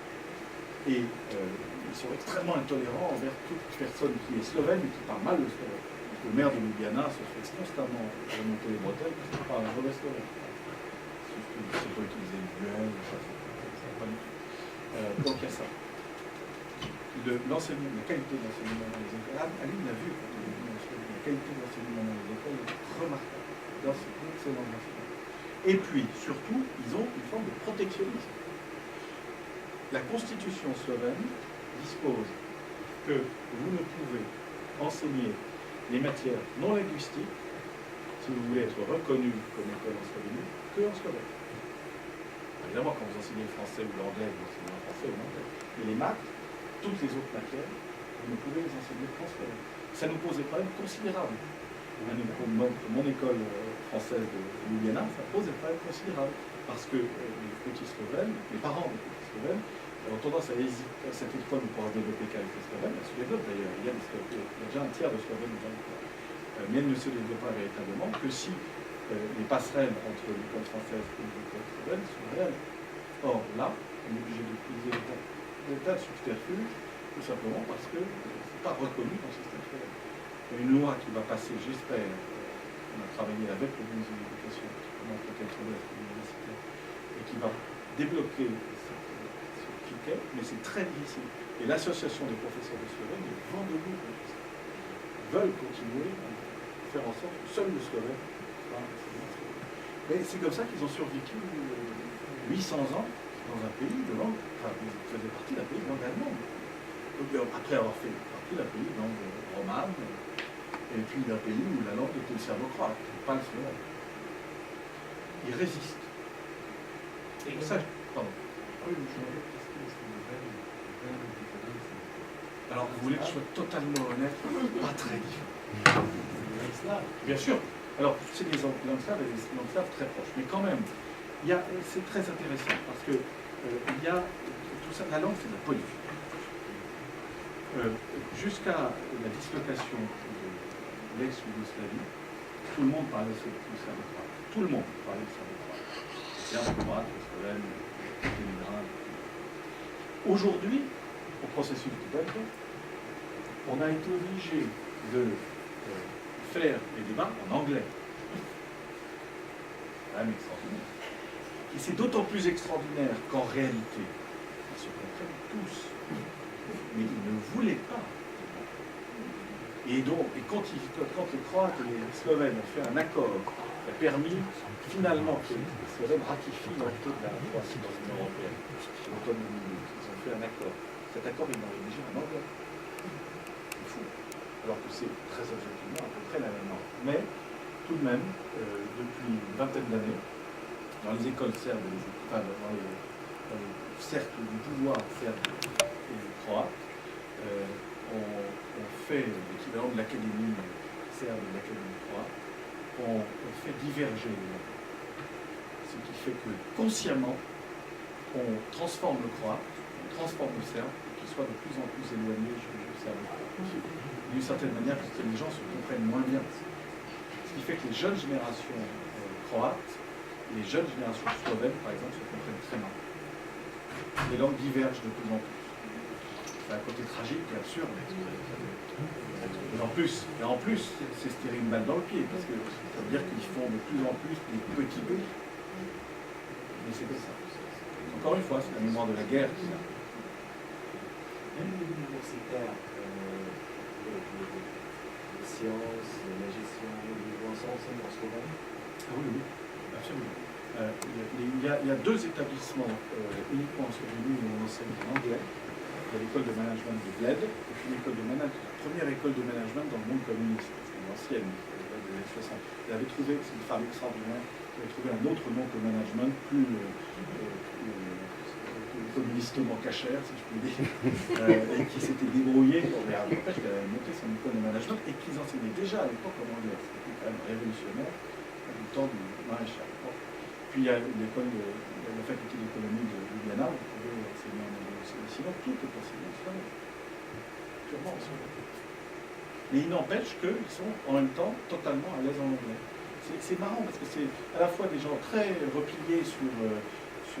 Et ils sont extrêmement intolérants envers toute personne qui est slovène et qui parle mal le slovène. Le maire de Ljubljana se fait constamment remonter les bretelles parce qu'il parle un mauvais slovène. Il ne sait pas utiliser le duel, ça, pas du tout. Donc il y a ça. L'enseignement, la qualité de l'enseignement dans les écoles, Ali l'a vu, la qualité de l'enseignement dans les écoles est remarquable. C'est excellent enseignement. Et puis, surtout, ils ont une forme de protectionnisme. La constitution slovène dispose que vous ne pouvez enseigner les matières non linguistiques, si vous voulez être reconnu comme école en Slovénie, que en slovène. Évidemment, quand vous enseignez le français ou l'anglais, vous enseignez le français ou l'anglais. Mais les maths, toutes les autres matières, vous ne pouvez les enseigner qu'en slovène. Ça nous pose des problèmes considérables. Mon école française de Ljubljana, ça pose des problèmes considérables. Parce que les petits slovènes, les parents des petits slovènes, ont tendance à hésiter. Cette école ne pourra se développer qu'avec les slovènes. Elle se développe d'ailleurs. Il y a déjà un tiers de slovènes dans l'école. Mais elle ne se développera véritablement que si les passerelles entre l'école française et l'école slovène sont réelles. Or, là, on est obligé d'utiliser des tas de subterfuges, tout simplement parce que ce n'est pas reconnu dans le système slovène. Il y a une loi qui va passer, j'espère, on a travaillé avec le ministre de l'Éducation, qui commence peut-être sur l'université, et qui va débloquer ce ticket, mais c'est très difficile. Et l'association des professeurs de Slovène, les vents debout, veulent continuer à faire en sorte que seul le slovène soit enseigné. Mais c'est comme ça qu'ils ont survécu 800 ans dans un pays de langue, enfin, ils faisaient partie d'un pays de langue allemande. Donc, après avoir fait partie d'un pays de langue romane, et puis d'un pays où la langue était le serbo-croate, pas le slovène. Ils résistent. Et ça, pardon. Alors, vous voulez que je sois totalement honnête, pas très différent. Bien sûr. Alors, c'est des langues slaves et des langues slaves très proches. Mais quand même, c'est très intéressant parce que il y a tout ça. La langue, c'est de la politique. Jusqu'à la dislocation de l'ex-Yougoslavie, tout le monde parlait du serbo-croate. Tout le monde parlait du serbo-croate. Le serbo-croate, le slovène, le léningrade. Aujourd'hui, au processus de Belgrade, on a été obligé de faire les débats en anglais. C'est quand même extraordinaire. Et c'est d'autant plus extraordinaire qu'en réalité, ils se comprennent tous, mais ils ne voulaient pas. Et donc, quand les Croates et les Slovènes ont fait un accord qui a permis finalement que les Slovènes ratifient l'entrée de la Croatie dans l'Union européenne, l'automne 2012, ils ont fait un accord. Cet accord est rédigé en anglais. C'est fou. Alors que c'est très objectivement à peu près la même langue. Mais tout de même, depuis une vingtaine d'années, dans les écoles serbes, dans les cercles du pouvoir serbe et croate, on fait l'équivalent de l'académie serbe et de l'académie croate, on fait diverger les langues. Ce qui fait que consciemment, on transforme le croate, on transforme le serbe, qui soit de plus en plus éloigné du serbe. D'une certaine manière, parce que les gens se comprennent moins bien. Ce qui fait que les jeunes générations croates, les jeunes générations slovènes, par exemple, se comprennent très mal. Les langues divergent de plus en plus. C'est un côté tragique et absurde. Et en plus, c'est se tirer une balle dans le pied, parce que ça veut dire qu'ils font de plus en plus des petits pays. Mais c'est comme ça. Encore une fois, c'est la mémoire de la guerre qui est là.
Même les universitaires, les sciences, la gestion, ils vont s'enseigner en slovène.
Ah oui, absolument. Il y a deux établissements uniquement en Slovénie où on enseigne en anglais. Il y a l'école de management de Bled, et puis l'école de management, la première école de management dans le monde communiste, c'est l'ancienne, des années 60. Elle avait trouvé, c'est une femme extraordinaire, elle avait trouvé un autre nom que management, plus communistement cachère, si je puis dire, et qui s'était débrouillé pour les empêche qu'elle avait monté son école de management et qu'ils enseignaient déjà à l'époque en anglais. C'était quand même révolutionnaire du temps du maréchal. Puis il y a l'école la faculté d'économie de Ljubljana, vous pouvez enseigner en anglais aussi. Sinon, tout est enseigné en slovène. purement slovène. Mais il n'empêche qu'ils sont en même temps totalement à l'aise en anglais. C'est marrant parce que c'est à la fois des gens très repliés sur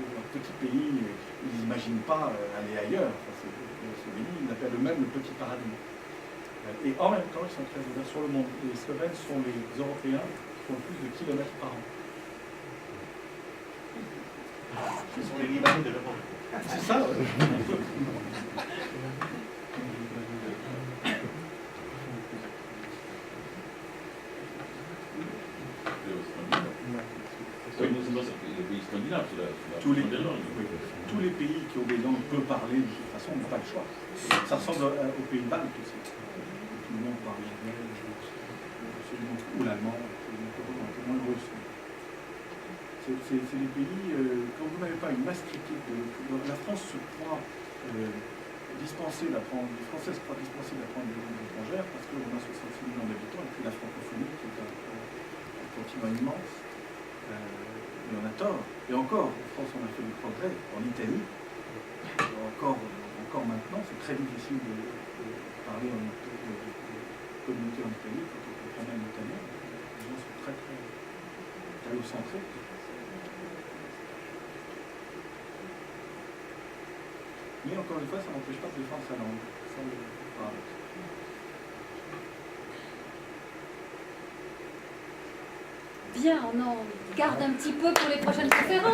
leur petit pays, ils n'imaginent pas aller ailleurs. Enfin, la Slovénie, ils l'appellent eux-mêmes le petit paradis. Et en même temps, ils sont très ouverts sur le monde. Les Slovènes sont les Européens qui font le plus de kilomètres par an.
Ce sont les Libanais de l'Europe.
C'est ça, ouais.
Oui, mais c'est pas ça, les pays scandinaves, c'est la
Tous les,
des langues.
oui, tous les pays qui ont des langues peu parlées, de toute façon, n'ont pas le choix. Ça ressemble aux pays baltes aussi. Tout le monde parle l'anglais, ou l'allemand, un peu moins le russe. C'est des pays, quand vous n'avez pas une masse critique, la France se croit dispensée d'apprendre, les Français se croient dispensés d'apprendre des langues étrangères parce qu'on a 66 millions d'habitants et puis la francophonie qui est un continent immense. Mais on a tort. Et encore, en France, on a fait des progrès. En Italie, encore maintenant, c'est très difficile de parler de communiquer en Italie quand on comprend même l'italien. Les gens sont très italo-centrés. Mais encore une fois, ça n'empêche pas de défendre sa langue. Ça,
Bien, on en garde un petit peu pour les prochaines conférences.